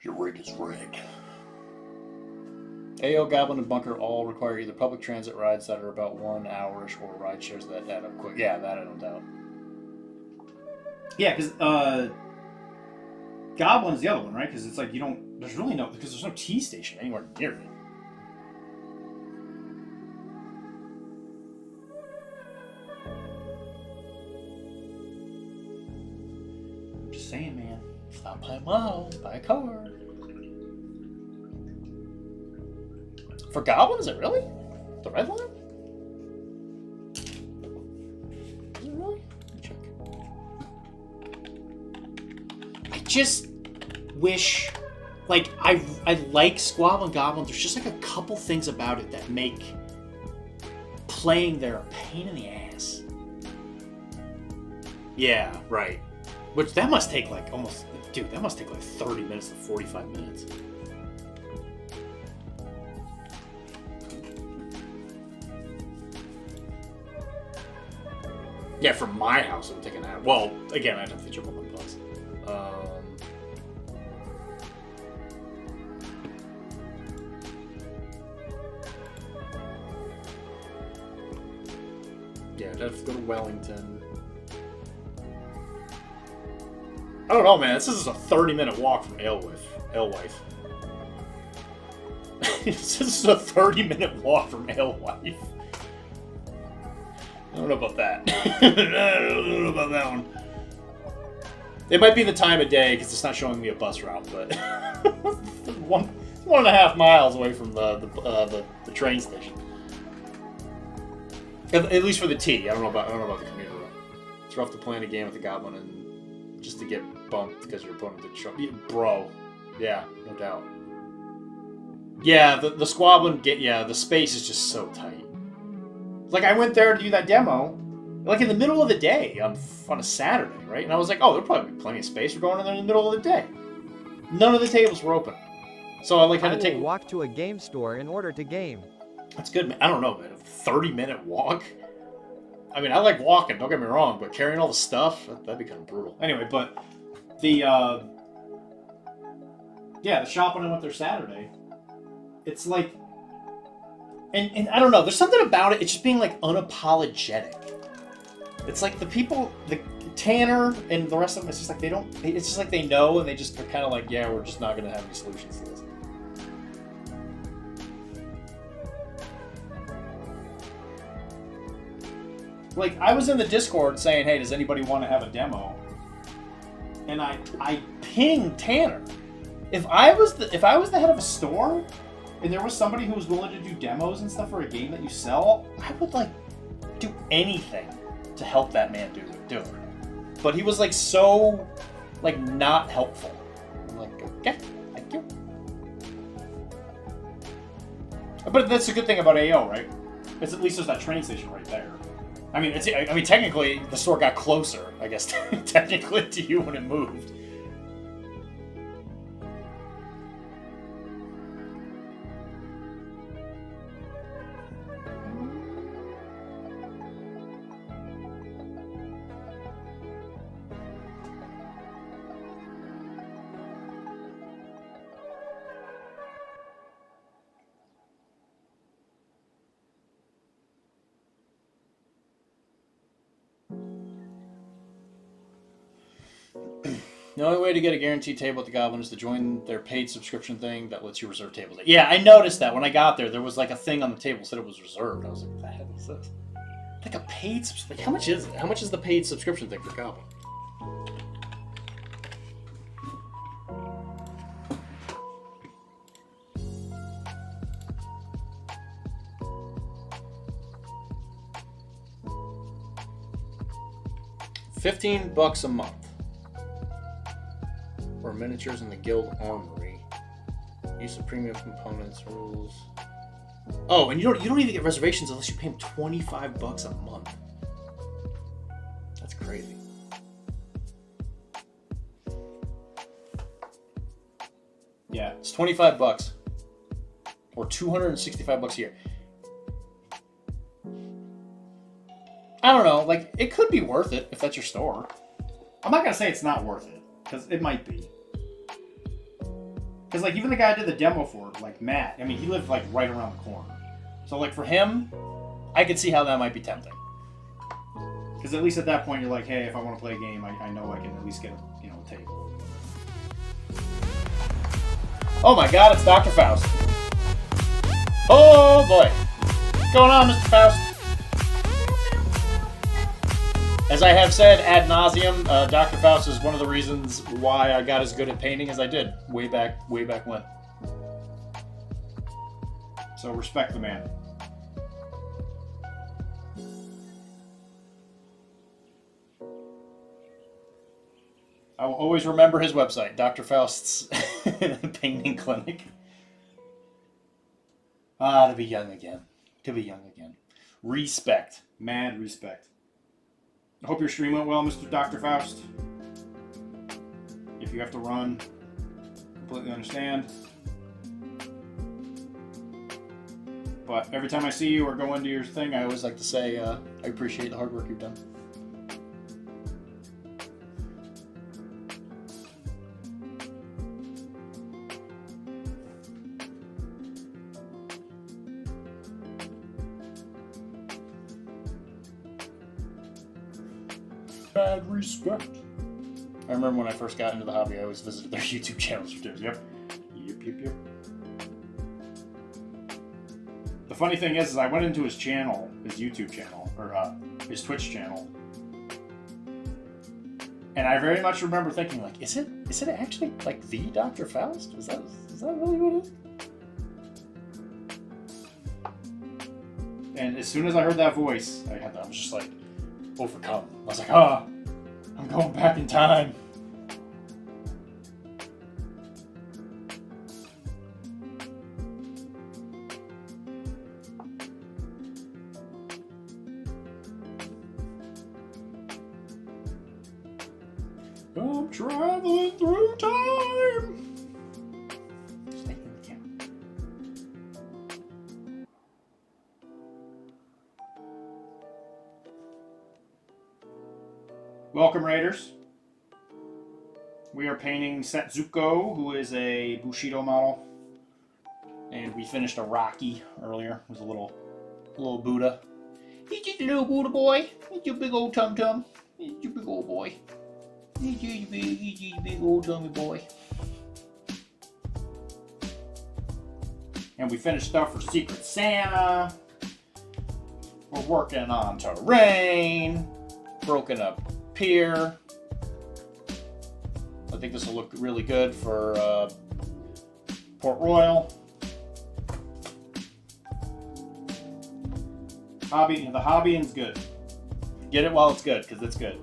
Your rig is rigged. AO, Goblin, and Bunker all require either public transit rides that are about 1 hour-ish or ride shares that add up quick. Yeah, that I don't doubt. Yeah, because Goblin's the other one, right? Because it's like you don't. There's really no. Because there's no T station anywhere near it. I'm just saying, man. Stop playing WoW. Buy a car. For Goblin, is it really? The red line? Is it really? Let me check. I just wish, like, I like Squabble and Goblin. There's just like a couple things about it that make playing there a pain in the ass. Yeah, right. Which that must take like almost, dude, that must take like 30 minutes to 45 minutes. Yeah, from my house, it would take an hour. Well, again, I'd have to jump on my bus. Yeah, I'd have to go to Wellington. I don't know, man. This is a 30-minute walk from Alewife. This is a 30-minute walk from Alewife. I don't know about that. I don't know about that one. It might be the time of day because it's not showing me a bus route, but 1.5 miles away from the train station. At least for the T. I don't know about the commuter route. It's rough to plan a game with the Goblin and just to get bumped because your opponent didn't show up. Bro, yeah, no doubt. Yeah, the Squablin the space is just so tight. Like, I went there to do that demo, like, in the middle of the day on a Saturday, right? And I was like, oh, there'll probably be plenty of space. We're going in there in the middle of the day. None of the tables were open. So I, like, had to take... walk to a game store in order to game. That's good, man. I don't know, man. A 30-minute walk? I mean, I like walking, don't get me wrong, but carrying all the stuff, that'd be kind of brutal. Anyway, but the shop when I went there Saturday, it's like... And I don't know, there's something about it, it's just being, like, unapologetic. It's like the people, the Tanner and the rest of them, it's just like it's just like they know, and they just are kind of like, yeah, we're just not going to have any solutions to this. Like, I was in the Discord saying, hey, does anybody want to have a demo? And I pinged Tanner. If I was the head of a store, and there was somebody who was willing to do demos and stuff for a game that you sell, I would, like, do anything to help that man do it. But he was, like, so, like, not helpful. I'm like, okay, thank you. But that's the good thing about AO, right? It's at least there's that train station right there. I mean, technically the store got closer, I guess, technically to you when it moved. The only way to get a guaranteed table at the Goblin is to join their paid subscription thing that lets you reserve tables. Yeah, I noticed that when I got there. There was like a thing on the table that said it was reserved. I was like, what the heck is this? Like a paid subscription. How much is it? How much is the paid subscription thing for Goblin? $15 a month. Or miniatures in the guild armory. Use of premium components, rules. Oh, and you don't even get reservations unless you pay them $25 a month. That's crazy. Yeah, it's $25 or $265 a year. I don't know, like it could be worth it if that's your store. I'm not gonna say it's not worth it because it might be. Because like even the guy I did the demo for, like Matt, I mean he lived like right around the corner. So like for him, I could see how that might be tempting. Because at least at that point you're like, hey, if I want to play a game, I know I can at least get a table. Oh my God, it's Dr. Faust. Oh boy, what's going on, Mr. Faust? As I have said ad nauseum, Dr. Faust is one of the reasons why I got as good at painting as I did way back when. So respect the man. I will always remember his website, Dr. Faust's painting clinic. To be young again. To be young again. Respect. Mad respect. I hope your stream went well, Mr. Dr. Faust. If you have to run, completely understand. But every time I see you or go into your thing, I always like to say, I appreciate the hard work you've done. Bad respect. I remember when I first got into the hobby, I always visited their YouTube channels for tips. Yep. The funny thing is I went into his channel, his YouTube channel, or his Twitch channel, and I very much remember thinking, like, is it actually like the Dr. Faust? Is that really what it is? And as soon as I heard that voice, I was just like overcome. I was like, I'm going back in time. I'm traveling through time. Stay in the camera. Welcome, Raiders. We are painting Setsuko, who is a Bushido model. And we finished a Rocky earlier. It was a little Buddha. He's just a little Buddha boy. He's your big old tum-tum. He's your big old boy. He's your big old tummy boy. And we finished stuff for Secret Santa. We're working on terrain. Broken up pier. I think this will look really good for Port Royal. The hobbying's good. Get it while it's good, because it's good.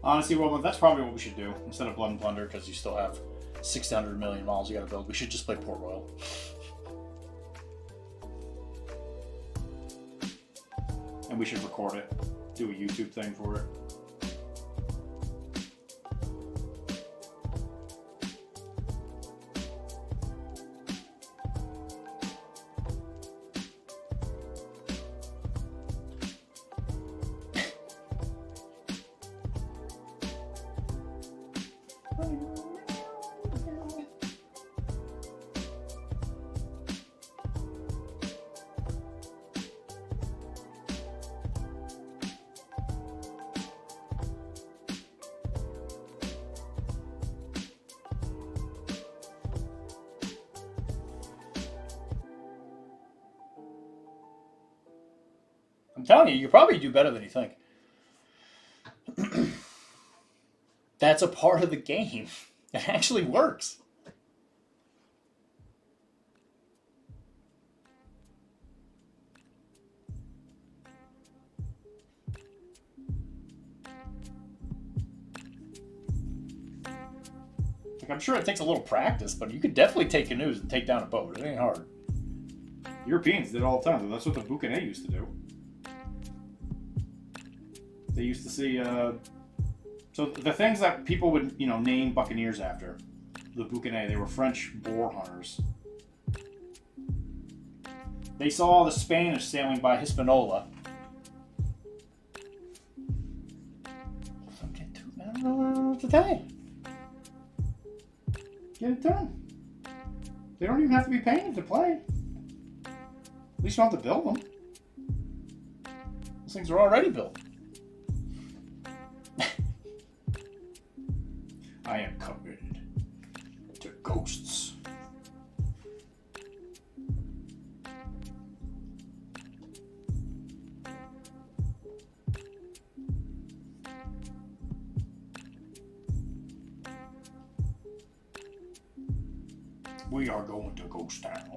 Honestly, well, that's probably what we should do instead of Blood and Plunder, because you still have 600 million models you gotta build. We should just play Port Royal. And we should record it. Do a YouTube thing for it. I'm telling you, you probably do better than you think. That's a part of the game. It actually works. Like, I'm sure it takes a little practice, but you could definitely take canoes and take down a boat. It ain't hard. Europeans did it all the time. That's what the Boucanet used to do. They used to see, so the things that people would, name buccaneers after, the Boucanet, they were French boar hunters. They saw the Spanish sailing by Hispaniola. I don't know what to tell you. Get it done. They don't even have to be painted to play. At least you don't have to build them. Those things are already built. I am committed to ghosts. We are going to Ghost Town.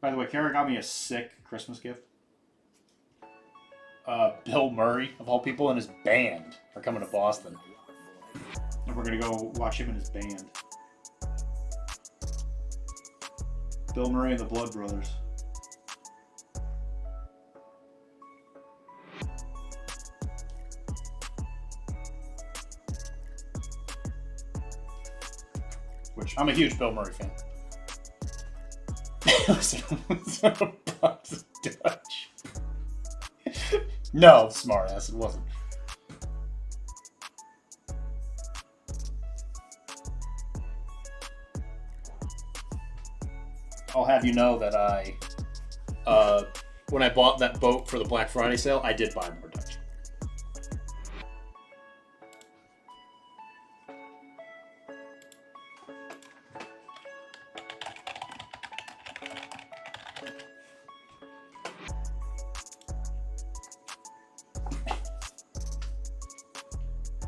By the way, Kara got me a sick Christmas gift. Bill Murray, of all people, and his band are coming to Boston. And we're going to go watch him and his band. Bill Murray and the Blood Brothers. Which, I'm a huge Bill Murray fan. Was it a box of Dutch? No, smartass, it wasn't. I'll have you know that when I bought that boat for the Black Friday sale, I did buy more Dutch.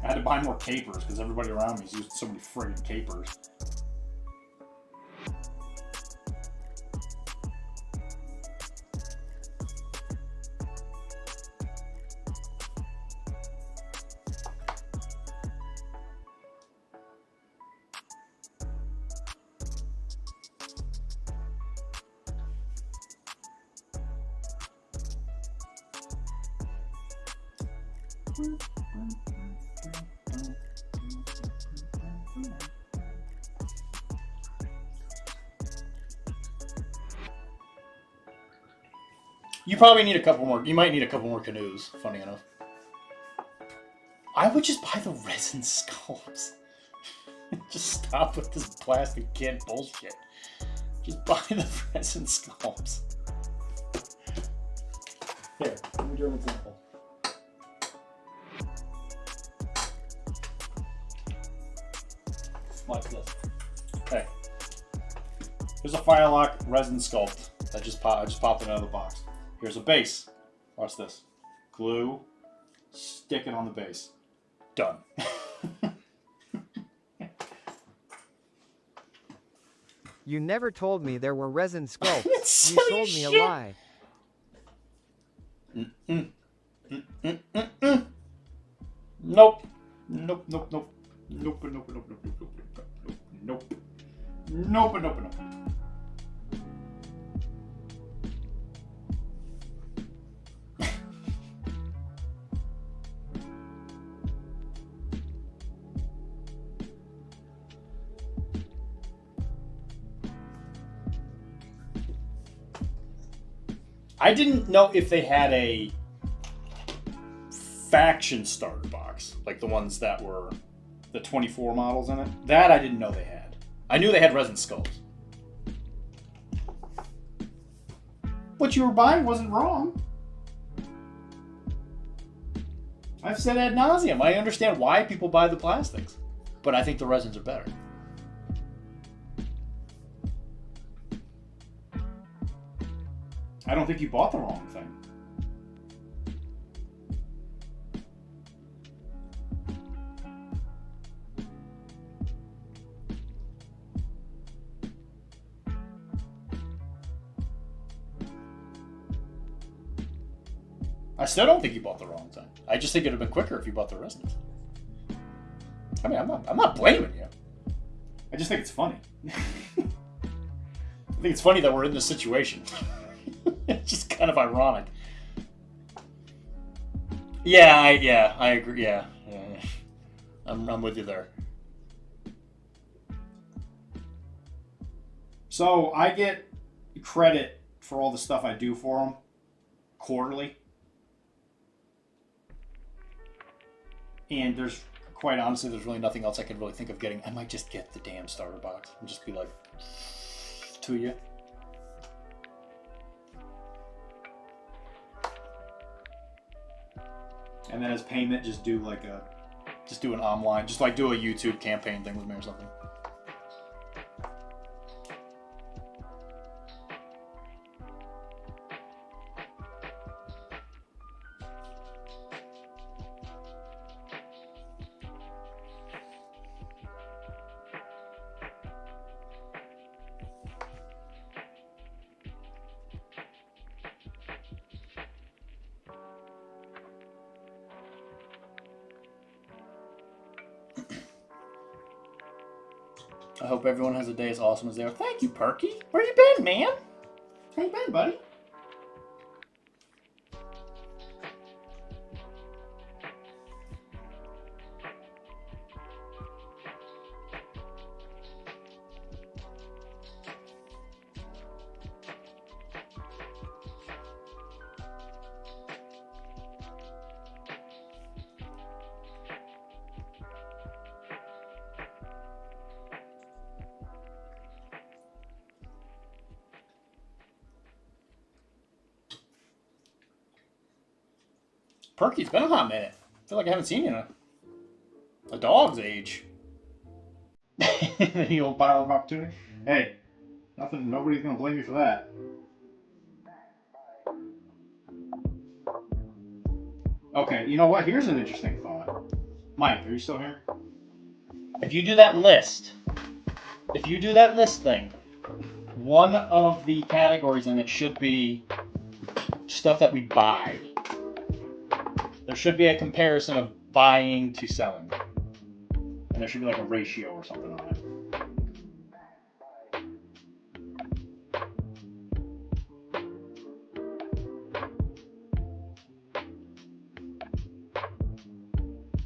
I had to buy more capers because everybody around me is using so many friggin' capers. You probably need a couple more. You might need a couple more canoes, funny enough. I would just buy the resin sculpts. Just stop with this plastic kid bullshit. Just buy the resin sculpts. Here, let me do an example. Watch this. Hey. Here's a Firelock resin sculpt that I just popped it out of the box. Here's a base. Watch this. Glue. Stick it on the base. Done. You never told me there were resin sculpts. That's You silly told me a shit. lie. Nope. Nope, nope, nope. Nope, nope, nope, nope, nope, nope, nope. Nope, nope, nope. I didn't know if they had a faction starter box, like the ones that were the 24 models in it. That I didn't know they had. I knew they had resin skulls. What you were buying wasn't wrong. I've said ad nauseum. I understand why people buy the plastics, but I think the resins are better. I don't think you bought the wrong thing. I still don't think you bought the wrong thing. I just think it'd have been quicker if you bought the resins. I mean, I'm not blaming you. I just think it's funny. I think it's funny that we're in this situation. It's just kind of ironic. Yeah, I agree. Yeah. I'm with you there. So I get credit for all the stuff I do for them quarterly. And quite honestly, there's really nothing else I can really think of getting. I might just get the damn starter box and just be like, to you. And then as payment, just do an online, just like do a YouTube campaign thing with me or something. I hope everyone has a day as awesome as they are. Thank you, Perky. Where you been, man? How you been, buddy? Perky, it's been a hot minute. I feel like I haven't seen you in a dog's age. The old pile of opportunity. Hey, nobody's gonna blame you for that. Okay, you know what? Here's an interesting thought. Mike, are you still here? If you do that list thing, one of the categories in it should be stuff that we buy. There should be a comparison of buying to selling. And there should be like a ratio or something on it.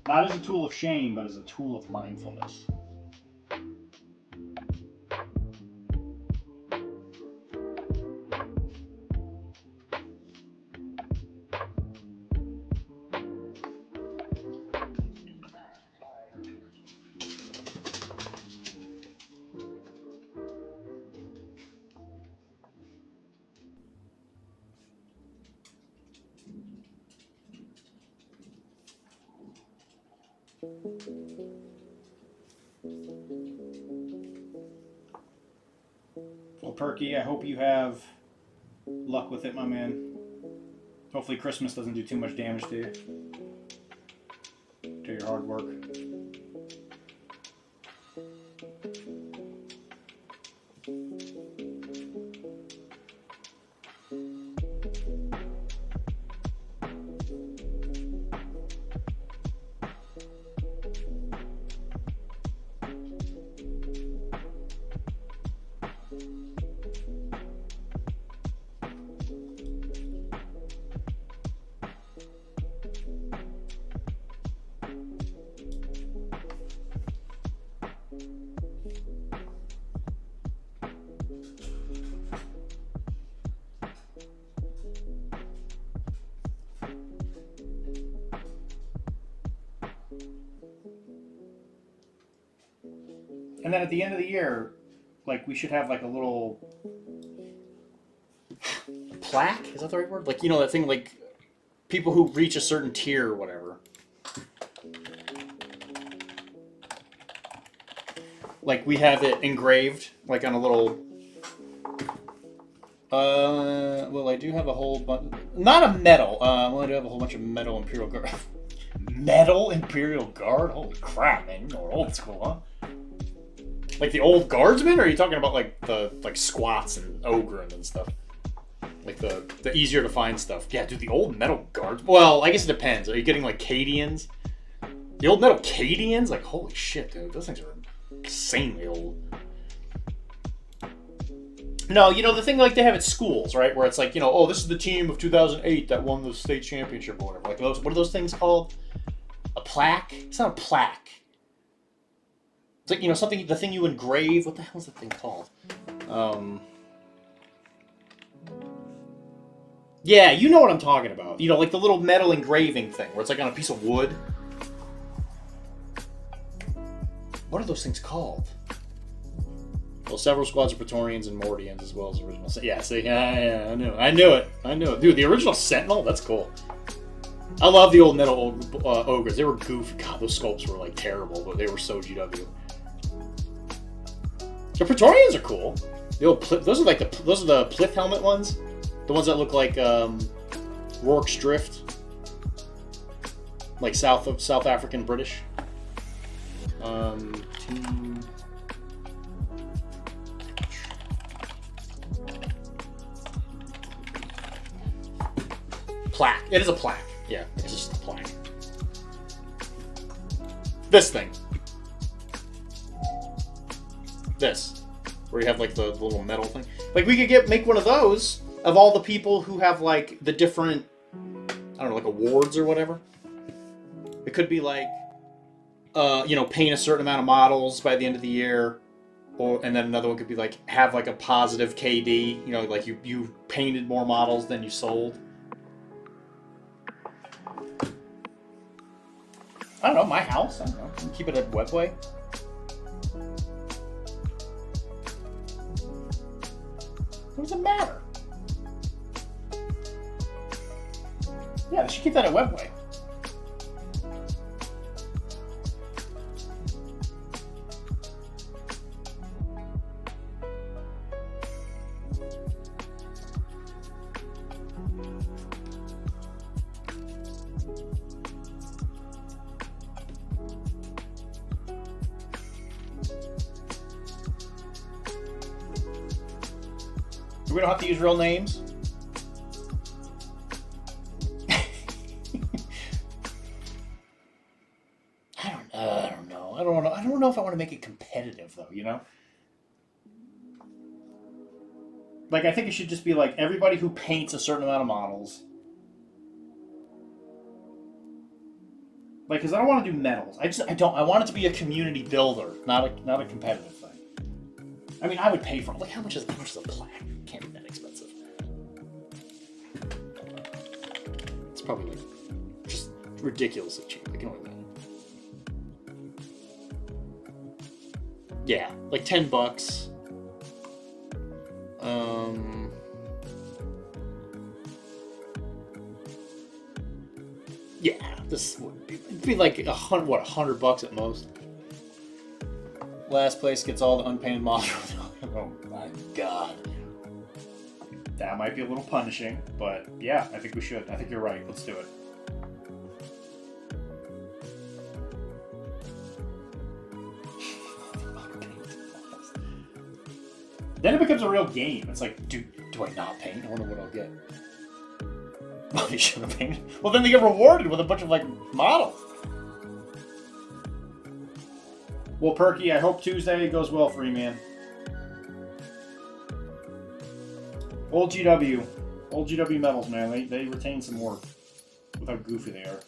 Not as a tool of shame, but as a tool of mindfulness. Well, Perky, I hope you have luck with it, my man. Hopefully Christmas doesn't do too much damage to you. to your hard work. And then at the end of the year, like, we should have like a little plaque. Is that the right word? Like, you know, that thing, like people who reach a certain tier or whatever. Like, we have it engraved, like on a little. Well, I do have a whole bunch. Not a medal. Well, I do have a whole bunch of metal Imperial Guard. Metal Imperial Guard? Holy crap, man! You know, we're old school, huh? Like the old guardsmen, or are you talking about like the squats and ogren and stuff? Like the easier to find stuff. Yeah, dude, the old metal guards. Well, I guess it depends. Are you getting like Cadians? The old metal Cadians? Like, holy shit, dude, those things are insanely old. No, you know, the thing like they have at schools, right? Where it's like, you know, oh, this is the team of 2008 that won the state championship or whatever. Like those, what are those things called? A plaque? It's not a plaque. It's like, you know, something, the thing you engrave. What the hell is that thing called? Yeah, you know what I'm talking about. You know, like the little metal engraving thing where it's like on a piece of wood. What are those things called? Well, several squads of Praetorians and Mordians as well as original. Yeah, see, yeah, I knew it. Dude, the original Sentinel, that's cool. I love the old metal ogres. They were goofy. God, those sculpts were like terrible, but they were so GW. The Praetorians are cool. The old those are like the Plith helmet ones, the ones that look like Rorke's Drift, like South African British. Team. Plaque. It is a plaque. Yeah, it's just a plaque. This thing. This. Where you have like the little metal thing. Like we could make one of those of all the people who have like the different, I don't know, like awards or whatever. It could be like, you know, paint a certain amount of models by the end of the year. And then another one could be like, have like a positive KD. You know, like you painted more models than you sold. I don't know, my house. I don't know. Keep it a webway. What does it matter? Yeah, they should keep that a webway. We don't have to use real names. I don't know. I don't know if I want to make it competitive though, you know? Like, I think it should just be like everybody who paints a certain amount of models. Like, because I don't want to do medals. I want it to be a community builder, not a competitive thing. I mean, I would pay for it. Like, how much is a plaque? It can't be that expensive. It's probably like just ridiculously cheap. I can only imagine. Yeah, like $10. Yeah, this would be like $100 at most. Last place gets all the unpainted models. Oh my god. That might be a little punishing, but yeah, I think we should. I think you're right. Let's do it. Then it becomes a real game. It's like, do I not paint? I wonder what I'll get. Well, they should have painted. Well, then they get rewarded with a bunch of, like, models. Well, Perky, I hope Tuesday goes well for you, man. Old GW medals, man. They retain some worth with how goofy they are.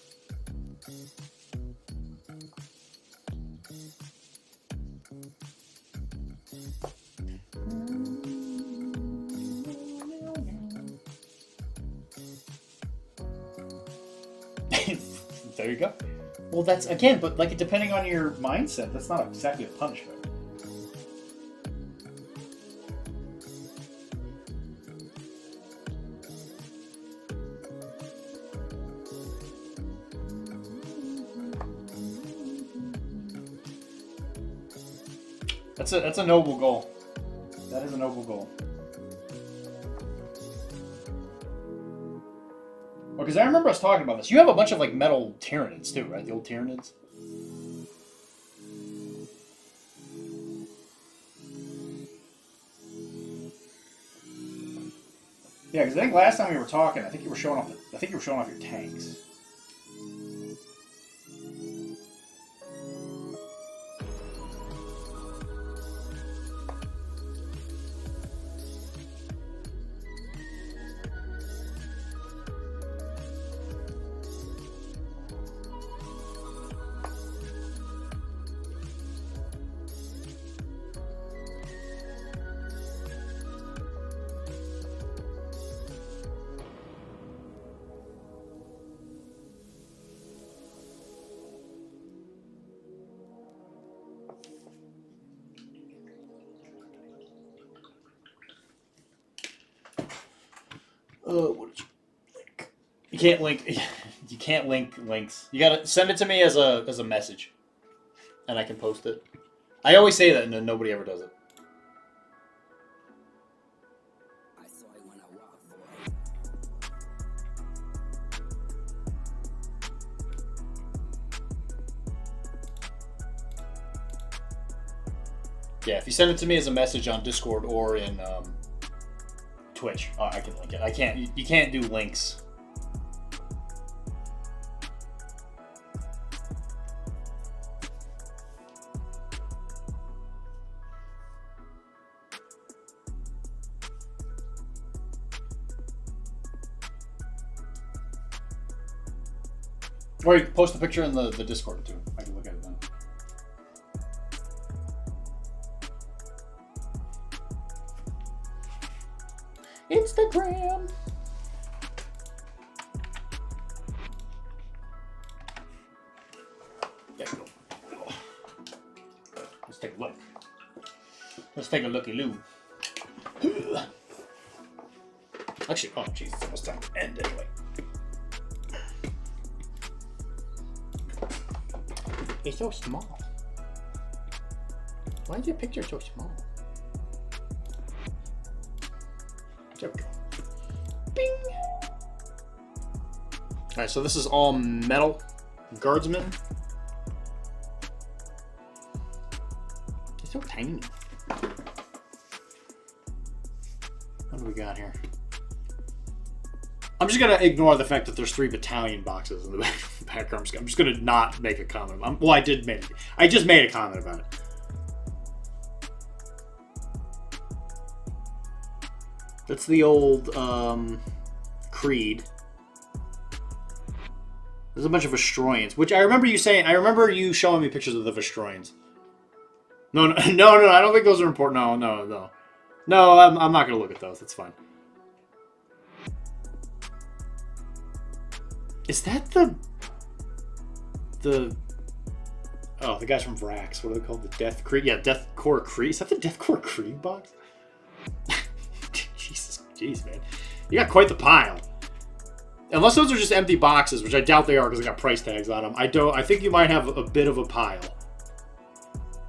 There you go. Well, that's, again, but like depending on your mindset, that's not exactly a punishment. That's a noble goal. That is a noble goal. Well, because I remember us talking about this. You have a bunch of like metal Tyranids too, right? The old Tyranids. Yeah, because I think last time we were talking, I think you were showing off. I think you were showing off your tanks. What did you link? You can't link. You can't link links. You gotta send it to me as a message, and I can post it. I always say that, and then nobody ever does it. I saw it when I walked, boy. Yeah, if you send it to me as a message on Discord or in Twitch, I can link it. I can't. You can't do links. Or you can post a picture in the Discord too. I can look at it then. Instagram. There you go. Let's take a look. Let's take a looky-loo. Actually, oh jeez, it's almost time to end anyway. It's so small. Why is your picture so small? There we go. Bing! Alright, so this is all metal guardsmen. They're so tiny. What do we got here? I'm just gonna ignore the fact that there's 3 battalion boxes in the background. I'm just gonna not make a comment. Well, I just made a comment about it. That's the old Creed. There's a bunch of Vestroyans, which I remember you saying. I remember you showing me pictures of the Vestroyans. No, I don't think those are important. No. I'm not gonna look at those. That's fine. Is that the guys from Vrax? What are they called? The Death Creed? Yeah, Deathcore Creed. Is that the Deathcore Creed box? Jeez, man. You got quite the pile. Unless those are just empty boxes, which I doubt they are because they got price tags on them. I think you might have a bit of a pile.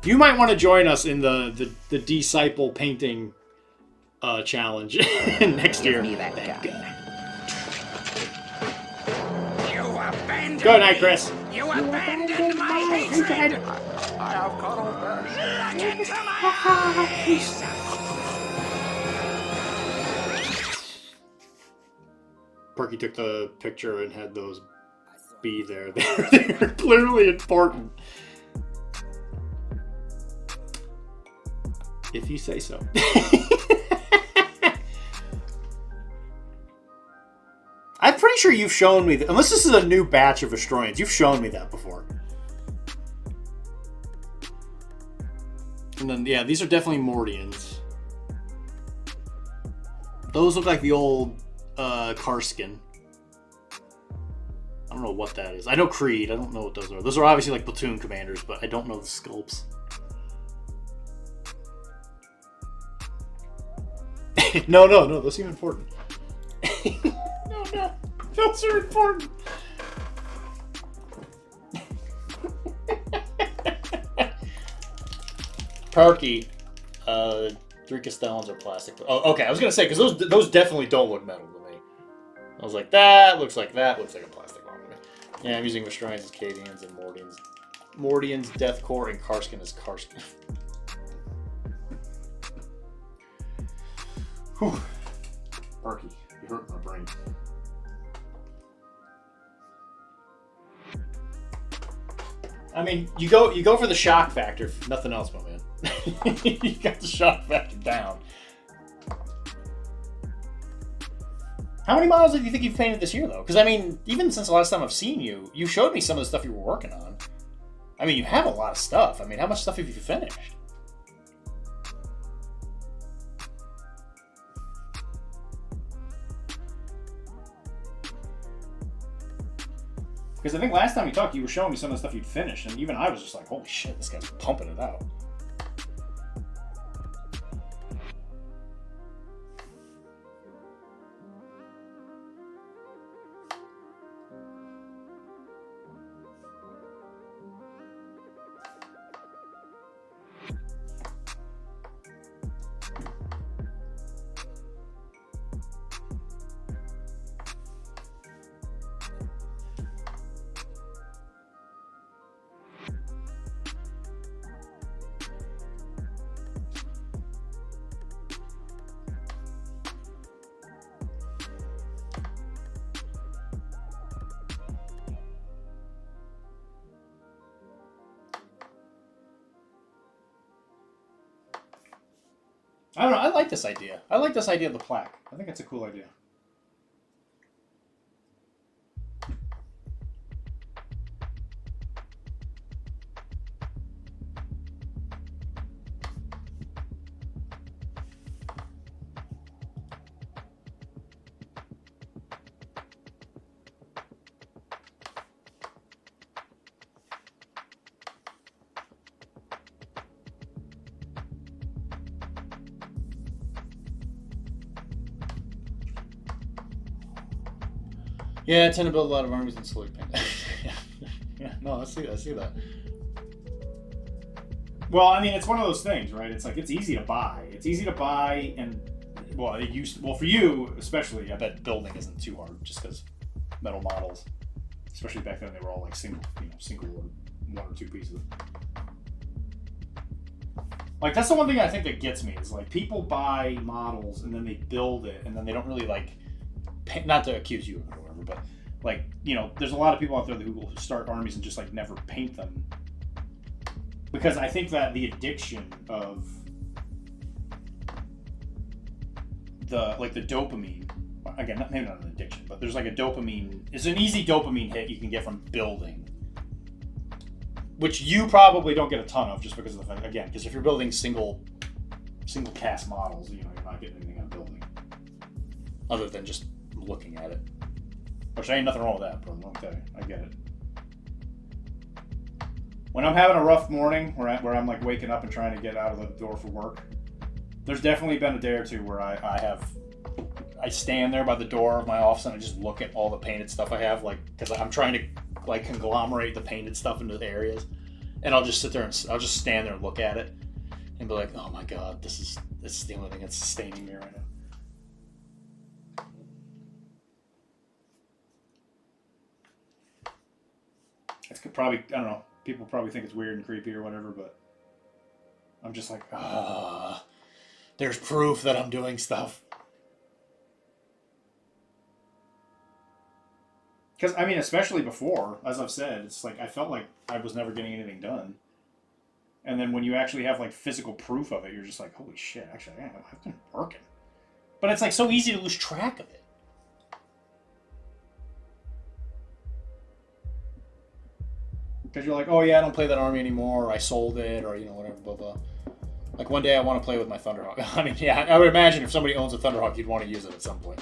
You might want to join us in the Disciple painting challenge next year. Give me that gun. Good night, Chris. You abandoned my hatred! I have got all that. Look into my eyes! Perky took the picture and had those be there. They're clearly important. If you say so. I'm pretty sure you've shown me that, unless this is a new batch of Astroians, you've shown me that before. And then, yeah, these are definitely Mordians. Those look like the old Karskin. I don't know what that is. I know Creed. I don't know what those are. Those are obviously like platoon commanders, but I don't know the sculpts. No, those seem important. No, those are important. Perky, 3 Castellans are plastic. Oh, okay. I was gonna say because those definitely don't look metal to me. I was like, that looks like a plastic one to me. Yeah, I'm using Restrains as Cadians and Mordians. Mordians, Deathcore, and Karskin as Karskin. Whew. Perky, you hurt my brain. I mean, you go for the shock factor, if nothing else, my man. You got the shock factor down. How many models do you think you've painted this year, though? Because, I mean, even since the last time I've seen you, you showed me some of the stuff you were working on. I mean, you have a lot of stuff. I mean, how much stuff have you finished? Because I think last time we talked, you were showing me some of the stuff you'd finished, and even I was just like, holy shit, this guy's pumping it out. I don't know. I like this idea. I like this idea of the plaque. I think it's a cool idea. Yeah, I tend to build a lot of armies in slowly paint. Yeah, no, I see that. Well, I mean, it's one of those things, right? It's like it's easy to buy. It's easy to buy, and well, for you especially, I bet building isn't too hard, just because metal models, especially back then, they were all like single or 1 or 2 pieces. Like that's the one thing I think that gets me is like people buy models and then they build it and then they don't really like. Not to accuse you of it or whatever, but like, you know, there's a lot of people out there who will start armies and just like never paint them. Because I think that the addiction of the dopamine, again, maybe not an addiction, but there's like a dopamine, it's an easy dopamine hit you can get from building. Which you probably don't get a ton of just because of the fact, again, because if you're building single cast models, you know, you're not getting anything out of building. Other than just looking at it. Which ain't nothing wrong with that, bro. Let me tell you. I get it. When I'm having a rough morning where I'm like waking up and trying to get out of the door for work, there's definitely been a day or two where I stand there by the door of my office and I just look at all the painted stuff I have, like, because I'm trying to like conglomerate the painted stuff into the areas, and I'll just sit there and I'll just stand there and look at it and be like, oh my god, this is the only thing that's sustaining me right now. It's probably, I don't know, people probably think it's weird and creepy or whatever, but I'm just like, there's proof that I'm doing stuff. Because, I mean, especially before, as I've said, it's like I felt like I was never getting anything done. And then when you actually have, like, physical proof of it, you're just like, holy shit, actually, I've been working. But it's, like, so easy to lose track of it. Because you're like, oh, yeah, I don't play that army anymore, or I sold it, or, you know, whatever, blah, blah. Like, one day I want to play with my Thunderhawk. I mean, yeah, I would imagine if somebody owns a Thunderhawk, you'd want to use it at some point.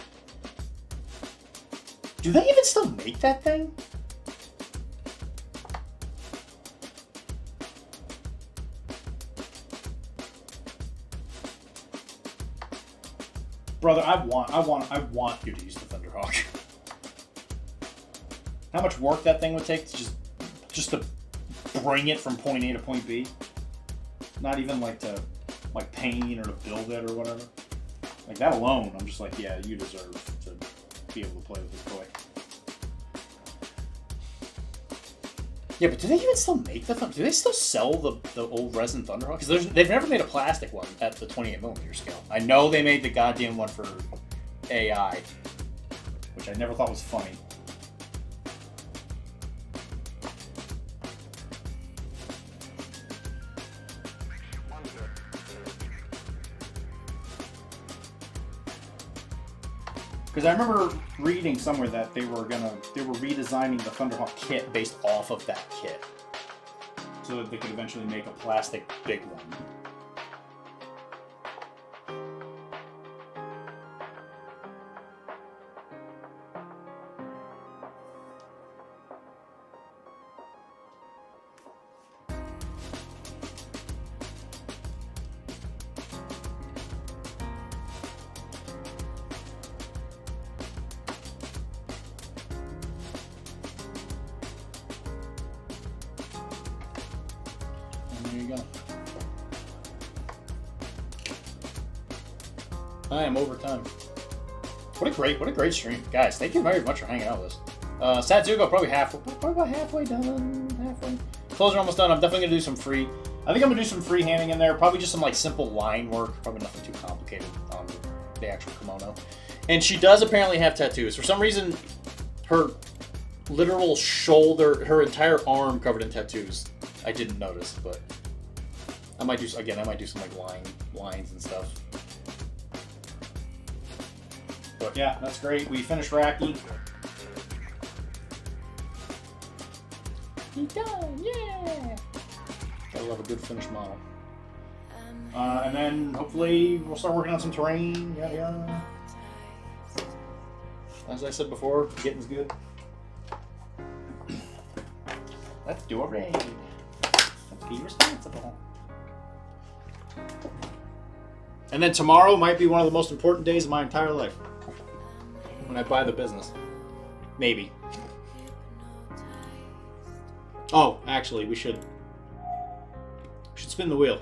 Do they even still make that thing? Brother, I want you to use the Thunderhawk. How much work that thing would take to just to bring it from point A to point B? Not even like to paint or to build it or whatever. Like that alone, I'm just like, yeah, you deserve to be able to play with this toy. Yeah, but do they even still make the Do they still sell the old resin Thunderhawk? Because they've never made a plastic one at the 28mm scale. I know they made the goddamn one for AI, which I never thought was funny. Because I remember reading somewhere that they were redesigning the Thunderhawk kit based off of that kit, so that they could eventually make a plastic big one. There you go. I am over time. What a great stream, guys! Thank you very much for hanging out with us. Satsugo probably about halfway done. Halfway. Clothes are almost done. I'm definitely gonna do some free. I think I'm gonna do some freehanding in there. Probably just some like simple line work. Probably nothing too complicated on the actual kimono. And she does apparently have tattoos. For some reason, her literal shoulder, her entire arm covered in tattoos. I didn't notice, but. I might do some like lines and stuff. But yeah, that's great. We finished Raki. He done, yeah! Gotta love a good finished model. And then hopefully we'll start working on some terrain. Yada yada. As I said before, getting's good. Let's do a raid. Let's be responsible. And then tomorrow might be one of the most important days of my entire life. When I buy the business. Maybe. Oh, actually, we should spin the wheel.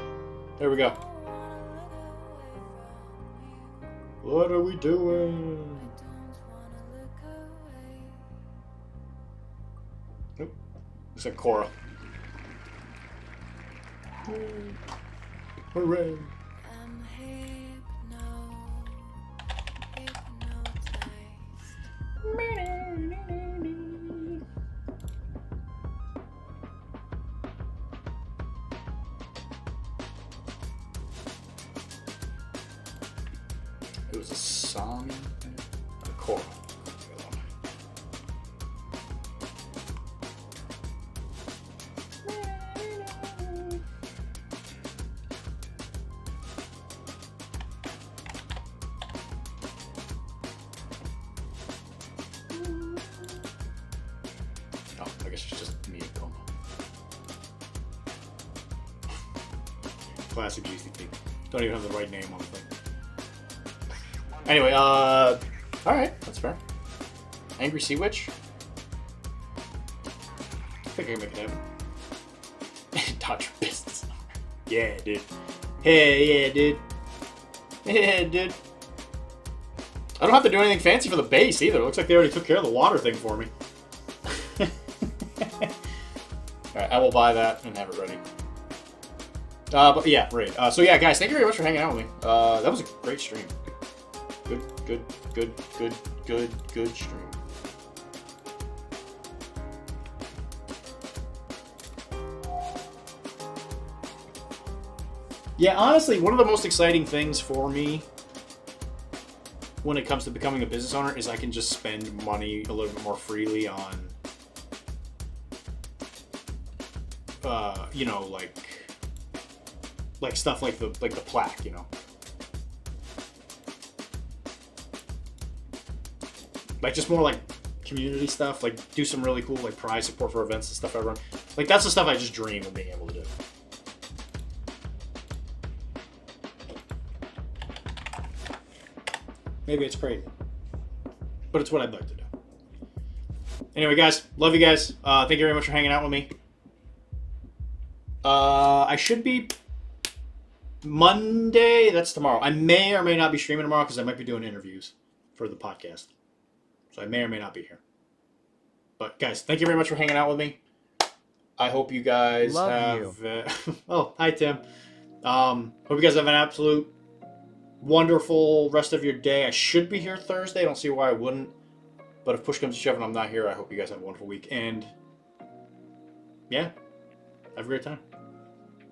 There we go. What are we doing? Nope. Looks like Cora. Hooray. It was a song and a chord. Oh, I guess it's just me and Como. Classic GCT. Don't even have the right name on the thing. Anyway, alright, that's fair. Angry Sea Witch? I think I can make it happen. Dodge your business. Yeah, dude. Hey, yeah, dude. Yeah, dude. I don't have to do anything fancy for the base either. It looks like they already took care of the water thing for me. Alright, I will buy that and have it ready. But yeah, right. So yeah, guys, thank you very much for hanging out with me. That was a great stream. Good stream. Yeah, honestly, one of the most exciting things for me when it comes to becoming a business owner is I can just spend money a little bit more freely on, you know, like stuff like the plaque, you know. Like just more like community stuff, like do some really cool like prize support for events and stuff I run. Like that's the stuff I just dream of being able to do. Maybe it's crazy, but it's what I'd like to do. Anyway, guys, love you guys. Thank you very much for hanging out with me. I should be Monday. That's tomorrow. I may or may not be streaming tomorrow because I might be doing interviews for the podcast. So I may or may not be here. But guys, thank you very much for hanging out with me. I hope you guys Love have. Oh, hi Tim. Hope you guys have an absolute wonderful rest of your day. I should be here Thursday. I don't see why I wouldn't. But if push comes to shove and I'm not here, I hope you guys have a wonderful week. And yeah, have a great time.